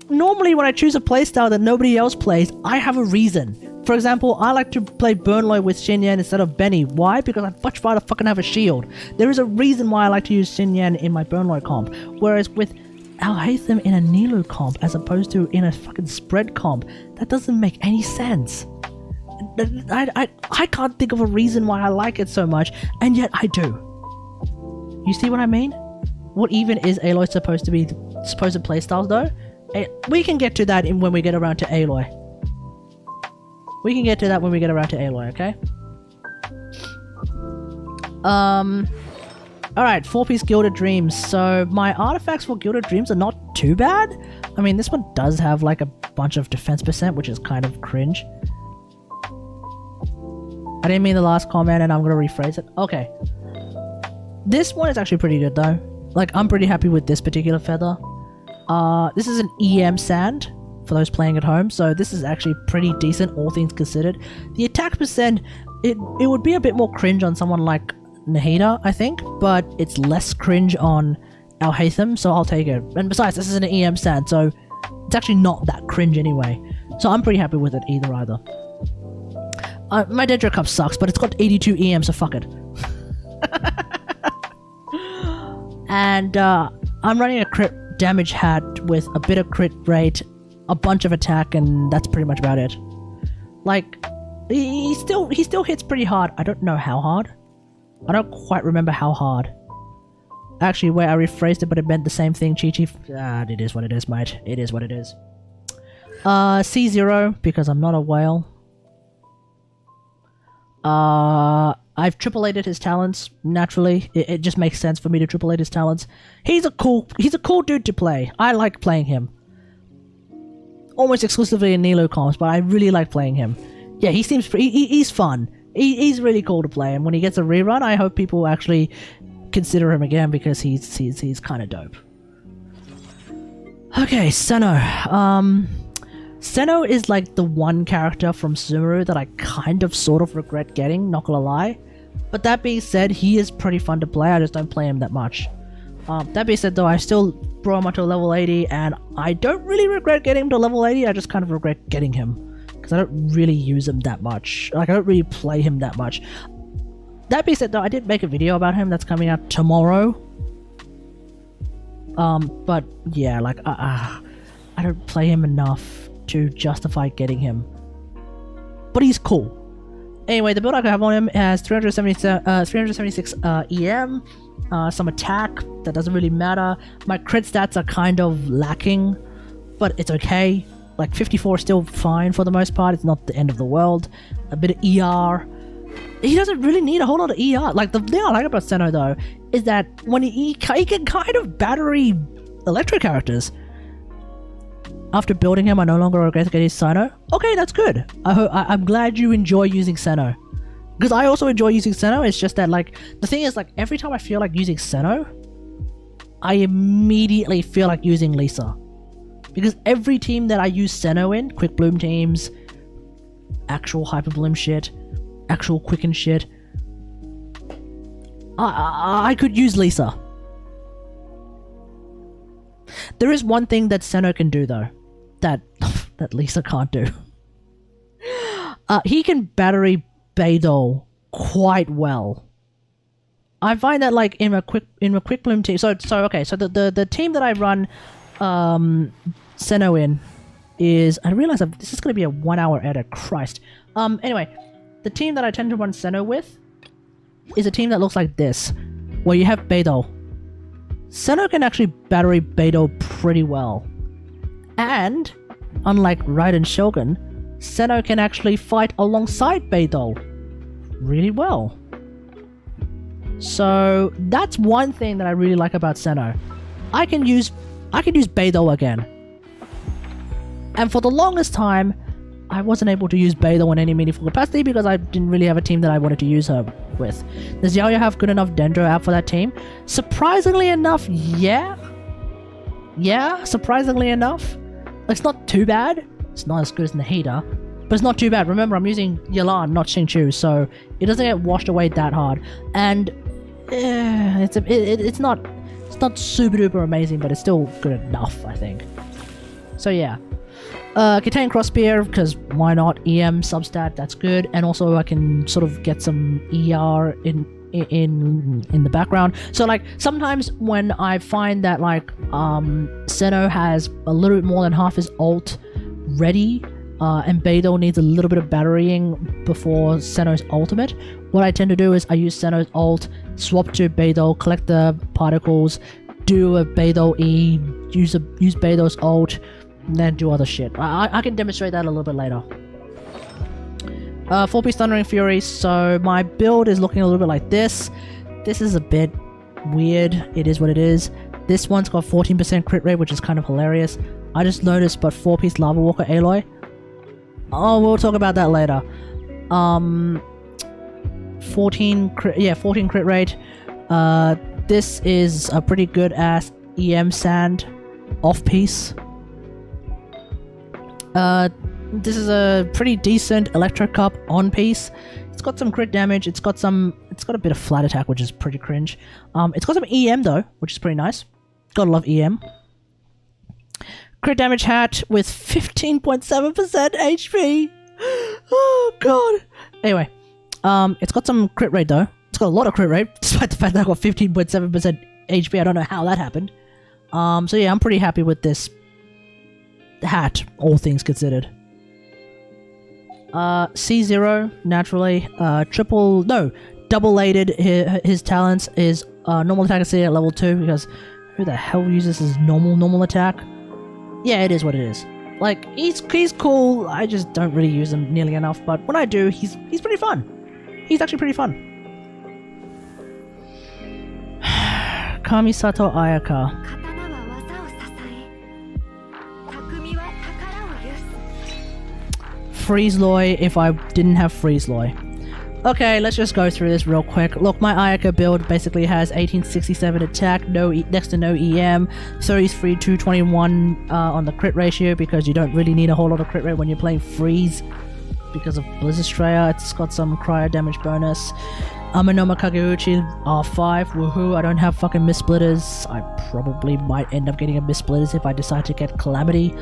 normally when I choose a playstyle that nobody else plays, I have a reason. For example, I like to play Burnloy with Xinyan instead of Benny. Why? Because I'd much rather fucking have a shield. There is a reason why I like to use Xinyan in my Burnloy comp. Whereas with Al-Haytham in a Nilo comp as opposed to in a fucking spread comp, that doesn't make any sense. I can't think of a reason why I like it so much, and yet I do. You see what I mean? What even is Aloy supposed to be? Supposed playstyles though? We can get to that when we get around to Aloy. We can get to that when we get around to Aloy, okay? Alright, 4-piece Gilded Dreams. So, my artifacts for Gilded Dreams are not too bad. I mean, this one does have like a bunch of defense percent, which is kind of cringe. I didn't mean the last comment, and I'm gonna rephrase it. Okay. This one is actually pretty good though. Like, I'm pretty happy with this particular feather. This is an EM sand for those playing at home, so this is actually pretty decent, all things considered. The attack percent, it would be a bit more cringe on someone like Nahida, I think, but it's less cringe on Al-Haytham, so I'll take it. And besides, this is an EM sand, so it's actually not that cringe anyway. So I'm pretty happy with it either. My Dendro Cup sucks, but it's got 82 EM, so fuck it. And I'm running a crit damage hat with a bit of crit rate, a bunch of attack, and that's pretty much about it. Like, he still hits pretty hard. I don't know how hard. I don't quite remember how hard. Actually, wait, I rephrased it, but it meant the same thing, Chi-Chi. It is what it is, mate. It is what it is. C0, because I'm not a whale. I've triple-ated his talents, naturally. It just makes sense for me to triple-ate his talents. He's a cool dude to play. I like playing him. Almost exclusively in Nilo comps, but I really like playing him. Yeah, he seems he's fun. He's really cool to play, and when he gets a rerun, I hope people actually consider him again, because he's kind of dope. Okay, Senno. Senno is like the one character from Sumeru that I kind of sort of regret getting, not gonna lie. But that being said, he is pretty fun to play, I just don't play him that much. That being said though, I still brought him up to level 80, and I don't really regret getting him to level 80, I just kind of regret getting him. Because I don't really use him that much. Like, I don't really play him that much. That being said though, I did make a video about him that's coming out tomorrow. But yeah, like, I don't play him enough to justify getting him. But he's cool. Anyway, the build I have on him has 376 EM, some attack, that doesn't really matter. My crit stats are kind of lacking, but it's okay. Like, 54 is still fine for the most part, it's not the end of the world. A bit of ER. He doesn't really need a whole lot of ER. Like, the thing I like about Senno though, is that when he can kind of battery electro characters. After building him, I no longer regret getting Senno. Okay, that's good. I'm glad you enjoy using Senno. Because I also enjoy using Senno, it's just that, like, the thing is, like, every time I feel like using Senno, I immediately feel like using Lisa. Because every team that I use Senno in, Quick Bloom teams, actual Hyper Bloom shit, actual Quicken shit, I could use Lisa. There is one thing that Senno can do though, that Lisa can't do. He can battery Beidou quite well. I find that, like, in a quick bloom team. So the team that I run Senno in is, I realize this is going to be a 1 hour edit. Christ. Anyway, the team that I tend to run Senno with is a team that looks like this, where you have Beidou. Senno can actually battery Beidou pretty well. And, unlike Raiden Shogun, Senno can actually fight alongside Beidou really well. So, that's one thing that I really like about Senno. I can use Beidou again. And for the longest time, I wasn't able to use Beidou in any meaningful capacity because I didn't really have a team that I wanted to use her with. Does Yaoya have good enough Dendro out for that team? Surprisingly enough, yeah. Yeah, surprisingly enough. It's not too bad. It's not as good as Nahida, but it's not too bad. Remember, I'm using Yelan, not Xingqiu, so it doesn't get washed away that hard. And it's not super duper amazing, but it's still good enough, I think. So yeah. Contain Crossbeer, because why not? EM substat, that's good. And also I can sort of get some ER in the background. So like sometimes when I find that like Senno has a little bit more than half his ult ready, and Beidou needs a little bit of batterying before Senno's ultimate, what I tend to do is I use Senno's ult, swap to Beidou, collect the particles, do a Beidou E, use Beidou's ult, and then do other shit. I can demonstrate that a little bit later. 4-piece Thundering Fury, so my build is looking a little bit like this. This is a bit weird, it is what it is. This one's got 14% crit rate, which is kind of hilarious. I just noticed, but 4-piece Lava Walker Aloy. Oh, we'll talk about that later. 14 crit rate. This is a pretty good ass EM Sand off-piece. This is a pretty decent Electro Cup on piece. It's got some crit damage. It's got a bit of flat attack, which is pretty cringe. It's got some EM though, which is pretty nice. Gotta love EM. Crit damage hat with 15.7% HP. Oh god. Anyway, it's got some crit rate though. It's got a lot of crit rate, despite the fact that I got 15.7% HP. I don't know how that happened. So yeah, I'm pretty happy with this hat, all things considered. C0, naturally. Double-lated his talents is normal attack is at level 2, because who the hell uses his normal attack? Yeah, it is what it is. Like, he's cool, I just don't really use him nearly enough, but when I do, he's pretty fun. He's actually pretty fun. Kamisato Ayaka. Freeze Loy if I didn't have Freeze Loy. Okay, let's just go through this real quick. Look, my Ayaka build basically has 1867 attack, next to no EM, 33 221 on the crit ratio, because you don't really need a whole lot of crit rate when you're playing Freeze because of Blizzard Strayer. It's got some cryo damage bonus. Amenoma Kageuchi R5, woohoo, I don't have fucking Mist Splitters. I probably might end up getting a Mist Splitters if I decide to get Calamity.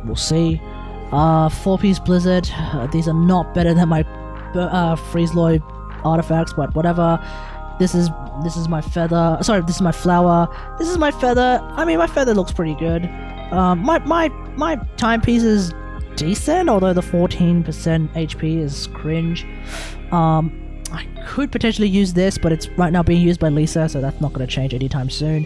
We'll see. 4-piece Blizzard. These are not better than my Freeze Loy artifacts, but whatever. This is my feather. Sorry, this is my flower. This is my feather. I mean, my feather looks pretty good. My timepiece is decent, although the 14% HP is cringe. I could potentially use this, but it's right now being used by Lisa, so that's not going to change anytime soon.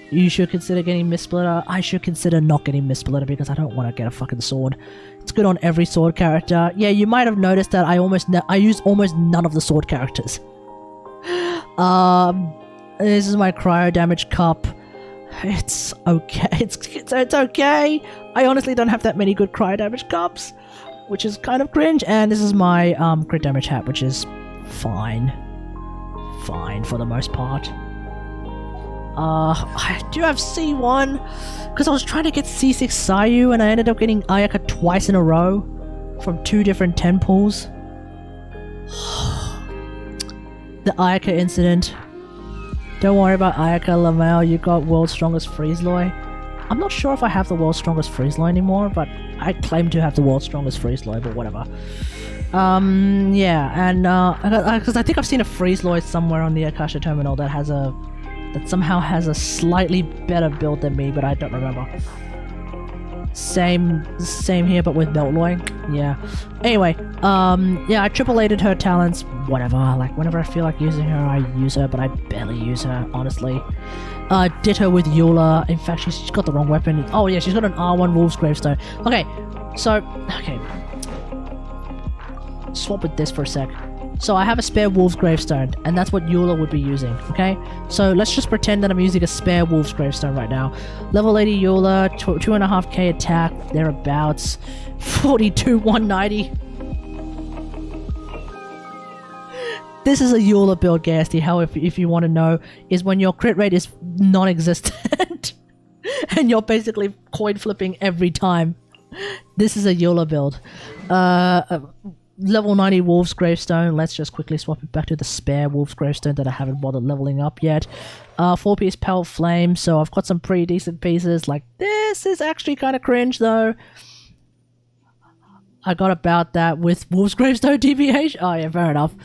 You should consider getting Mist Splitter. I should consider not getting Mist Splitter because I don't want to get a fucking sword. It's good on every sword character. Yeah, you might have noticed that I use almost none of the sword characters. This is my cryo damage cup. It's okay. It's okay. I honestly don't have that many good cryo damage cups, which is kind of cringe. And this is my crit damage hat, which is fine for the most part. I do have C1 because I was trying to get C6 Sayu and I ended up getting Ayaka twice in a row from 2 different 10 pools. The Ayaka incident. Don't worry about Ayaka, Lamel, you got world's strongest Freeze Loy. I'm not sure if I have the world's strongest Freeze Loy anymore, but I claim to have the world's strongest Freeze Loy, but whatever. Yeah, and because I think I've seen a Freeze Loy somewhere on the Akasha terminal that somehow has a slightly better build than me, but I don't remember. Same here, but with Beltloy. Yeah. Anyway, yeah, I triple-aided her talents, whatever. Like, whenever I feel like using her, I use her, but I barely use her, honestly. Ditto with Eula. In fact, she's got the wrong weapon. Oh, yeah, she's got an R1 Wolf's Gravestone. Okay, so, okay. Swap with this for a sec. So I have a spare Wolf's Gravestone, and that's what Eula would be using, okay? So let's just pretend that I'm using a spare Wolf's Gravestone right now. Level 80 Eula, 2.5k attack, thereabouts, 42, 190. This is a Eula build, Gasty, how if you want to know, is when your crit rate is non-existent, and you're basically coin flipping every time. This is a Eula build. Level 90 Wolf's Gravestone. Let's just quickly swap it back to the spare Wolf's Gravestone that I haven't bothered leveling up yet. 4-piece Pale Flame, so I've got some pretty decent pieces. Like, this is actually kind of cringe, though. I got about that with Wolf's Gravestone DBH. Oh, yeah, fair enough.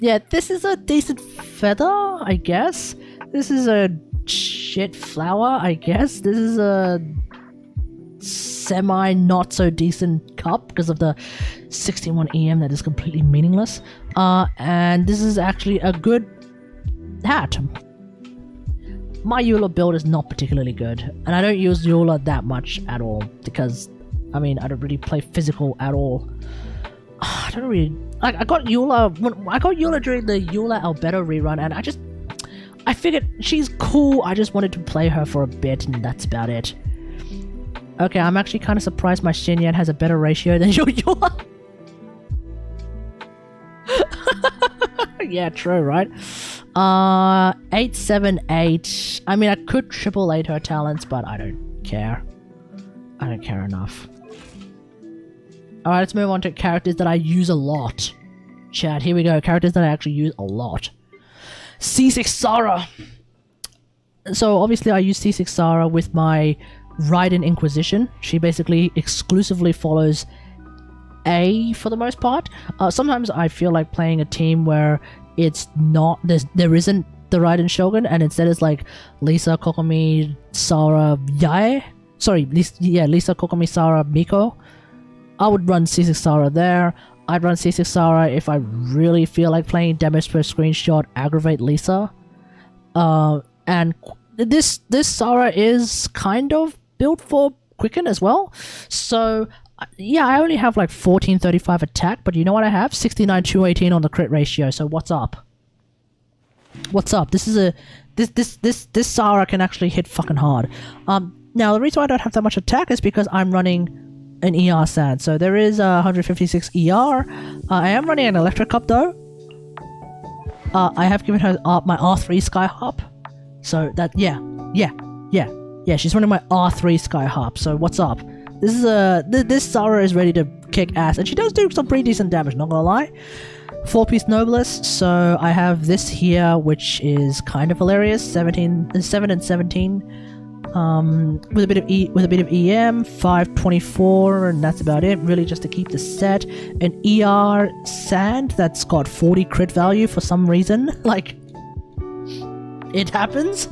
Yeah, this is a decent feather, I guess. This is a shit flower, I guess. This is a semi not so decent cup because of the 61 EM that is completely meaningless, and this is actually a good hat. My Eula build is not particularly good, and I don't use Eula that much at all because I mean I don't really play physical at all. I don't really like. I got Eula during the Eula Albedo rerun, and I figured she's cool. I just wanted to play her for a bit, and that's about it. Okay, I'm actually kind of surprised my Xinyan has a better ratio than your Eula. Yeah, true, right? 878. I mean, I could triple 8 her talents, but I don't care. I don't care enough. Alright, let's move on to characters that I use a lot. Chat, here we go. Characters that I actually use a lot. C6 Sara. So, obviously, I use C6 Sara with my Raiden Inquisition. She basically exclusively follows A for the most part. Sometimes I feel like playing a team where it's not there isn't the Raiden Shogun, and instead it's like Lisa, Kokomi, Sara, Yae. Sorry, Lisa, Kokomi, Sara, Miko. I would run C6 Sara there. I'd run C6 Sara if I really feel like playing damage per screenshot, aggravate Lisa. And this Sara is kind of built for Quicken as well. So yeah, I only have like 1435 attack, but you know what I have? 69 218 on the crit ratio. So what's up? What's up? This is this Sara can actually hit fucking hard. Now the reason why I don't have that much attack is because I'm running an ER Sand. So there is 156 ER. I am running an Electric Cup though. I have given her my R3 Sky Harp. So that yeah, she's running my R3 Sky Harp. So what's up? This is this Sara is ready to kick ass, and she does do some pretty decent damage, not gonna lie. 4-piece Noblest, so I have this here, which is kind of hilarious. 7 and 17, with a bit of EM, 524, and that's about it. Really, just to keep the set. An ER Sand that's got 40 crit value for some reason. Like, it happens.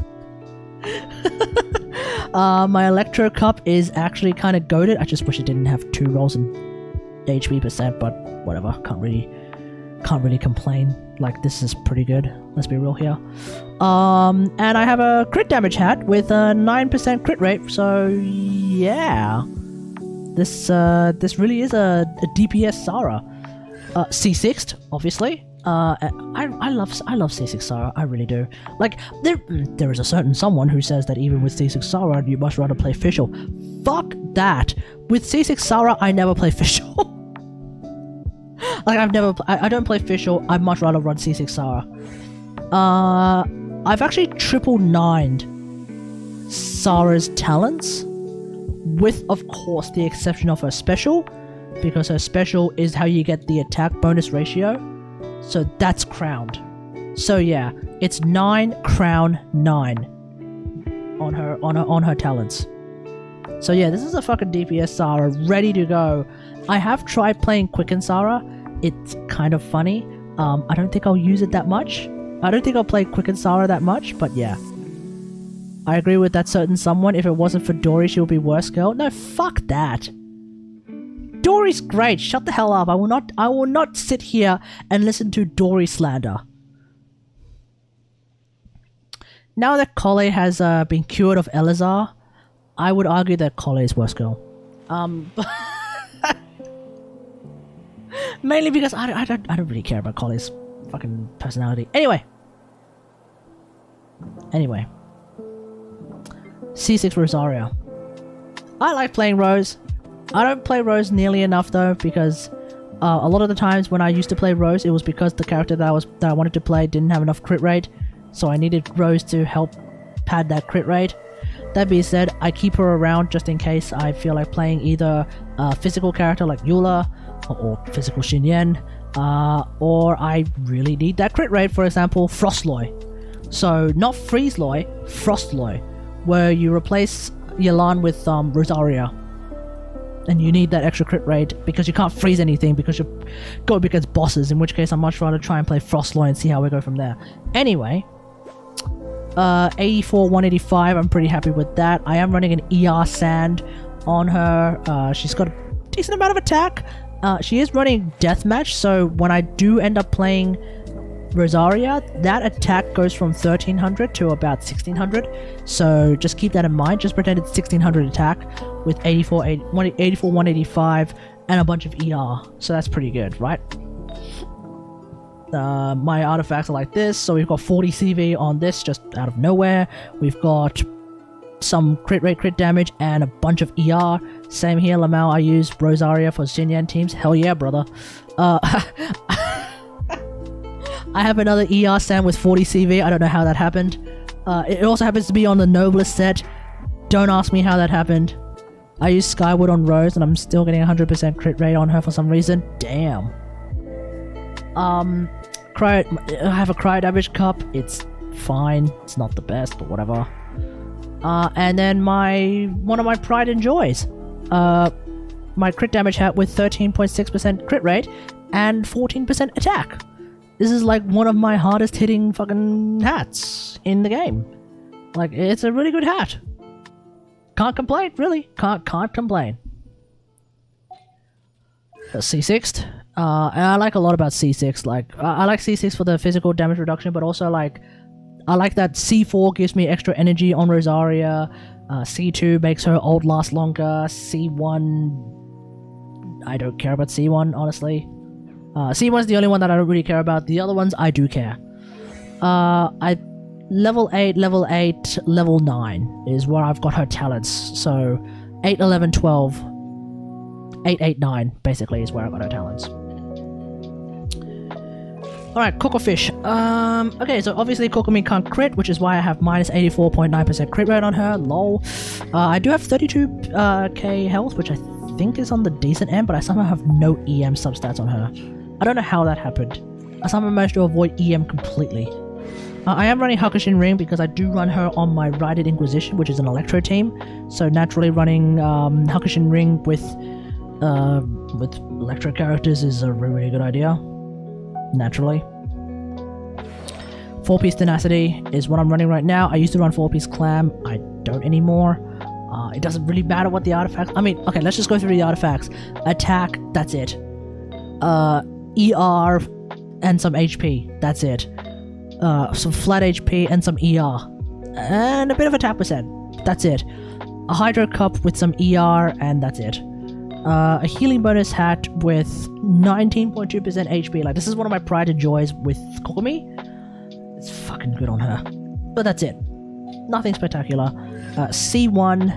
My Electro Cup is actually kind of goated. I just wish it didn't have 2 rolls in HP percent, but whatever. Can't really complain. Like, this is pretty good. Let's be real here. And I have a crit damage hat with a 9% crit rate. So yeah, this really is a DPS Sara. C6'd, obviously. I love C6 Sara, I really do. Like, there is a certain someone who says that even with C6 Sara, you must rather play Fischl. Fuck that! With C6 Sara, I never play Fischl. Like, I don't play Fischl, I'd much rather run C6 Sara. I've actually triple 9'd Sara's talents, with, of course, the exception of her special, because her special is how you get the attack bonus ratio. So that's crowned. So yeah, it's 9 crown 9 on her talents. So yeah, this is a fucking DPS Sara ready to go. I have tried playing Quicken Sara. It's kind of funny. I don't think I'll use it that much. I don't think I'll play Quicken Sara that much, but yeah. I agree with that certain someone. If it wasn't for Dory, she would be worse girl. No, fuck that. Dory's great. Shut the hell up. I will not sit here and listen to Dory slander. Now that Collei has been cured of Elazar, I would argue that Collei is worse girl. Mainly because I don't really care about Collie's fucking personality. Anyway. C6 Rosaria. I like playing Rose. I don't play Rose nearly enough though, because a lot of the times when I used to play Rose, it was because the character that I wanted to play didn't have enough crit rate, so I needed Rose to help pad that crit rate. That being said, I keep her around just in case I feel like playing either a physical character like Eula or physical Xinyan, or I really need that crit rate, for example, Frostloy. So, not Freezeloy, Frostloy, where you replace Yelan with Rosaria. And you need that extra crit rate because you can't freeze anything because you're going up against bosses, in which case I'd much rather try and play Frostloy and see how we go from there. Anyway, 84, 185, I'm pretty happy with that. I am running an ER Sand on her. She's got a decent amount of attack. She is running Deathmatch, so when I do end up playing Rosaria, that attack goes from 1300 to about 1600, so just keep that in mind. Just pretend it's 1600 attack with 84, 185 and a bunch of ER, so that's pretty good, right? My artifacts are like this, so we've got 40 CV on this just out of nowhere. We've got some crit rate, crit damage, and a bunch of ER. Same here, Lamau, I use Rosaria for Xinyan teams. Hell yeah, brother. I have another ER Sam with 40 CV. I don't know how that happened. It also happens to be on the Noblest set. Don't ask me how that happened. I use Skyward on Rose and I'm still getting 100% crit rate on her for some reason. Damn. I have a Cryo Damage Cup. It's fine. It's not the best, but whatever. And then one of my Pride and Joys. My crit damage hat with 13.6% crit rate and 14% attack. This is like one of my hardest hitting fucking hats in the game. Like, it's a really good hat. Can't complain, really. Can't complain. C6. And I like a lot about C6. Like, I like C6 for the physical damage reduction, but also like, I like that C4 gives me extra energy on Rosaria. C2 makes her ult last longer. C1... I don't care about C1, honestly. C1 is the only one that I don't really care about. The other ones, I do care. Level 8, level 9 is where I've got her talents. So, 8, 11, 12... 8, 8, 9, basically, is where I got her talents. Alright, Cocofish. Okay, so obviously Kokomi can't crit, which is why I have minus 84.9% crit rate on her, lol. I do have 32k health, which I think is on the decent end, but I somehow have no EM substats on her. I don't know how that happened. I somehow managed to avoid EM completely. I am running Hakushin Ring because I do run her on my Righted Inquisition, which is an Electro team, so naturally running Hakushin Ring with Electro characters is a really good idea. Naturally. 4-piece Tenacity is what I'm running right now. I used to run 4-piece Clam. I don't anymore. It doesn't really matter what the artifacts... I mean, okay, let's just go through the artifacts. Attack, that's it. ER and some HP, that's it. Some flat HP and some ER. And a bit of attack percent, that's it. A Hydro Cup with some ER and that's it. A healing bonus hat with 19.2% HP. Like, this is one of my pride and joys with Kokomi. It's fucking good on her. But that's it. Nothing spectacular. C1.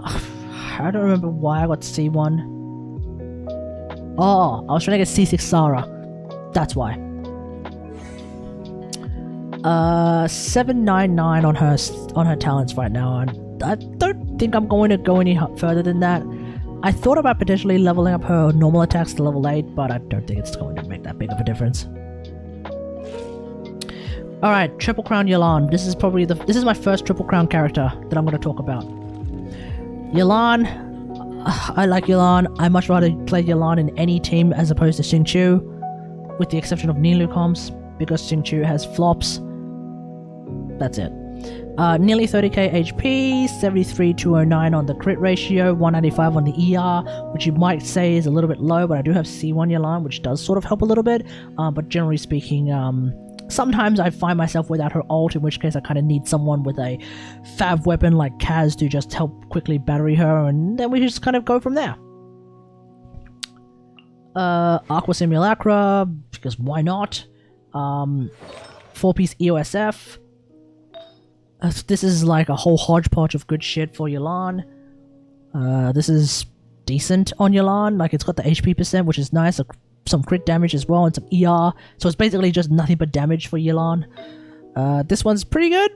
I don't remember why I got C1. Oh, I was trying to get C6 Sarah. That's why. 799 on her talents right now, and I don't think I'm going to go any further than that. I thought about potentially leveling up her normal attacks to level 8, but I don't think it's going to make that big of a difference. Alright, Triple Crown Yelan. This is my first Triple Crown character that I'm going to talk about. Yelan, I like Yelan. I much rather play Yelan in any team as opposed to Xingqiu, with the exception of Nilu comps, because Xingqiu has flops. That's it. Nearly 30k HP, 73,209 on the crit ratio, 195 on the ER, which you might say is a little bit low, but I do have C1 Yelan, which does sort of help a little bit. But generally speaking, sometimes I find myself without her ult, in which case I kind of need someone with a fab weapon like Kaz to just help quickly battery her, and then we just kind of go from there. Aqua Simulacra, because why not? 4-piece EOSF. This is like a whole hodgepodge of good shit for Yelan. This is decent on Yelan. Like, it's got the HP percent, which is nice. Some crit damage as well, and some ER. So it's basically just nothing but damage for Yelan. This one's pretty good.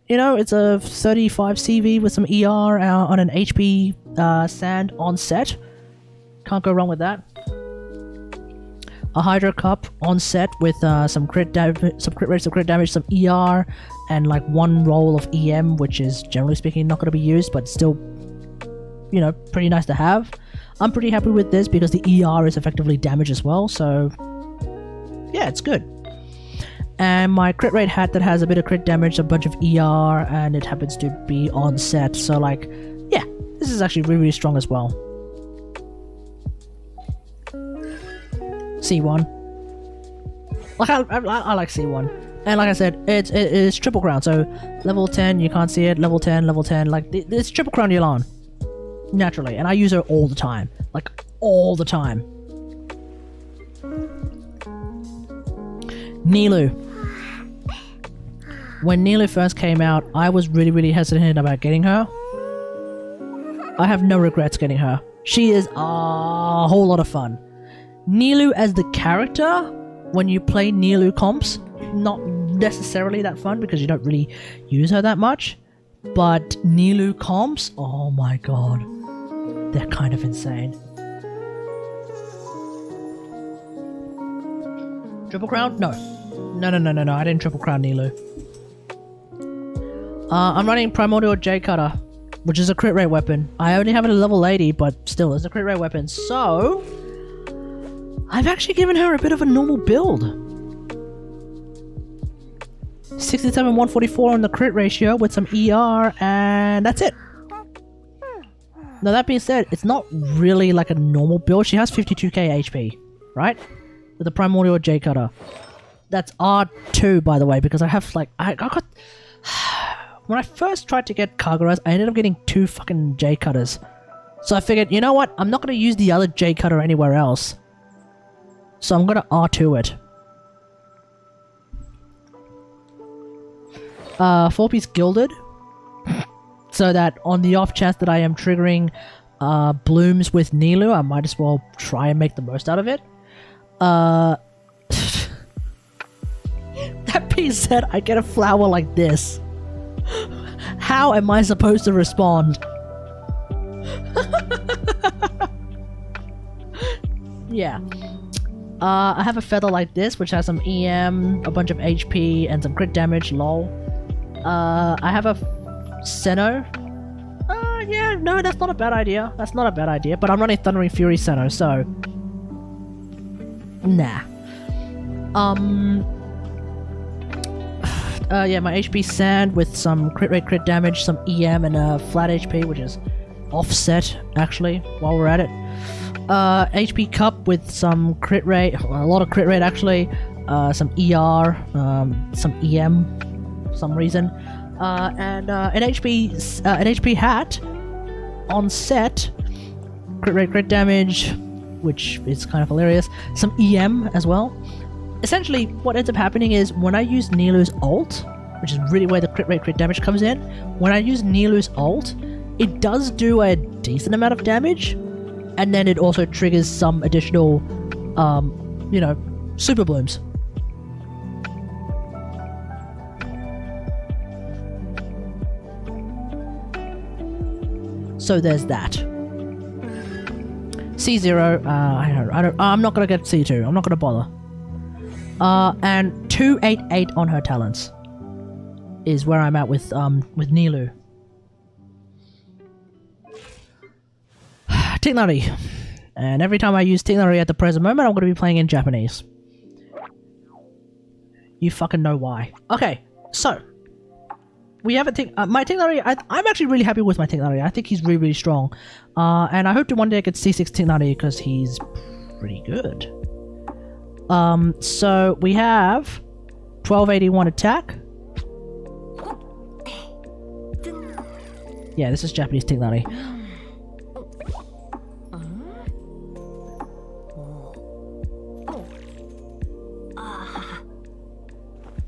You know, it's a 35 CV with some ER on an HP sand on set. Can't go wrong with that. A Hydro Cup on set with some crit rates of crit damage, some ER, and like one roll of EM, which is generally speaking not going to be used, but still, you know, pretty nice to have. I'm pretty happy with this because the ER is effectively damage as well, so yeah, it's good. And my crit rate hat that has a bit of crit damage, a bunch of ER, and it happens to be on set, so like, yeah, this is actually really, really strong as well. C1. Like, I like C1. And like I said, it's triple crown, so level 10, you can't see it, level 10, like, it's triple crown Yelan. Naturally, and I use her all the time. Like, all the time. Nilu. When Nilu first came out, I was really, really hesitant about getting her. I have no regrets getting her. She is a whole lot of fun. Nilu as the character, when you play Nilu comps, not necessarily that fun because you don't really use her that much. But Nilu comps, oh my god, they're kind of insane. Triple crown? No, I didn't triple crown Nilu. I'm running Primordial J Cutter, which is a crit rate weapon. I only have it at level 80, but still, it's a crit rate weapon. So I've actually given her a bit of a normal build. 67, 144 on the crit ratio with some ER, and that's it. Now that being said, it's not really like a normal build. She has 52k HP, right? With the Primordial J Cutter. That's R2, by the way, because I have like... I got... When I first tried to get Kagura's, I ended up getting 2 fucking J Cutters. So I figured, you know what? I'm not going to use the other J Cutter anywhere else. So I'm going to R2 it. 4-piece Gilded. So that on the off chance that I am triggering blooms with Nilu, I might as well try and make the most out of it. That being said, I get a flower like this. How am I supposed to respond? Yeah. I have a feather like this, which has some EM, a bunch of HP, and some crit damage, lol. I have a Seno. Yeah, no, that's not a bad idea. That's not a bad idea, but I'm running Thundering Fury Seno, so... Nah. Yeah, my HP Sand with some crit rate, crit damage, some EM, and flat HP, which is offset, actually, while we're at it. HP Cup with some crit rate, a lot of crit rate, actually. Some ER, some EM, for some reason. And an HP Hat on set. Crit rate, crit damage, which is kind of hilarious. Some EM as well. Essentially, what ends up happening is when I use Nilu's ult, which is really where the crit rate, crit damage comes in, when I use Nilu's ult, it does do a decent amount of damage, and then it also triggers some additional, you know, super blooms. So there's that. C0, I'm not gonna get C2, I'm not gonna bother. And 288 on her talents is where I'm at with Nilu. Tignari. And every time I use Tignari at the present moment, I'm going to be playing in Japanese. You fucking know why. Okay, so we have a my Tignari. I'm actually really happy with my Tignari. I think he's really, really strong. And I hope to one day get C6 Tignari because he's pretty good. So we have 1281 attack. Yeah, this is Japanese Tignari.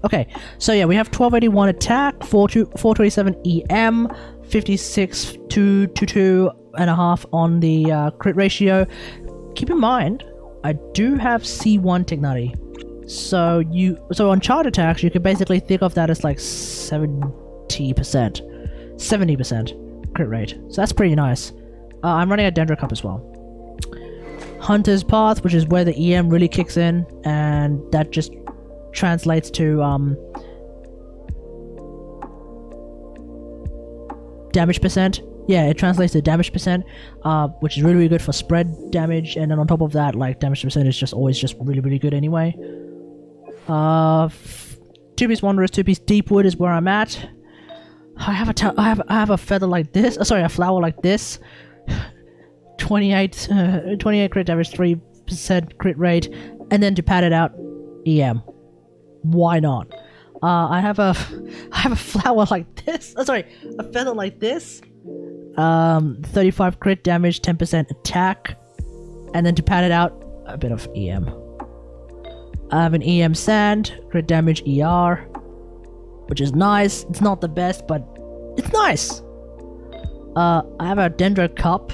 Okay, so yeah, we have 1281 attack, 427 EM, 56 to 2.5 on the crit ratio. Keep in mind, I do have C1 Kategari. So on charge attacks, you can basically think of that as like 70% crit rate. So that's pretty nice. I'm running a Dendro Cup as well. Hunter's Path, which is where the EM really kicks in, and that just translates to damage percent. Yeah, it translates to damage percent, which is really, really good for spread damage, and then on top of that, like, damage percent is just always just really, really good anyway. Two-piece Wanderers, two-piece Deepwood is where I'm at. I have a feather like this. Sorry, a flower like this. 28 crit damage, 3% crit rate, and then to pad it out, EM. Why not? I have a flower like this. Sorry, a feather like this. 35 crit damage, 10% attack, and then to pad it out, a bit of EM. I have an EM Sand, crit damage ER, which is nice. It's not the best, but it's nice. I have a Dendro Cup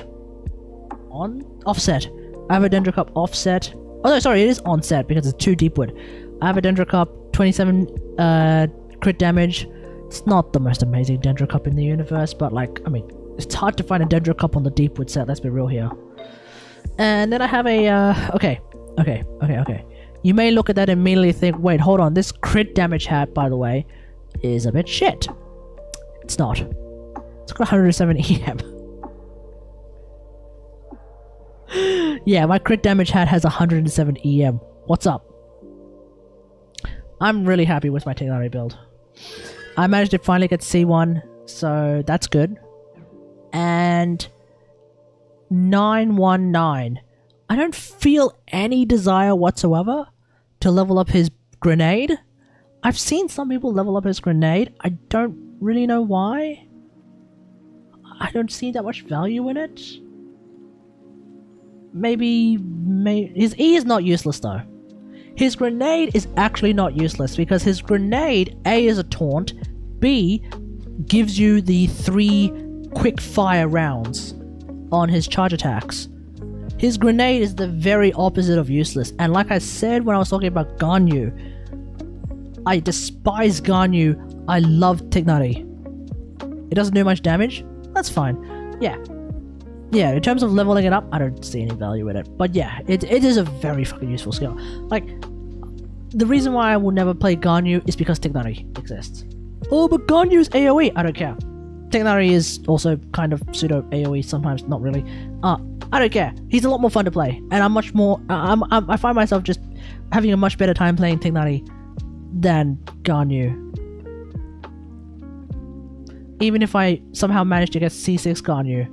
on offset. I have a Dendro Cup offset. Oh no, sorry, it is onset because it's 2 Deepwood. I have a Dendro Cup, 27 crit damage. It's not the most amazing Dendro Cup in the universe, but like, I mean, it's hard to find a Dendro Cup on the Deepwood set, let's be real here. And then I have a, okay. You may look at that and immediately think, wait, hold on, this crit damage hat, by the way, is a bit shit. It's not. It's got 107 EM. Yeah, my crit damage hat has 107 EM. What's up? I'm really happy with my Kategari build. I managed to finally get C1, so that's good. And 919. I don't feel any desire whatsoever to level up his grenade. I've seen some people level up his grenade. I don't really know why. I don't see that much value in it. Maybe his E is not useless though. His grenade is actually not useless because his grenade, A, is a taunt, B, gives you the 3 quick fire rounds on his charge attacks. His grenade is the very opposite of useless, and like I said when I was talking about Ganyu, I despise Ganyu, I love Kategari. It doesn't do much damage? That's fine. Yeah, in terms of leveling it up, I don't see any value in it. But yeah, it is a very fucking useful skill. Like, the reason why I will never play Ganyu is because Kategari exists. Oh, but Ganyu's AoE! I don't care. Kategari is also kind of pseudo AoE sometimes, not really. I don't care. He's a lot more fun to play, and I'm much more. I find myself just having a much better time playing Kategari than Ganyu. Even if I somehow manage to get C6 Ganyu.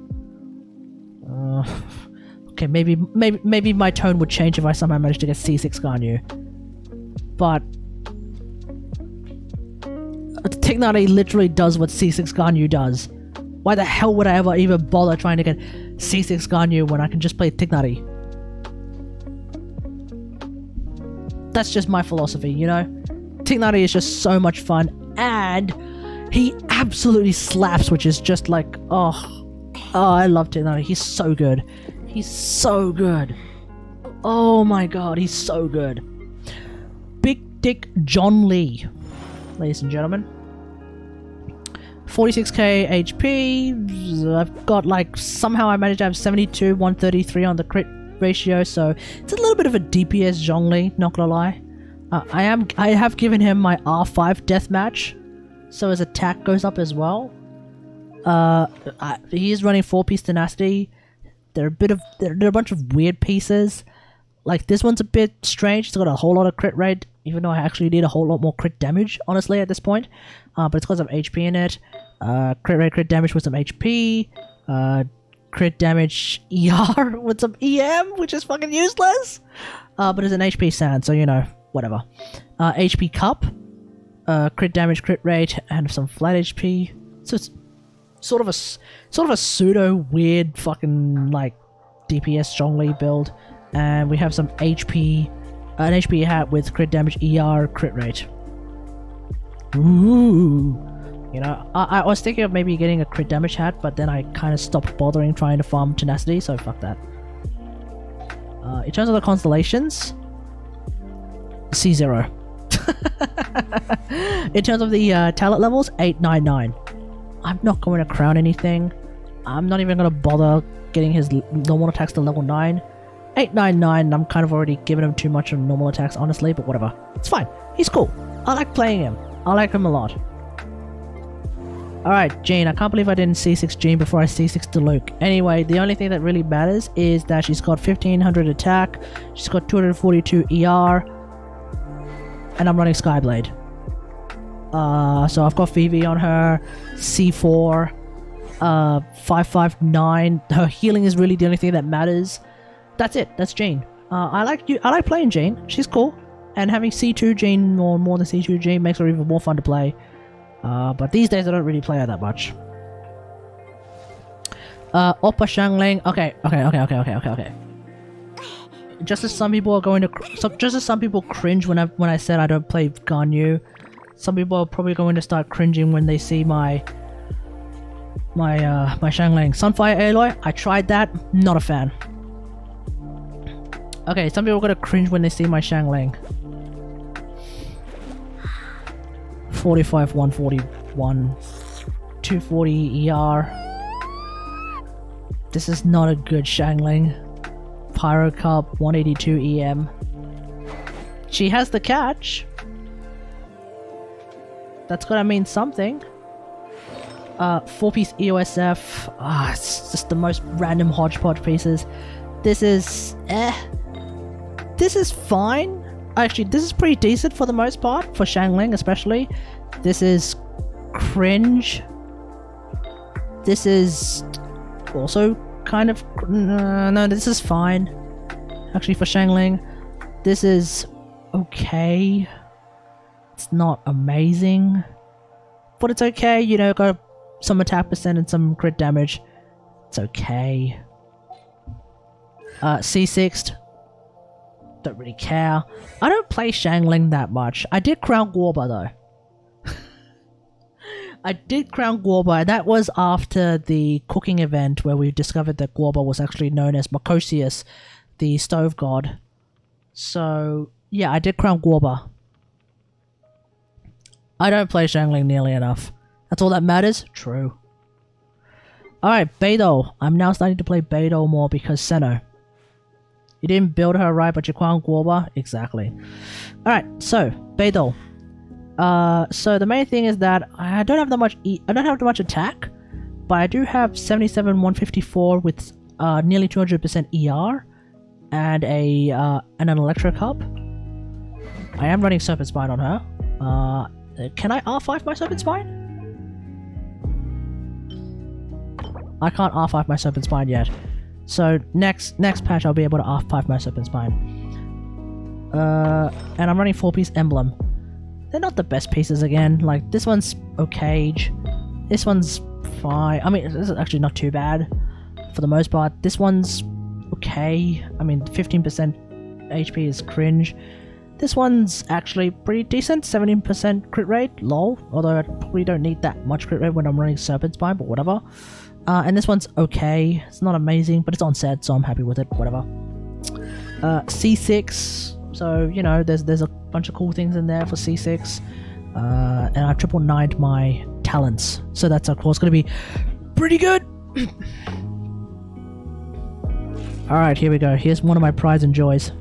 Okay, maybe my tone would change if I somehow managed to get C6 Ganyu. But Kategari literally does what C6 Ganyu does. Why the hell would I ever even bother trying to get C6 Ganyu when I can just play Kategari? That's just my philosophy, you know? Kategari is just so much fun, and he absolutely slaps, which is just like, oh, I love Kategari. He's so good. He's so good. Oh my god, he's so good. Big Dick John Lee, ladies and gentlemen. 46k HP. I've got like, somehow I managed to have 72, 133 on the crit ratio, so it's a little bit of a DPS Zhongli, not gonna lie. I have given him my R5 deathmatch, so his attack goes up as well. He is running 4-piece tenacity. They're a bunch of weird pieces. Like, this one's a bit strange. It's got a whole lot of crit rate, even though I actually need a whole lot more crit damage, honestly, at this point. But it's got some HP in it. Crit rate, crit damage with some HP. Crit damage ER with some EM, which is fucking useless. But it's an HP sand, so you know, whatever. HP cup. Crit damage, crit rate, and some flat HP. So it's sort of a pseudo weird fucking like DPS Zhongli build. And we have some HP, an HP hat with crit damage ER, crit rate. Ooh. You know, I was thinking of maybe getting a crit damage hat, but then I kind of stopped bothering trying to farm tenacity, so fuck that. In terms of the constellations, C0. In terms of the talent levels, 899. I'm not going to crown anything. I'm not even going to bother getting his normal attacks to level 9. 899, I'm kind of already giving him too much of normal attacks, honestly, but whatever. It's fine. He's cool. I like playing him. I like him a lot. Alright, Jean. I can't believe I didn't C6 Jean before I C6 Diluc. Anyway, the only thing that really matters is that she's got 1500 attack, she's got 242 ER, and I'm running Skyblade. So I've got Phoebe on her, C4, 559. Her healing is really the only thing that matters. That's it. That's Jean. I like playing Jean. She's cool. And having C2 Jean or more than C2 Jean makes her even more fun to play. But these days I don't really play her that much. Oppa Xiangling. Okay. Just as some people are going to, just as some people cringe when I said I don't play Ganyu, some people are probably going to start cringing when they see my Xiangling. Sunfire Aloy. I tried that. Not a fan. Okay, some people are gonna cringe when they see my Xiangling. 45, 141, 240 ER. This is not a good Xiangling. Pyro Cup, 182 EM. She has the catch. That's gotta mean something. 4-piece EOSF. It's just the most random hodgepodge pieces. This is This is fine. Actually, this is pretty decent for the most part, for Xiangling especially. This is cringe. This is also kind of... no, this is fine. Actually, for Xiangling, this is okay. It's not amazing, but it's okay. You know, got some attack percent and some crit damage. It's okay. C6'd. Don't really care. I don't play Xiangling that much. I did crown Guoba though. I did crown Guoba. That was after the cooking event where we discovered that Guoba was actually known as Makosius, the stove god. So yeah, I did crown Guoba. I don't play Xiangling nearly enough. That's all that matters? True. Alright, Beidou. I'm now starting to play Beidou more because Senno. You didn't build her right, but you crowned Guoba? Exactly. Alright, so, Beidou. So the main thing is that I don't have that much I don't have that much attack, but I do have 77 154 with nearly 200% ER and an Electro Cup. I am running Serpent Spine on her. Can I R5 my Serpent Spine? I can't R5 my Serpent Spine yet. So next patch I'll be able to R5 my Serpent Spine. And I'm running 4-piece Emblem. They're not the best pieces again. Like, this one's okay. This one's fine. I mean, this is actually not too bad for the most part. This one's okay. I mean, 15% HP is cringe. This one's actually pretty decent. 17% crit rate. Lol. Although I probably don't need that much crit rate when I'm running Serpent Spine, but whatever. And this one's okay. It's not amazing, but it's on set, so I'm happy with it. Whatever. C6. So, you know, there's a bunch of cool things in there for C6. And I've triple 9'd my talents. So that's, of course, going to be pretty good. Alright, here we go. Here's one of my prides and joys.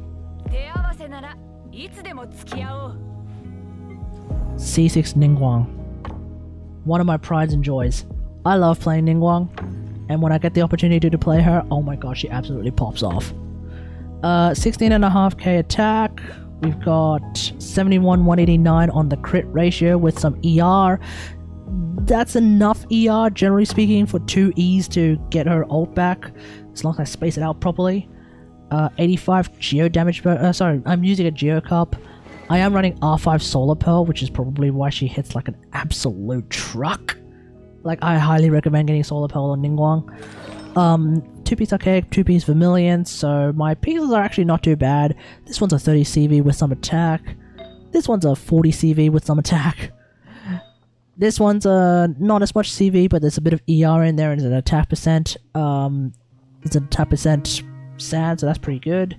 C6 Ningguang. One of my prides and joys. I love playing Ningguang, and when I get the opportunity to play her, oh my god, she absolutely pops off. 16.5k attack. We've got 71 189 on the crit ratio with some ER. That's enough ER, generally speaking, for 2 E's to get her ult back, as long as I space it out properly. 85 geo damage per... sorry, I'm using a geo cup. I am running R5 Solar Pearl, which is probably why she hits like an absolute truck. Like, I highly recommend getting Solar Pearl on Ningguang. 2-piece Archaic, 2-piece Vermilion, so my pieces are actually not too bad. This one's a 30 CV with some attack. This one's a 40 CV with some attack. This one's not as much CV, but there's a bit of ER in there, and it's an attack percent. It's an attack percent SAD, so that's pretty good.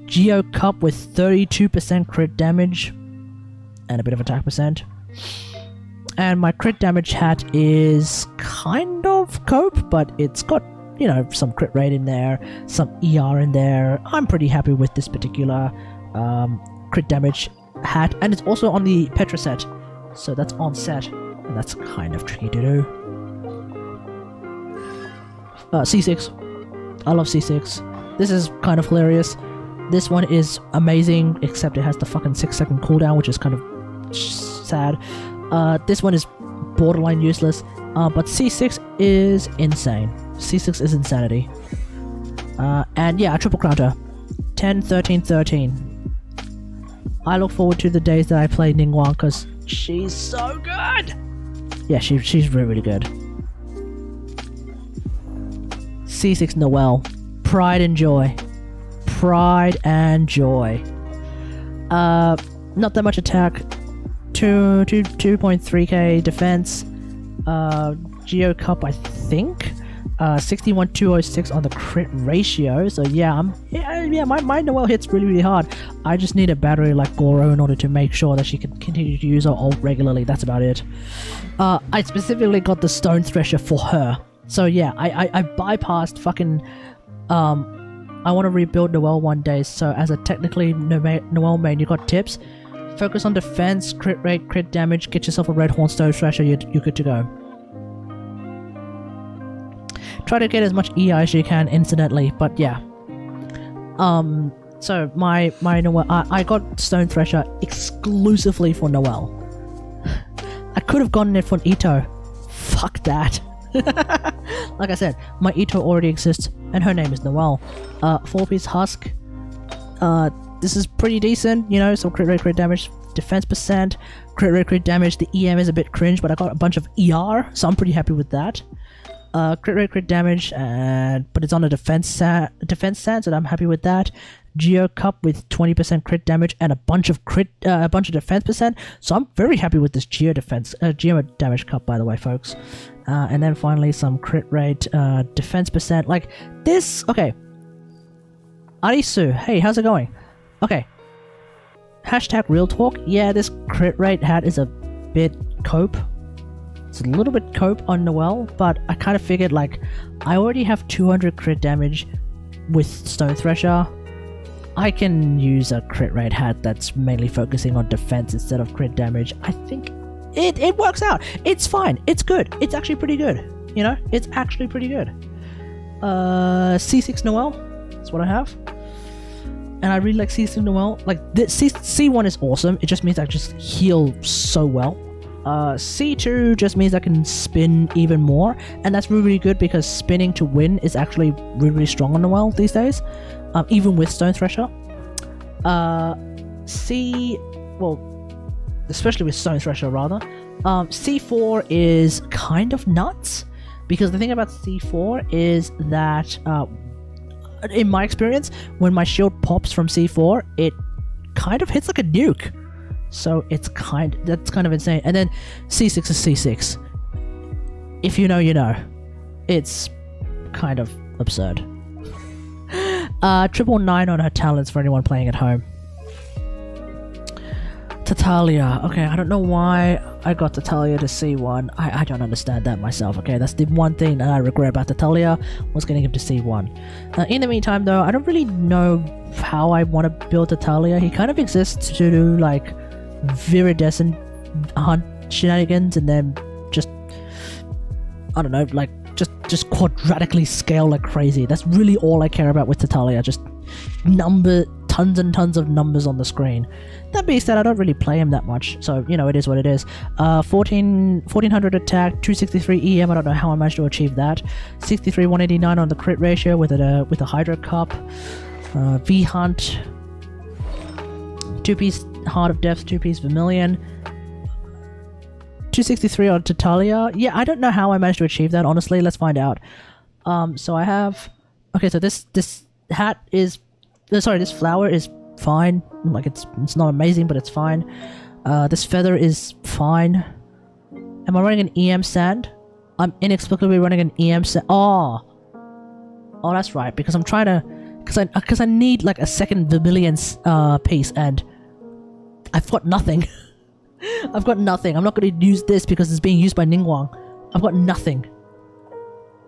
Geo Cup with 32% crit damage and a bit of attack percent. And my crit damage hat is kind of cope, but it's got, you know, some crit rate in there, some ER in there. I'm pretty happy with this particular crit damage hat, and it's also on the Petra set, so that's on set, and that's kind of tricky to do. C6. I love C6. This is kind of hilarious. This one is amazing, except it has the fucking 6-second cooldown, which is kind of sad. This one is borderline useless, but C6 is insane. C6 is insanity. And yeah, a triple counter. 10, 13, 13. I look forward to the days that I play Ningguang, because she's so good! Yeah, she's really, really good. C6 Noelle. Pride and joy. Pride and joy. Not that much attack. 2.3k defense. Geo Cup, I think. 61,206 on the crit ratio. So yeah, my Noelle hits really, really hard. I just need a battery like Goro in order to make sure that she can continue to use her ult regularly. That's about it. I specifically got the Stone Thresher for her. So yeah, I bypassed fucking I want to rebuild Noelle one day, so as a technically Noelle main, you got tips. Focus on defense, crit rate, crit damage, get yourself a Red Horn Stone Thrasher, you're good to go. Try to get as much EI as you can incidentally, but yeah. So my Noelle, I got Stone Thresher exclusively for Noelle. I could have gotten it for Ito. Fuck that. Like I said, my Ito already exists, and her name is Noelle. 4-piece Husk. This is pretty decent, you know, some crit rate, crit damage, defense percent, crit rate, crit damage. The EM is a bit cringe, but I got a bunch of ER, so I'm pretty happy with that. Crit rate, crit damage, but it's on a defense stat, so I'm happy with that. Geo Cup with 20% crit damage and a bunch of defense percent, so I'm very happy with this Geo damage cup, by the way, folks. And then finally some crit rate, defense percent, like this. Okay, Arisu, hey, how's it going? Okay, hashtag real talk. Yeah, this crit rate hat is a bit cope. It's a little bit cope on Noelle, but I kind of figured, like, I already have 200 crit damage with Stone Thresher. I can use a crit rate hat that's mainly focusing on defense instead of crit damage. I think it works out. It's fine. It's good. It's actually pretty good. You know, it's actually pretty good. C6 Noelle. That's what I have. And I really like C6 Noelle. Like, C1 is awesome. It just means I just heal so well. C2 just means I can spin even more, and that's really, really good because spinning to win is actually really, really strong on Noelle these days, even with Stone Thresher. Especially with Stone Thresher rather. C4 is kind of nuts, because the thing about C4 is that, in my experience, when my shield pops from C4, it kind of hits like a nuke. So that's kind of insane. And then C6 is C6. If you know, you know. It's kind of absurd. 999 on her talents for anyone playing at home. Tatalia. Okay, I don't know why I got Tatalia to C1. I don't understand that myself, okay? That's the one thing that I regret about Tatalia, was getting him to C1. In the meantime, though, I don't really know how I want to build Tatalia. He kind of exists to do, like, viridescent hunt shenanigans, and then just, I don't know, like, just quadratically scale like crazy. That's really all I care about with Tatalia, just tons and tons of numbers on the screen. That being said, I don't really play him that much, so, you know, it is what it is. 1400 attack, 263 EM, I don't know how I managed to achieve that. 63, 189 on the crit ratio with a Hydro Cup. V-Hunt. 2-piece Heart of Death, 2-piece Vermilion. 263 on Tatalia. Yeah, I don't know how I managed to achieve that, honestly. Let's find out. So I have... Okay, so this hat is... Sorry, this flower is fine. Like, it's not amazing, but it's fine. This feather is fine. Am I running an EM sand? I'm inexplicably running an EM sand. Oh, that's right. Because I'm trying to, because I need like a second vermilion piece, and I've got nothing. I've got nothing. I'm not going to use this because it's being used by Ningguang. I've got nothing.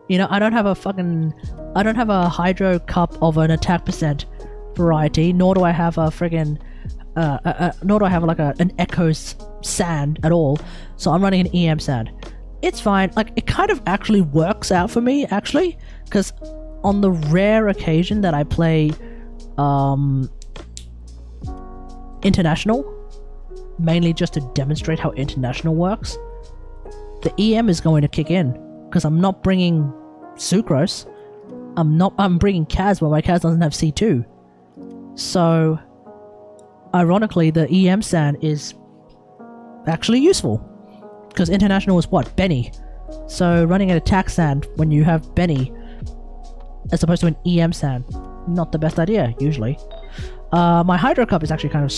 You know, I don't have a hydro cup of an attack percent variety, nor do I have a friggin' nor do I have like an echoes sand at all. So I'm running an EM sand. It's fine. Like, it kind of actually works out for me, actually, because on the rare occasion that I play international, mainly just to demonstrate how international works, the EM is going to kick in because I'm not bringing sucrose. I'm bringing Kaz, but my Kaz doesn't have C2. So ironically, the EM sand is actually useful because international is what? Benny. So running an attack sand when you have Benny as opposed to an EM sand, not the best idea usually. My hydro cup is actually kind of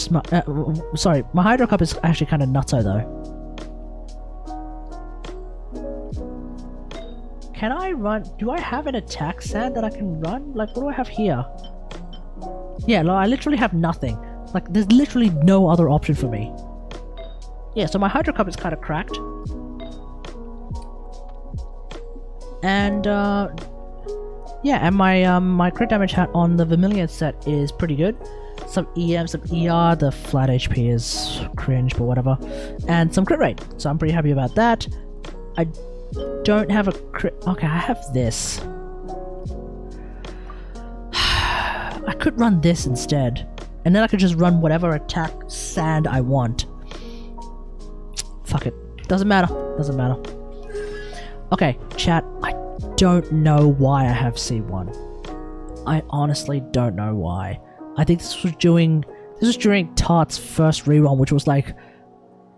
sorry, my hydro cup is actually kind of nutso though. Can I run? Do I have an attack sand that I can run? Like, what do I have here? Yeah, no, I literally have nothing. Like, there's literally no other option for me. Yeah, so my hydro cup is kind of cracked. And, yeah, and my crit damage hat on the Vermilion set is pretty good. Some EM, some ER, the flat HP is cringe, but whatever. And some crit rate, so I'm pretty happy about that. I don't have a crit. Okay, I have this. I could run this instead, and then I could just run whatever attack sand I want. Fuck it. Doesn't matter. Doesn't matter. Okay, chat. I don't know why I have C1. I honestly don't know why. I think this was during Tart's first rerun, which was like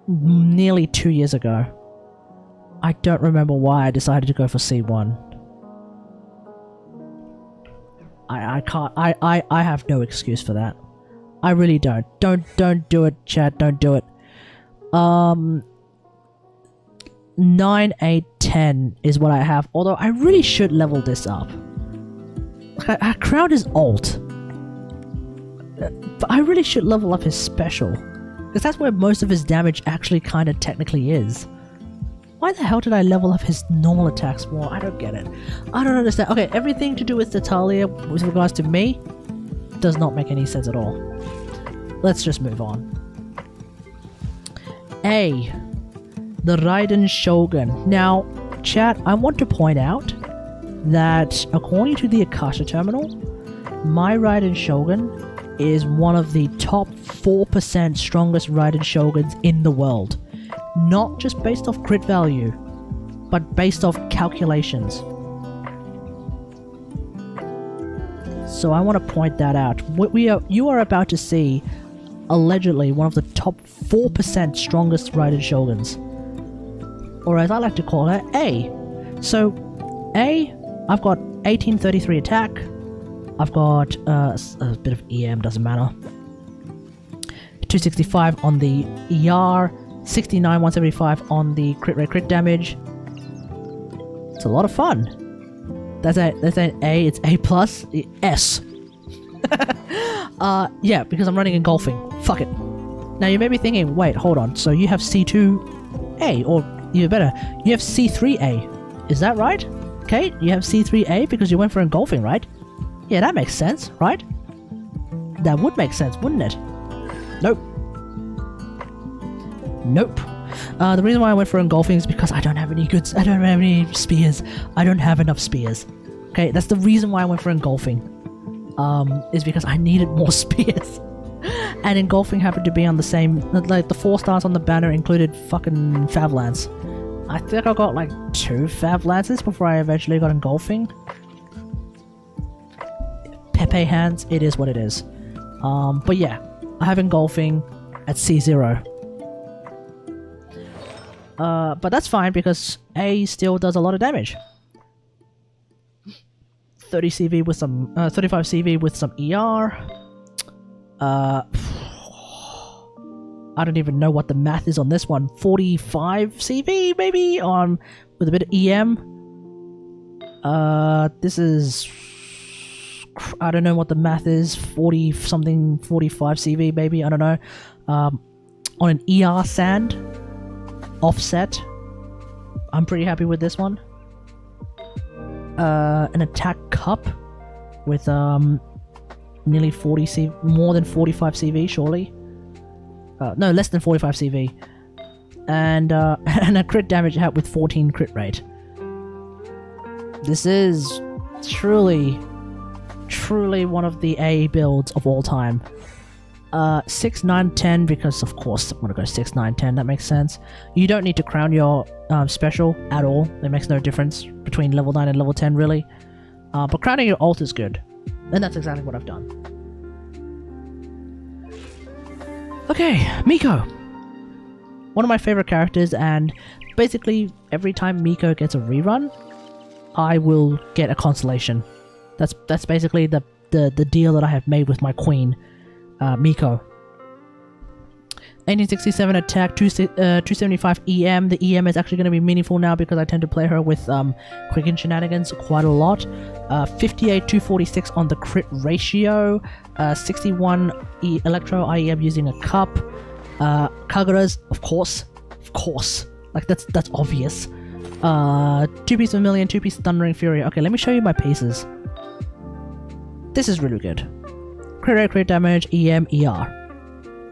nearly 2 years ago. I don't remember why I decided to go for C1. I can't. I have no excuse for that. I really don't. Don't do it, chat. Don't do it. 9, 8, 10 is what I have. Although I really should level this up. Our crowd is alt. But I really should level up his special. Because that's where most of his damage actually kind of technically is. Why the hell did I level up his normal attacks more? I don't get it. I don't understand. Okay, everything to do with Natalia with regards to me does not make any sense at all. Let's just move on. A. The Raiden Shogun. Now, chat, I want to point out that according to the Akasha Terminal, my Raiden Shogun is one of the top 4% strongest Raiden Shoguns in the world. Not just based off crit value, but based off calculations. So I want to point that out. You are about to see, allegedly, one of the top 4% strongest Raiden Shoguns. Or as I like to call her, A. So, A, I've got 1833 attack. I've got a bit of EM, doesn't matter. 265 on the ER. 69, 175 on the crit rate, crit damage. It's a lot of fun. That's an A. It's A plus S. Yeah, because I'm running engulfing. Fuck it. Now you may be thinking, wait, hold on. So you have C2A, or even better, you have C3A. Is that right? Okay, you have C3A because you went for engulfing, right? Yeah, that makes sense, right? That would make sense, wouldn't it? Nope. Nope. The reason why I went for engulfing is because I don't have any goods. I don't have any spears. I don't have enough spears. Okay, that's the reason why I went for engulfing. Is because I needed more spears. And engulfing happened to be on the same, like the 4 stars on the banner included fucking Fav Lance. I think I got like 2 Fav Lances before I eventually got engulfing. Pepe hands, it is what it is. But yeah, I have engulfing at C0. But that's fine because A still does a lot of damage. 30 CV with some, 35 CV with some ER. I don't even know what the math is on this one. 45 CV maybe on with a bit of EM. This is, I don't know what the math is. 40 something, 45 CV maybe. I don't know. On an ER sand offset, I'm pretty happy with this one. An attack cup with nearly 40 CV, more than 45 CV surely. No, less than 45 CV. And and a crit damage hat with 14 crit rate. This is truly one of the A builds of all time. 6, 9, 10, because of course I'm gonna go 6, 9, 10, that makes sense. You don't need to crown your special at all. It makes no difference between level 9 and level 10 really. But crowning your ult is good. And that's exactly what I've done. Okay, Miko. One of my favorite characters, and basically every time Miko gets a rerun, I will get a constellation. That's basically the deal that I have made with my queen, Miko. 1867 attack, 275 EM. The EM is actually going to be meaningful now because I tend to play her with Quicken Shenanigans quite a lot. 58, 246 on the crit ratio. 61 Electro IEM using a cup. Kagura's, of course. Like that's obvious. 2 piece of Million, 2 piece of Thundering Fury. Okay, let me show you my pieces. This is really good. Crit rate, crit damage, EM, ER.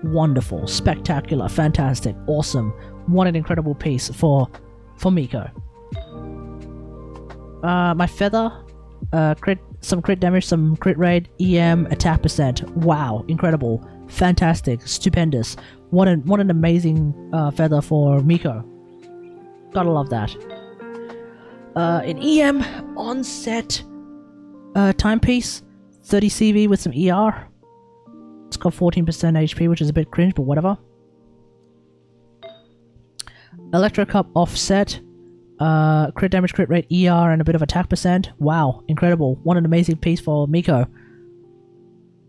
Wonderful, spectacular, fantastic, awesome. What an incredible piece for Miko. My feather, some crit damage, some crit rate, EM, attack percent. Wow, incredible, fantastic, stupendous. What an amazing feather for Miko. Gotta love that. In EM, onset timepiece, 30 CV with some ER. It's got 14% HP, which is a bit cringe, but whatever. Electro Cup offset, crit damage, crit rate, ER, and a bit of attack percent. Wow, incredible. What an amazing piece for Miko.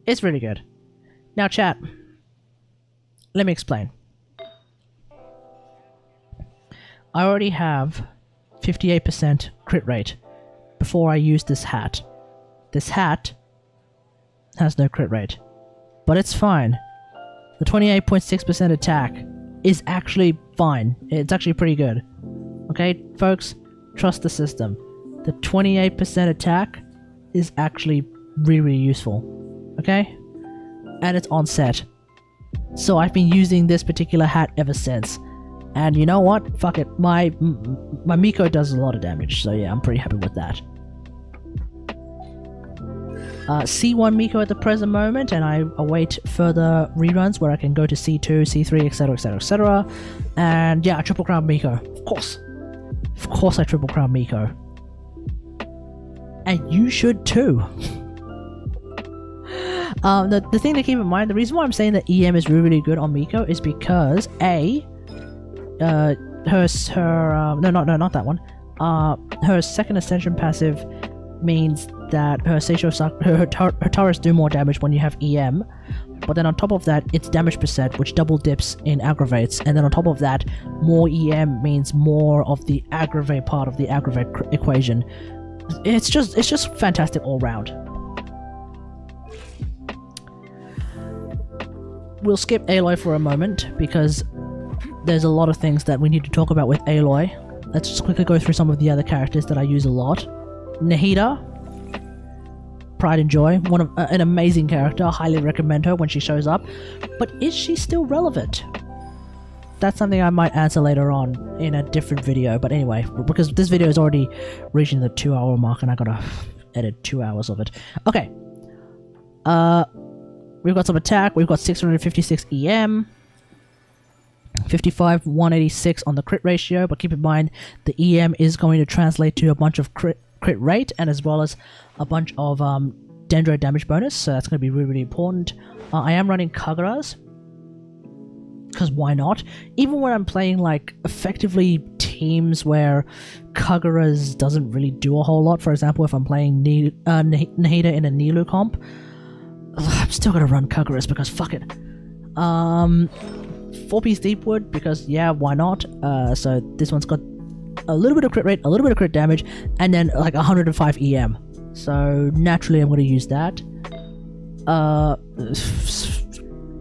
It's really good. Now chat, let me explain. I already have 58% crit rate before I use this hat. This hat has no crit rate. But it's fine. The 28.6% attack is actually fine. It's actually pretty good. Okay, folks? Trust the system. The 28% attack is actually really useful. Okay? And it's on set. So I've been using this particular hat ever since. And you know what? Fuck it. My Miko does a lot of damage. So yeah, I'm pretty happy with that. C1 Miko at the present moment, and I await further reruns where I can go to C2, C3, etc, etc, etc. And yeah, I triple crown Miko. Of course I triple crown Miko. And you should too. The thing to keep in mind, the reason why I'm saying that EM is really good on Miko is because not that one. Her second ascension passive means that her turrets do more damage when you have EM, but then on top of that, it's damage percent, which double dips in aggravates, and then on top of that, more EM means more of the aggravate part of the aggravate equation. It's just fantastic all round. We'll skip Aloy for a moment because there's a lot of things that we need to talk about with Aloy. Let's just quickly go through some of the other characters that I use a lot. Nahida, Pride and Joy, an amazing character. I highly recommend her when she shows up. But is she still relevant? That's something I might answer later on in a different video. But anyway, because this video is already reaching the 2-hour mark and I gotta edit 2 hours of it. Okay. We've got some attack. We've got 656 EM. 55, 186 on the crit ratio. But keep in mind, the EM is going to translate to a bunch of crit rate and as well as a bunch of dendro damage bonus, so that's going to be really important. I am running Kagura's because why not? Even when I'm playing like effectively teams where Kagura's doesn't really do a whole lot, for example if I'm playing Nahida in a Nilu comp, I'm still going to run Kagura's because fuck it. 4-piece Deepwood, because yeah, why not? So this one's got a little bit of crit rate, a little bit of crit damage, and then like 105 EM. So naturally I'm going to use that.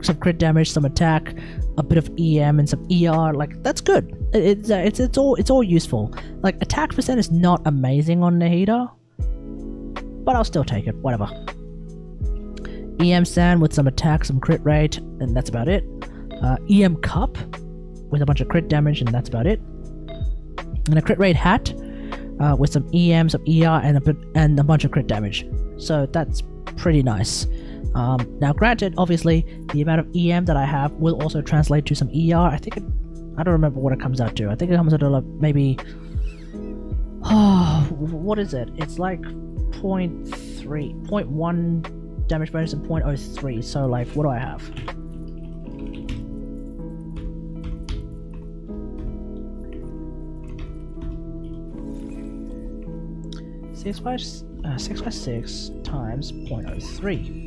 Some crit damage, some attack, a bit of EM and some ER. Like, that's good. It's all useful. Like, attack percent is not amazing on Nahida, but I'll still take it. Whatever. EM Sand with some attack, some crit rate, and that's about it. EM Cup with a bunch of crit damage, and that's about it. And a crit rate hat with some EM, some ER, and a bunch of crit damage. So that's pretty nice. Now, granted, obviously, the amount of EM that I have will also translate to some ER. I don't remember what it comes out to. I think it comes out to like maybe... Oh, what is it? It's like 0.1 damage bonus and 0.03. So, like, what do I have? Six by 6 times 0.03.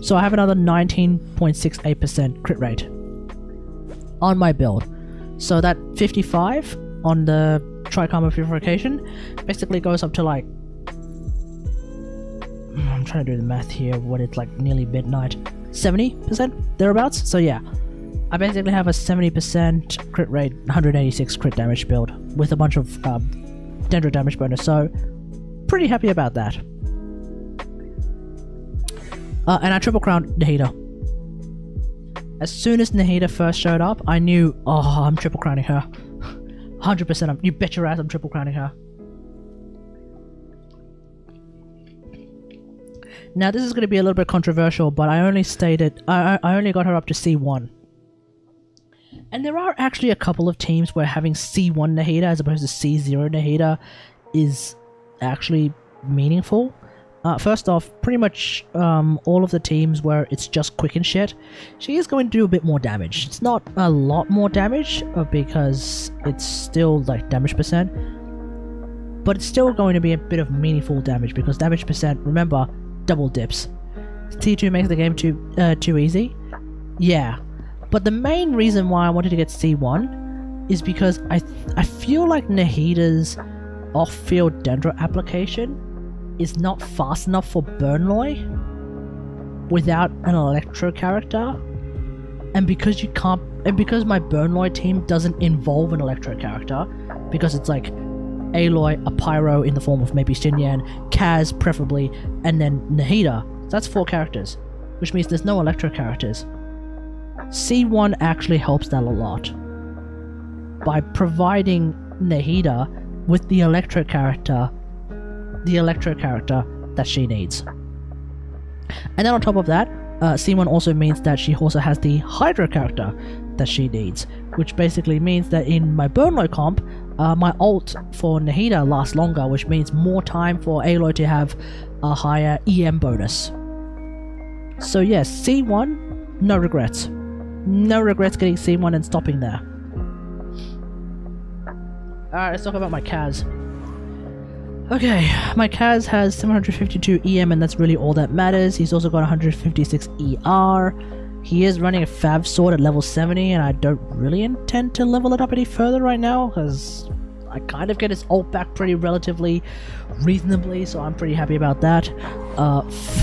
So I have another 19.68% crit rate on my build. So that 55 on the Trichoma Purification basically goes up to like... I'm trying to do the math here when it's like nearly midnight. 70% thereabouts. So yeah, I basically have a 70% crit rate, 186 crit damage build with a bunch of Dendro damage bonus. So pretty happy about that. And I triple crowned Nahida. As soon as Nahida first showed up, I knew, oh, I'm triple crowning her. 100%. You bet your ass I'm triple crowning her. Now this is going to be a little bit controversial, but I only stated I only got her up to C1. And there are actually a couple of teams where having C1 Nahida as opposed to C0 Nahida is actually meaningful. First off, pretty much all of the teams where it's just quick and shit, she is going to do a bit more damage. It's not a lot more damage because it's still like damage percent, but it's still going to be a bit of meaningful damage because damage percent, remember, double dips. T2 makes the game too easy. Yeah, but the main reason why I wanted to get C1 is because I feel like Nahida's off-field Dendro application is not fast enough for Burnloy without an Electro character, and because my Burnloy team doesn't involve an Electro character, because it's like Aloy, a Pyro in the form of maybe Xinyan, Kaz preferably, and then Nahida. So that's 4 characters, which means there's no Electro characters. C1 actually helps that a lot by providing Nahida with the Electro character that she needs. And then on top of that, C1 also means that she also has the Hydra character that she needs, which basically means that in my Burnloy comp, my ult for Nahida lasts longer, which means more time for Aloy to have a higher EM bonus. So yes, C1, no regrets. No regrets getting C1 and stopping there. Alright, let's talk about my Kaz. Okay, my Kaz has 752 EM and that's really all that matters. He's also got 156 ER. He is running a Fav Sword at level 70 and I don't really intend to level it up any further right now because I kind of get his ult back pretty relatively reasonably, so I'm pretty happy about that.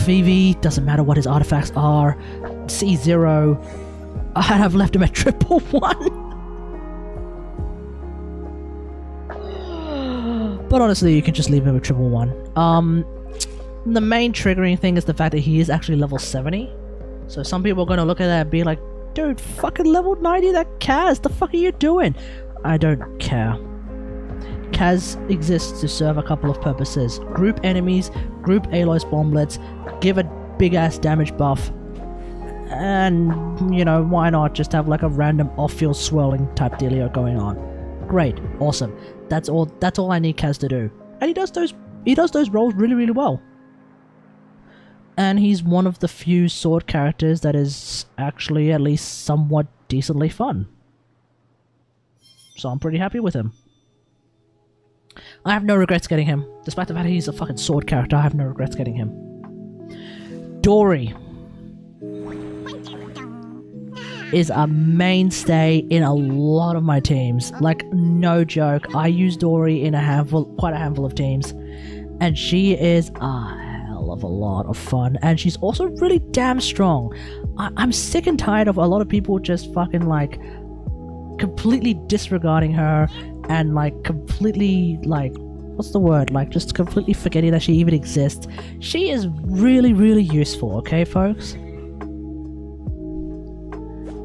Phoebe, doesn't matter what his artifacts are. C0, I have left him at 111. But honestly, you can just leave him at 111. The main triggering thing is the fact that he is actually level 70. So some people are going to look at that and be like, dude, fucking level 90 that Kaz, the fuck are you doing? I don't care. Kaz exists to serve a couple of purposes. Group enemies, group Aloy's bomblets, give a big ass damage buff, and, you know, why not just have like a random off-field swirling type dealio going on. Great, awesome. That's all I need Kaz to do. And he does those roles really, really well. And he's one of the few sword characters that is actually at least somewhat decently fun. So I'm pretty happy with him. I have no regrets getting him. Despite the fact that he's a fucking sword character, I have no regrets getting him. Dory is a mainstay in a lot of my teams. Like, no joke. I use Dory in quite a handful of teams, and she is a hell of a lot of fun. And she's also really damn strong. I'm sick and tired of a lot of people just fucking like completely disregarding her and like completely like, what's the word? Like just completely forgetting that she even exists. She is really, really useful. Okay, folks.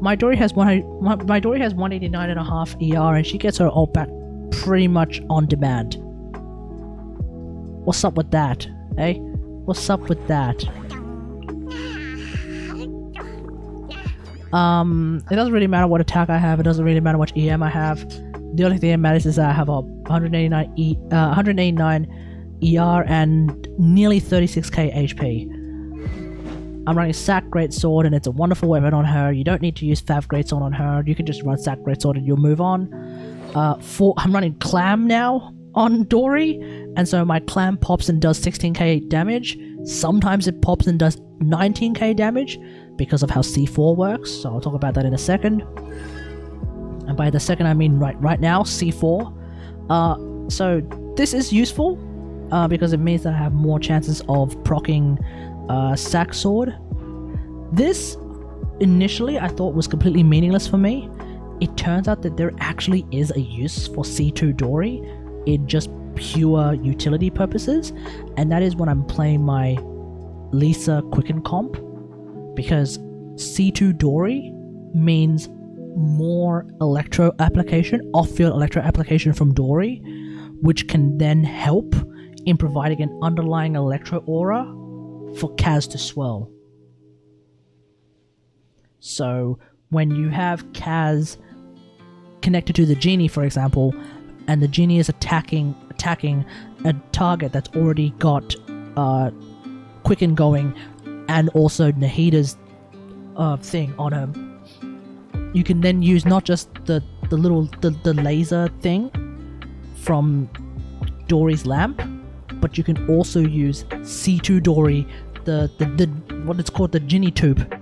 My Dory has 189.5 ER, and she gets her ult back pretty much on demand. What's up with that, eh? What's up with that? It doesn't really matter what attack I have. It doesn't really matter what EM I have. The only thing that matters is that I have a 189 ER and nearly 36k HP. I'm running Sack Greatsword, and it's a wonderful weapon on her. You don't need to use Fav Greatsword on her. You can just run Sack Greatsword and you'll move on. I'm running Clam now on Dory, and so my Clam pops and does 16k damage. Sometimes it pops and does 19k damage because of how C4 works, so I'll talk about that in a second. And by the second I mean right now, C4. So this is useful because it means that I have more chances of proccing Sack Sword. This initially I thought was completely meaningless for me. It turns out that there actually is a use for C2 Dory in just pure utility purposes, and that is when I'm playing my Lisa Quicken comp, because C2 Dory means more electro application, off-field electro application from Dory, which can then help in providing an underlying electro aura for Kaz to swirl. So when you have Kaz connected to the genie, for example, and the genie is attacking a target that's already got Quicken going, and also Nahida's thing on him, you can then use not just the laser thing from Dory's lamp, but you can also use C2 Dory, the what it's called, the genie tube,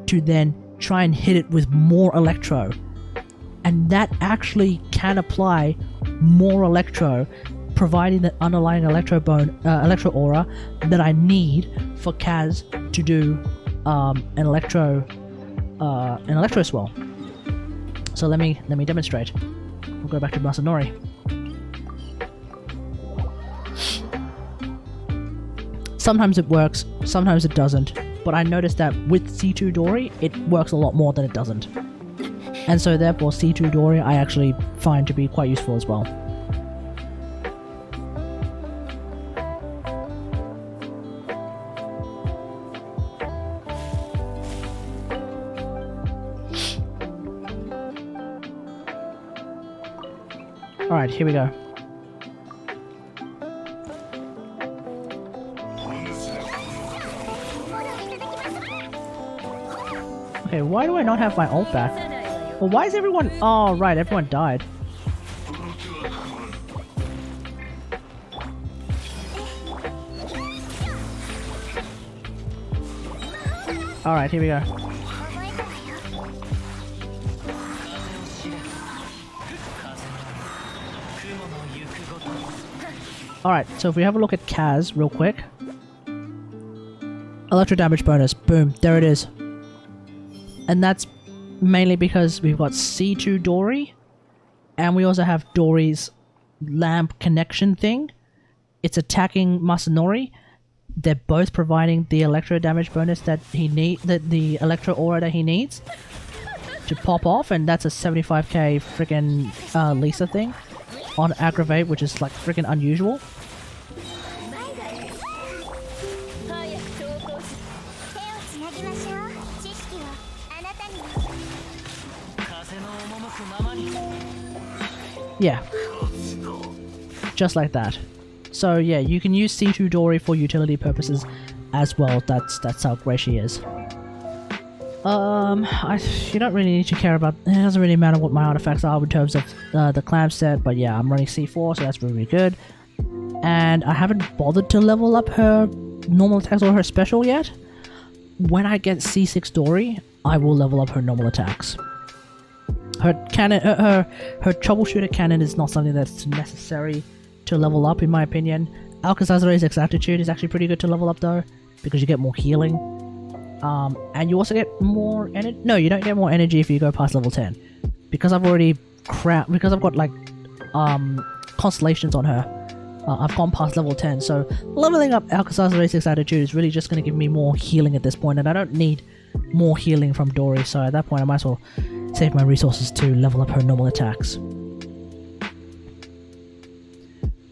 to then try and hit it with more electro, and that actually can apply more electro, providing the underlying electro aura that I need for Kaz to do an electro swell. So let me demonstrate. We'll go back to Masanori. Sometimes it works, sometimes it doesn't, but I noticed that with C2 Dory, it works a lot more than it doesn't. And so therefore C2 Dory I actually find to be quite useful as well. Alright, here we go. Okay, why do I not have my ult back? Well, why is everyone... Oh, right, everyone died. Alright, here we go. Alright, so if we have a look at Kaz real quick. Electro damage bonus. Boom, there it is. And that's mainly because we've got C2 Dory, and we also have Dory's lamp connection thing. It's attacking Masanori. They're both providing the electro damage bonus that he the electro aura that he needs to pop off, and that's a 75k freaking Lisa thing on aggravate, which is like freaking unusual. Yeah, just like that. So yeah, you can use C2 Dory for utility purposes as well. That's how great she is. You don't really need to care about. It doesn't really matter what my artifacts are in terms of the clam set, but yeah, I'm running C4, so that's really, really good. And I haven't bothered to level up her normal attacks or her special yet. When I get C6 Dory, I will level up her normal attacks. Her cannon, her troubleshooter cannon is not something that's necessary to level up, in my opinion. Alcazar's exactitude is actually pretty good to level up though, because you get more healing. And you also get more energy. No, you don't get more energy if you go past level 10. Because I've already because I've got like constellations on her. I've gone past level 10, so leveling up Alcazar's exactitude is really just going to give me more healing at this point, and I don't need more healing from Dory, so at that point I might as well save my resources to level up her normal attacks.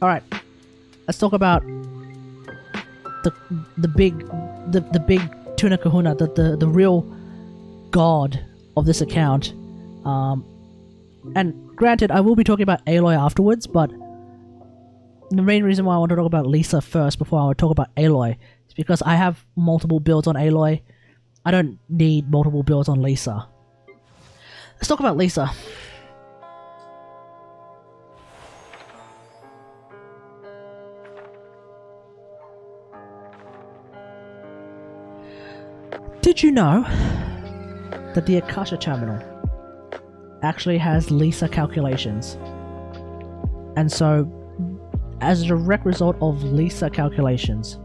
Alright, let's talk about the big Tuna Kahuna, the real god of this account. And granted, I will be talking about Aloy afterwards, but the main reason why I want to talk about Lisa first before I talk about Aloy is because I have multiple builds on Aloy. I don't need multiple builds on Lisa. Let's talk about Lisa. Did you know that the Akasha terminal actually has Lisa calculations? And so, as a direct result of Lisa calculations,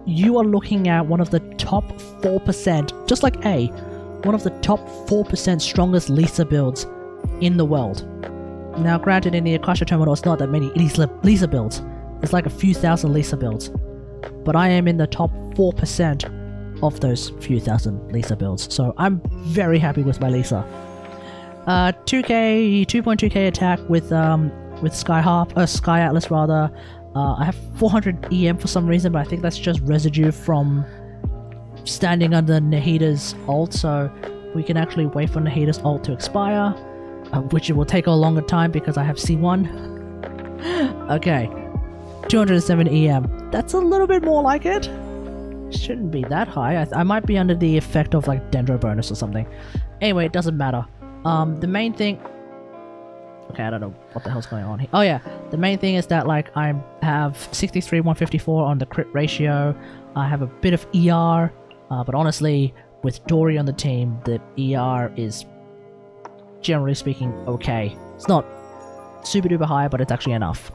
you are looking at one of the top 4%, just like A, one of the top 4% strongest Lisa builds in the world. Now granted, in the Akasha terminal it's not that many Lisa builds, it's like a few thousand Lisa builds, but I am in the top 4% of those few thousand Lisa builds, so I'm very happy with my Lisa. 2.2k attack with Sky Atlas rather. I have 400 EM for some reason, but I think that's just residue from standing under Nahida's ult, so we can actually wait for Nahida's ult to expire, which it will take a longer time because I have C1. Okay, 207 EM. That's a little bit more like it. Shouldn't be that high. I might be under the effect of like Dendro bonus or something. Anyway, it doesn't matter. The main thing... Okay, I don't know what the hell's going on here. Oh yeah, the main thing is that like I have 63, 154 on the crit ratio. I have a bit of ER, but honestly, with Dory on the team, the ER is, generally speaking, okay. It's not super duper high, but it's actually enough.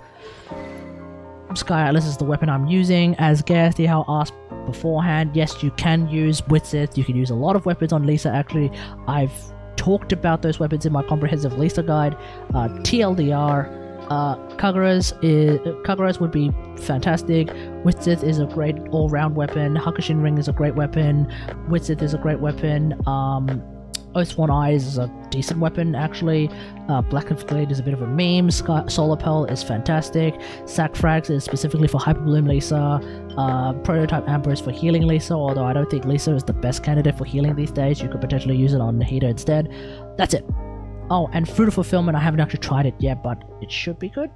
Sky Atlas is the weapon I'm using. As Garethel asked beforehand, yes, you can use Witzith. You can use a lot of weapons on Lisa, actually. I've talked about those weapons in my comprehensive Lisa guide. TLDR, Kagura's would be fantastic. Witzith is a great all-round weapon. Hakushin Ring is a great weapon. Witzith is a great weapon. Oathsworn Eyes is a decent weapon, actually. Blackened Blade is a bit of a meme. Solar Pearl is fantastic. Sack Frags is specifically for Hyper Bloom Lisa. Prototype Amber is for healing Lisa, although I don't think Lisa is the best candidate for healing these days. You could potentially use it on Nahida instead. That's it. Oh, and Fruit of Fulfillment, I haven't actually tried it yet, but it should be good.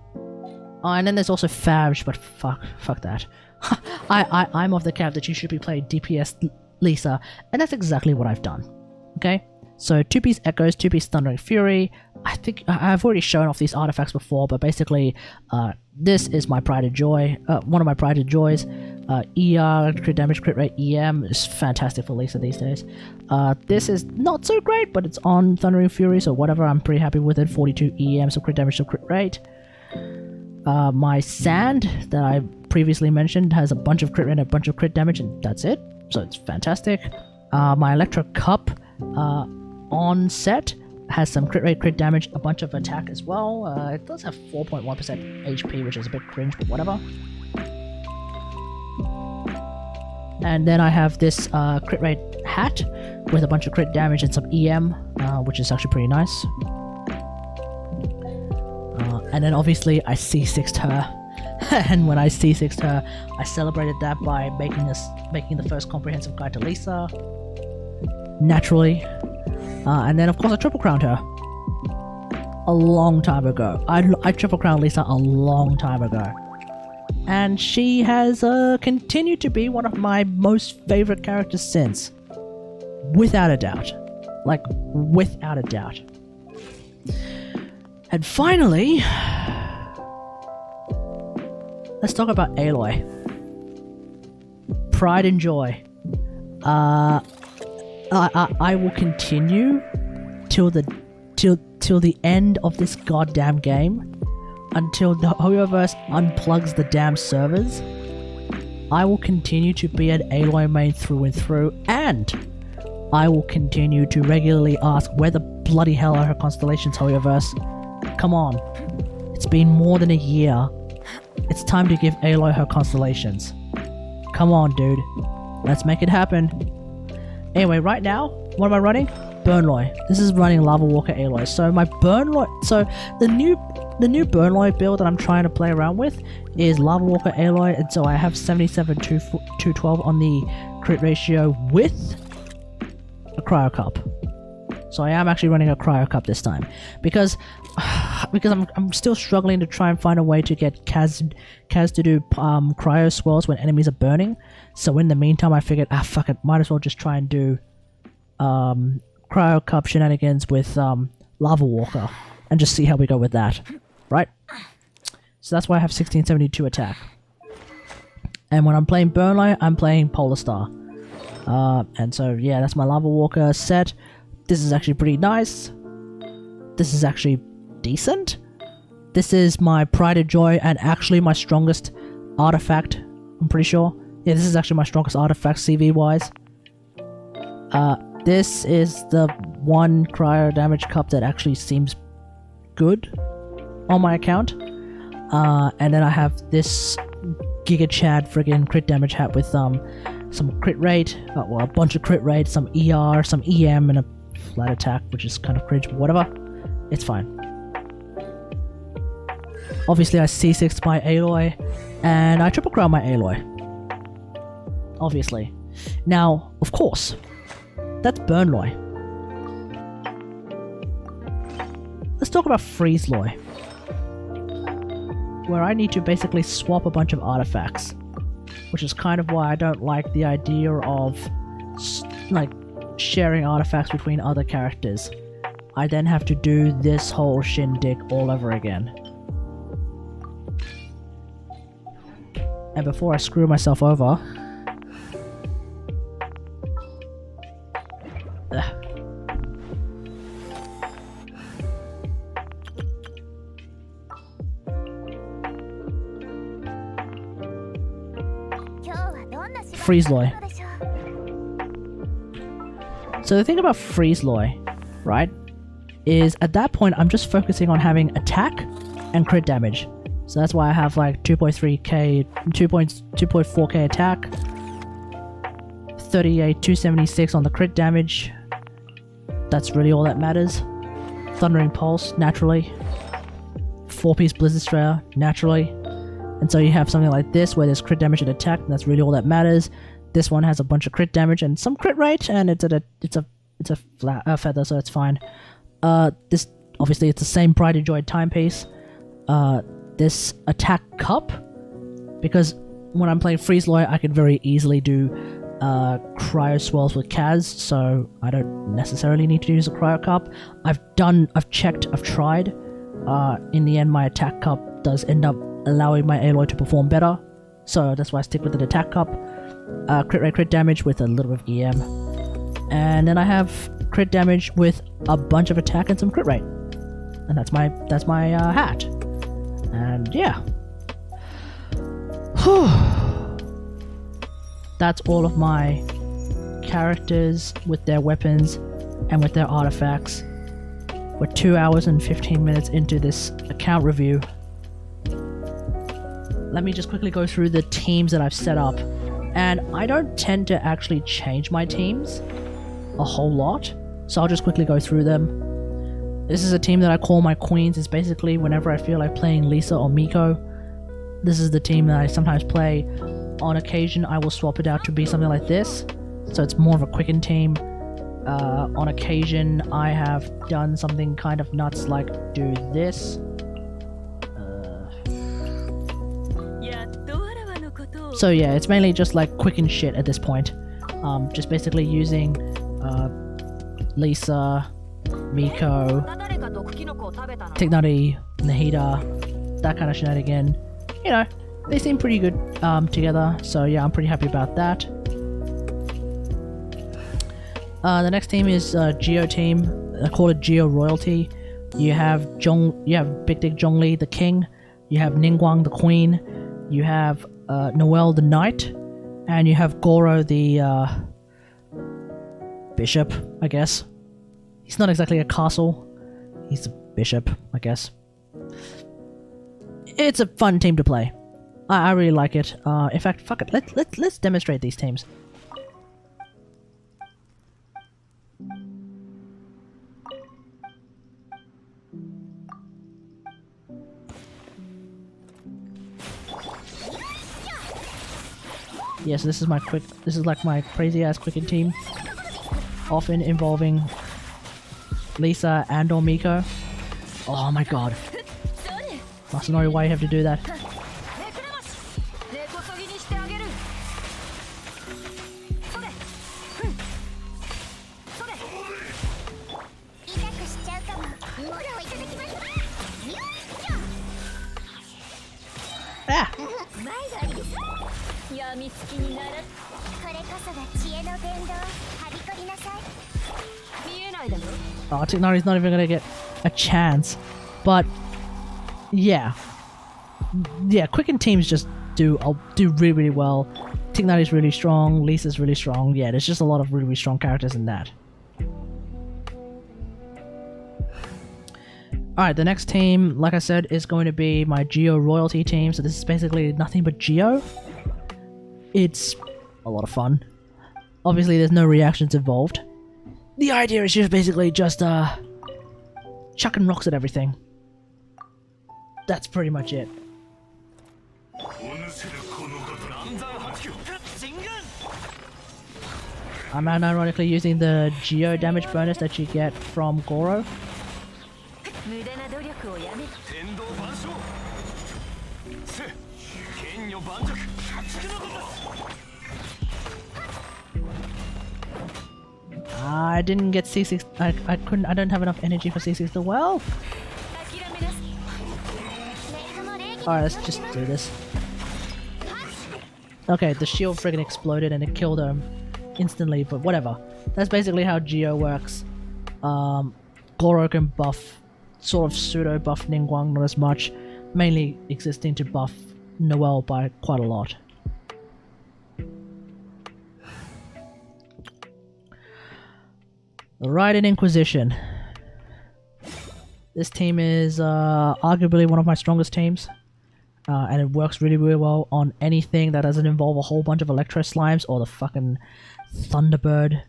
And then there's also Fabj, but fuck that. I'm of the camp that you should be playing DPS Lisa, and that's exactly what I've done. Okay? So 2-piece Echoes, 2-piece Thundering Fury. I think I've already shown off these artifacts before, but basically this is my pride and joy, one of my pride and joys. ER, crit damage, crit rate, EM is fantastic for Lisa these days. This is not so great, but it's on Thundering Fury, so whatever, I'm pretty happy with it. 42 EM, so crit damage to crit rate. My Sand that I previously mentioned has a bunch of crit rate and a bunch of crit damage, and that's it, so it's fantastic. My Electro Cup on set has some crit rate, crit damage, a bunch of attack as well. It does have 4.1% HP, which is a bit cringe, but whatever. And then I have this crit rate hat with a bunch of crit damage and some EM, which is actually pretty nice. And then obviously I C6'd her. And when I C6'd her, I celebrated that by making the first comprehensive guide to Lisa. Naturally. And then of course I triple crowned her a long time ago. I triple crowned Lisa a long time ago, and she has continued to be one of my most favorite characters since, without a doubt, like without a doubt. And finally, let's talk about Aloy. Pride and joy. I will continue till the end of this goddamn game, until the Hoyoverse unplugs the damn servers. I will continue to be an Aloy main through and through, and I will continue to regularly ask where the bloody hell are her constellations, Hoyoverse. Come on. It's been more than a year. It's time to give Aloy her constellations. Come on, dude. Let's make it happen. Anyway, right now, what am I running? Burnloy. This is running Lava Walker Aloy. So my Burnloy... So the new Burnloy build that I'm trying to play around with is Lava Walker Aloy, and so I have 77 212 on the crit ratio with a Cryo Cup. So I am actually running a Cryo Cup this time because I'm still struggling to try and find a way to get Kaz to do cryo swirls when enemies are burning. So in the meantime, I figured, fuck it, might as well just try and do Cryo Cup shenanigans with Lava Walker and just see how we go with that, right? So that's why I have 1672 attack. And when I'm playing Burnloy, I'm playing Polar Star. And so yeah, that's my Lava Walker set. This is actually pretty nice. This is actually decent. This is my Pride of Joy and actually my strongest artifact, I'm pretty sure. Yeah, this is actually my strongest artifact CV wise. This is the one cryo damage cup that actually seems good on my account. And then I have this Giga Chad friggin' crit damage hat with some crit rate, well, a bunch of crit rate, some ER, some EM, and a flat attack, which is kind of cringe, but whatever. It's fine. Obviously, I C6 my Aloy, and I triple crown my Aloy. Obviously. Now, of course, that's Burnloy. Let's talk about Freezeloy, where I need to basically swap a bunch of artifacts, which is kind of why I don't like the idea of like sharing artifacts between other characters. I then have to do this whole shindig all over again. And before I screw myself over, Freezeloy. So the thing about Freezeloy, right, is at that point I'm just focusing on having attack and crit damage. So that's why I have like 2.3k, 2.4k attack, 276 on the crit damage. That's really all that matters. Thundering Pulse, naturally. 4-piece Blizzard Strayer, naturally. And so you have something like this where there's crit damage and attack, and that's really all that matters. This one has a bunch of crit damage and some crit rate, and it's a flat feather, so it's fine. This obviously it's the same Pride of Joy timepiece. This attack cup, because when I'm playing Freezeloy, I can very easily do cryo swirls with Kaz, so I don't necessarily need to use a cryo cup. I've checked, I've tried. In the end, my attack cup does end up allowing my Aloy to perform better, so that's why I stick with an attack cup. Crit rate, crit damage with a little bit of EM, and then I have crit damage with a bunch of attack and some crit rate, and that's my hat. And yeah, that's all of my characters with their weapons and with their artifacts. We're 2 hours and 15 minutes into this account review. Let me just quickly go through the teams that I've set up. And I don't tend to actually change my teams a whole lot, so I'll just quickly go through them. This is a team that I call my queens. It's basically whenever I feel like playing Lisa or Miko. This is the team that I sometimes play. On occasion, I will swap it out to be something like this, so it's more of a quicken team. On occasion, I have done something kind of nuts like do this. So yeah, it's mainly just like quicken shit at this point. Just basically using Lisa, Miko, Kategari, Nahida, that kind of shenanigan. You know, they seem pretty good together, so yeah, I'm pretty happy about that. The next team is Geo team. I call it Geo Royalty. You have Big Dick Zhongli, the king. You have Ningguang, the queen. You have Noel, the knight, and you have Goro, the bishop. I guess he's not exactly a castle. He's a bishop, I guess. It's a fun team to play. I really like it. In fact, fuck it. Let's demonstrate these teams. Yes, this is my quick. This is like my crazy ass quicken team, often involving Lisa and or Miko. Oh my god, Masanori, why you have to do that? Ah! Oh, Tignari's not even gonna get a chance. But yeah, quicken teams just do really well. Tignari's really strong. Lisa's really strong. Yeah, there's just a lot of really strong characters in that. Alright, the next team, like I said, is going to be my Geo Royalty team. So this is basically nothing but Geo. It's a lot of fun. Obviously, there's no reactions involved. The idea is just basically just chucking rocks at everything. That's pretty much it. I'm ironically using the Geo damage bonus that you get from Goro. I didn't get C6. I couldn't. I don't have enough energy for C6 to well. Alright, let's just do this. Okay, the shield friggin' exploded and it killed him instantly, but whatever. That's basically how Geo works. Goro can buff, sort of pseudo buff Ningguang, not as much, mainly existing to buff Noel by quite a lot. The Raiden Inquisition. This team is arguably one of my strongest teams. And it works really well on anything that doesn't involve a whole bunch of Electro Slimes or the fucking Thunderbird.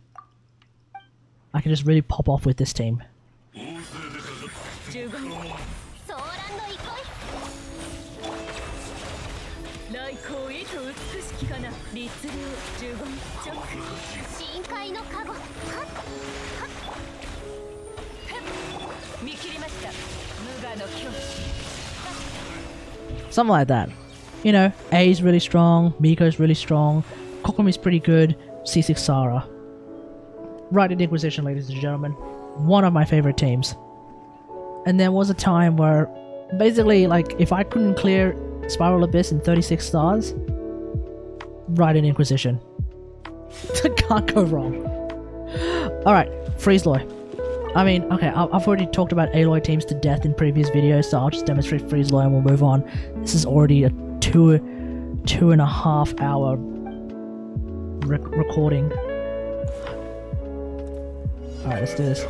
I can just really pop off with this team. Something like that. You know, A's really strong, Miko's really strong, Kokomi's pretty good, C6 Sara. Raiden Inquisition, ladies and gentlemen. One of my favorite teams. And there was a time where, basically, like, if I couldn't clear Spiral Abyss in 36 stars, Raiden Inquisition. Can't go wrong. Alright, Freeze Loy. I mean, okay, I've already talked about Aloy teams to death in previous videos, so I'll just demonstrate Freeze Loy and we'll move on. This is already a two and a half hour recording. Alright, let's do this.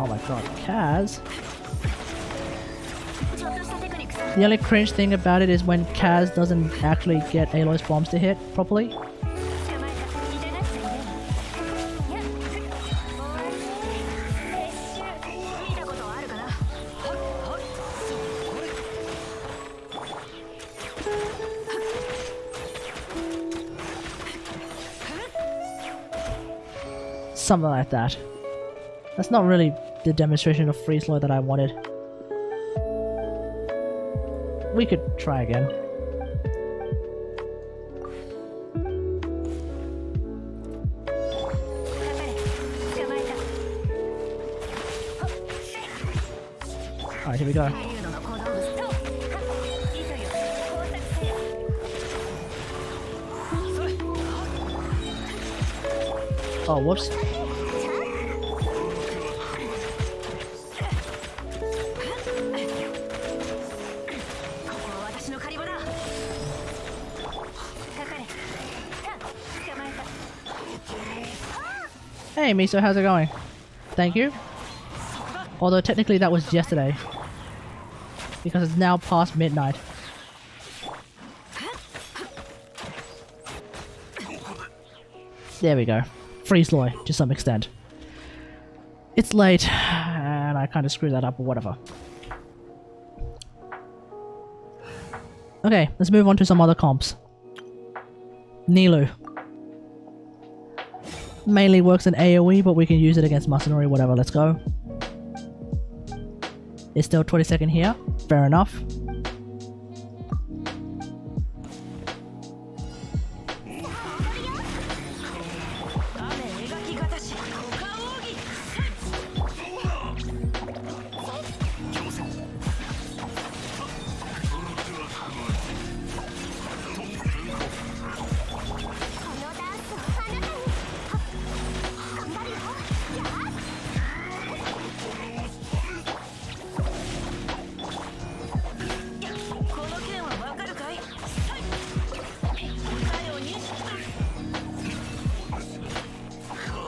Oh my god, Kaz. The only cringe thing about it is when Kaz doesn't actually get Aloy's bombs to hit properly. Something like that. That's not really the demonstration of Freeze Loy that I wanted. We could try again. here we go. Oh, whoops. Hey Miso, how's it going? Thank you. Although technically that was yesterday. Because it's now past midnight. There we go. Freeze Loy, to some extent. It's late, and I kind of screwed that up or whatever. Okay, let's move on to some other comps. Nilu. Mainly works in AoE, but we can use it against Masanori, whatever, let's go. It's still 22nd here, fair enough.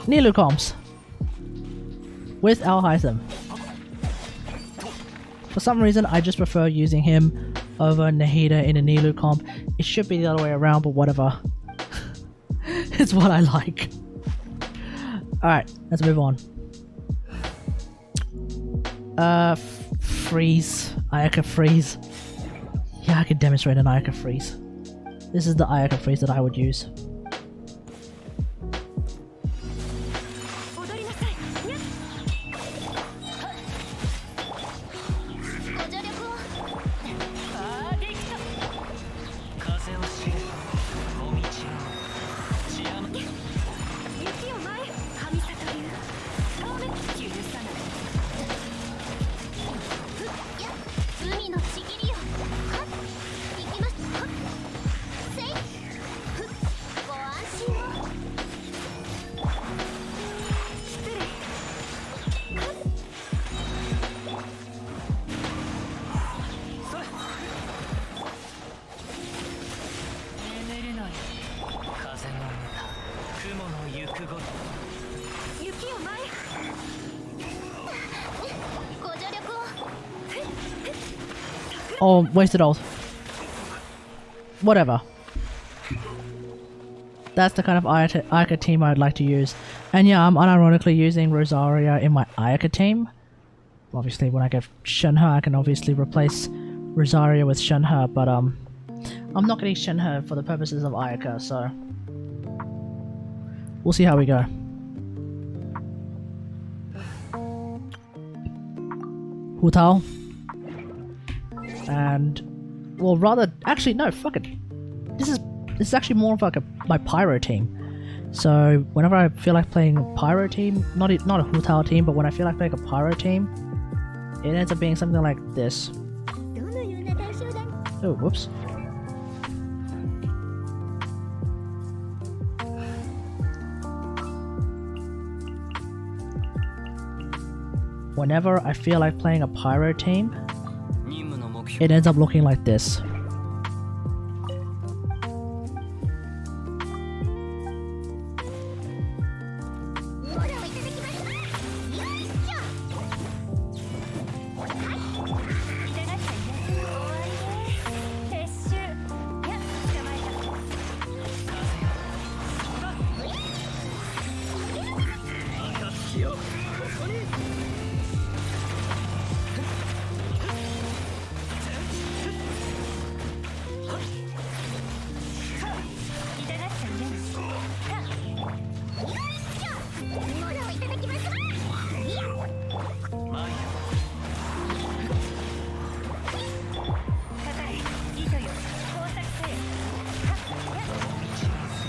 Nilu comps. Where's Alhaitham? For some reason, I just prefer using him over Nahida in a Nilu comp. It should be the other way around, but whatever. It's what I like. Alright, let's move on. Freeze. Ayaka Freeze. Yeah, I can demonstrate an Ayaka Freeze. This is the Ayaka Freeze that I would use. Oh, wasted ult. Whatever. That's the kind of Ayaka team I'd like to use. And yeah, I'm unironically using Rosaria in my Ayaka team. Obviously, when I get Shenhe, I can obviously replace Rosaria with Shenhe, but I'm not getting Shenhe for the purposes of Ayaka, so we'll see how we go. Hu Tao. And, well, rather, actually, no, fuck it. This is actually more of like my Pyro team. So whenever I feel like playing a Pyro team, not a Hu Tao team, but when I feel like playing a Pyro team, it ends up being something like this. Oh, whoops. Whenever I feel like playing a Pyro team, it ends up looking like this.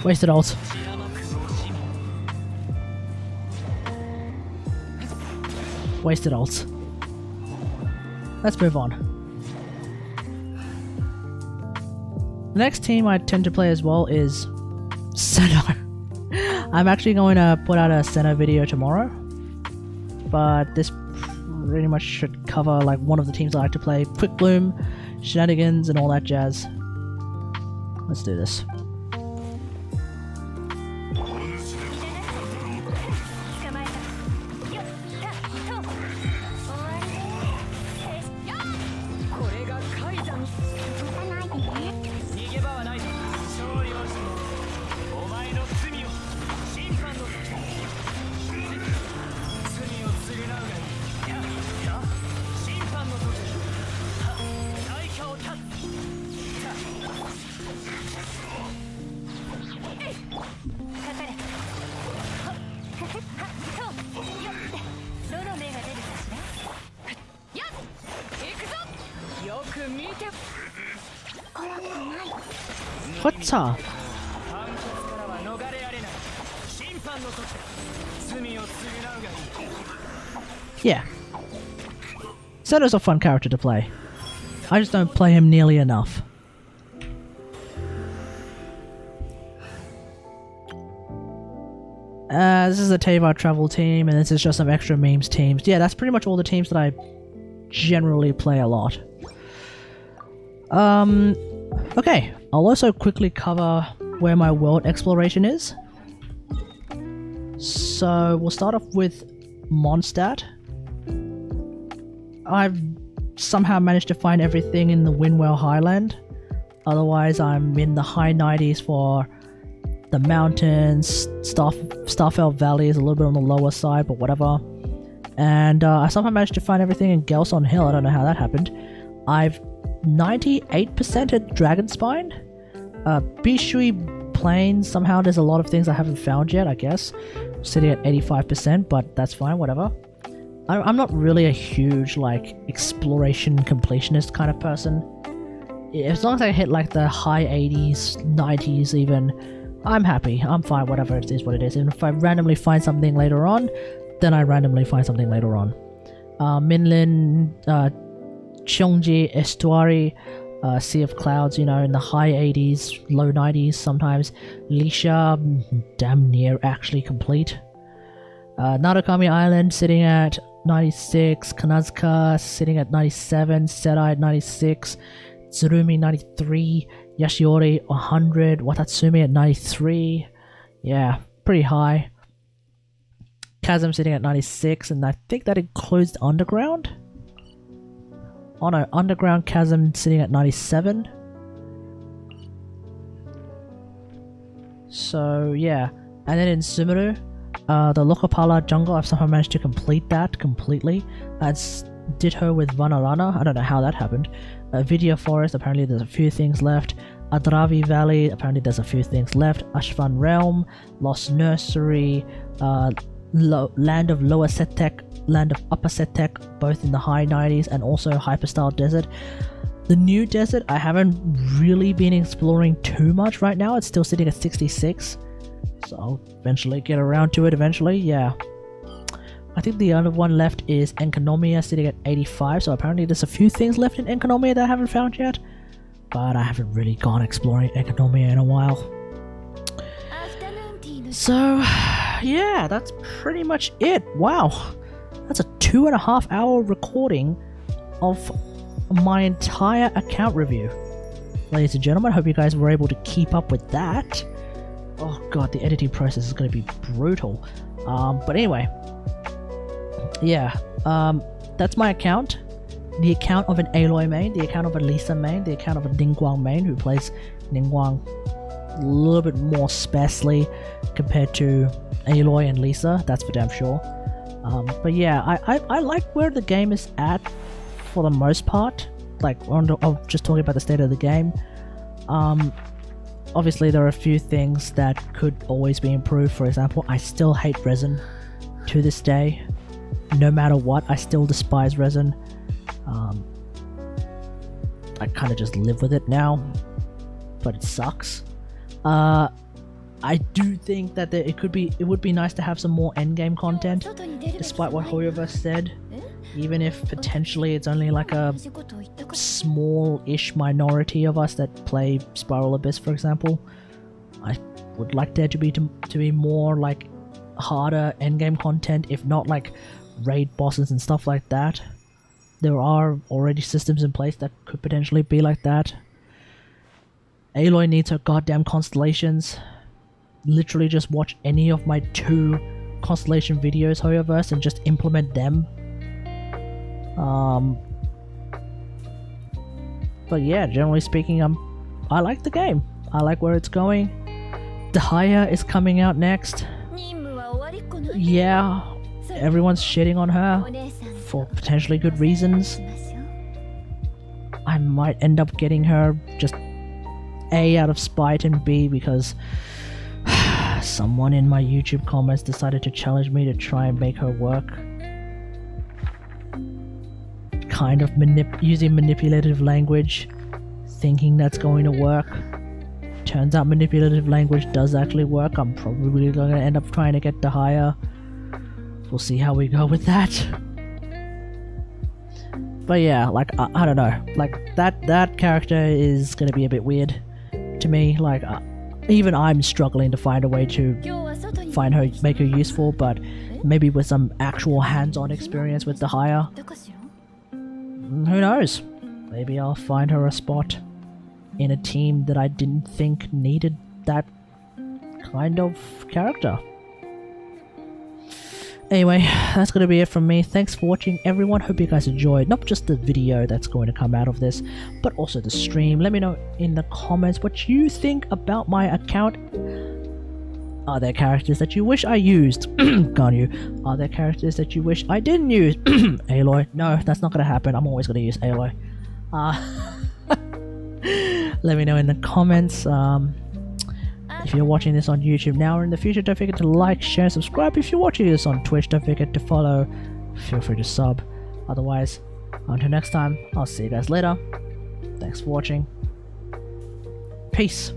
Wasted ult. Wasted ult. let's move on. The next team I tend to play as well is Senna. I'm actually going to put out a Senna video tomorrow, but this pretty much should cover like one of the teams I like to play. Quick Bloom, Shenanigans, and all that jazz. Let's do this. What's up? Yeah. Senna's a fun character to play. I just don't play him nearly enough. This is the Teyvat travel team, and this is just some extra memes teams. Yeah, that's pretty much all the teams that I generally play a lot. Okay, I'll also quickly cover where my world exploration is. So we'll start off with Mondstadt. I've somehow managed to find everything in the Windwell Highland. Otherwise, I'm in the high 90s for the mountains. Starfell Valley is a little bit on the lower side, but whatever. And I somehow managed to find everything in Gelson Hill. I don't know how that happened. I've 98% at Dragonspine. Bishui Plains, somehow there's a lot of things I haven't found yet, I guess. Sitting at 85%, but that's fine, whatever. I'm not really a huge, like, exploration completionist kind of person. As long as I hit, like, the high 80s, 90s even, I'm happy. I'm fine, whatever it is what it is. And if I randomly find something later on, then I randomly find something later on. Minlin, Cheongji Estuary, Sea of Clouds, you know, in the high 80s, low 90s sometimes. Lisha, damn near actually complete. Narukami Island sitting at 96, Kanazka sitting at 97, Serai at 96, Tsurumi 93, Yashiori 100, Watatsumi at 93. Yeah, pretty high. Chasm sitting at 96, and I think that includes Underground. Oh no, Underground Chasm sitting at 97. So yeah, and then in Sumeru, the Lokapala Jungle, I've somehow managed to complete that completely. That's ditto with Vanarana, I don't know how that happened. Vidya Forest, apparently there's a few things left. Adravi Valley, apparently there's a few things left. Ashvan Realm, Lost Nursery, Land of Lower Setek, Land of Upper Setek, both in the high 90s, and also Hyperstyle Desert. The new desert, I haven't really been exploring too much right now. It's still sitting at 66. So I'll eventually get around to it eventually, yeah. I think the other one left is Enkonomia sitting at 85, so apparently there's a few things left in Enkonomia that I haven't found yet. But I haven't really gone exploring Enkonomia in a while. So, yeah, that's pretty much it. Wow, that's a 2.5 hour recording of my entire account review. Ladies and gentlemen, I hope you guys were able to keep up with that. Oh god, the editing process is going to be brutal. But anyway, yeah, that's my account. The account of an Aloy main, the account of a Lisa main, the account of a Ningguang main who plays Ningguang a little bit more sparsely compared to Aloy and Lisa, that's for damn sure. But yeah, I like where the game is at for the most part. Like, I'm just talking about the state of the game. Obviously there are a few things that could always be improved. For example, I still hate resin to this day. No matter what, I still despise resin. I kind of just live with it now, but it sucks. I do think that it would be nice to have some more endgame content, despite what Hoyoverse said. even if potentially it's only like a small-ish minority of us that play Spiral Abyss, for example. I would like there to be more like harder endgame content, if not like raid bosses and stuff like that. There are already systems in place that could potentially be like that. Aloy needs her goddamn constellations. Literally just watch any of my 2 constellation videos, Hoyoverse, and just implement them. But yeah, generally speaking, I like the game. I like where it's going. Dahlia is coming out next. Yeah, everyone's shitting on her for potentially good reasons. I might end up getting her just A, out of spite, and B, because someone in my YouTube comments decided to challenge me to try and make her work. Kind of using manipulative language, thinking that's going to work. Turns out manipulative language does actually work. I'm probably going to end up trying to get Dahlia. We'll see how we go with that. But yeah, like, I don't know. Like, that character is going to be a bit weird to me. Like, even I'm struggling to find a way to make her useful, but maybe with some actual hands-on experience with Dahlia. Who knows? Maybe I'll find her a spot in a team that I didn't think needed that kind of character. Anyway, that's going to be it from me. Thanks for watching, everyone. Hope you guys enjoyed not just the video that's going to come out of this, but also the stream. Let me know in the comments what you think about my account. Are there characters that you wish I used? Ganyu. Are there characters that you wish I didn't use? Aloy. No, that's not going to happen. I'm always going to use Aloy. Let me know in the comments. If you're watching this on YouTube now or in the future, don't forget to like, share, and subscribe. If you're watching this on Twitch, don't forget to follow. Feel free to sub. Otherwise, until next time, I'll see you guys later. Thanks for watching. Peace.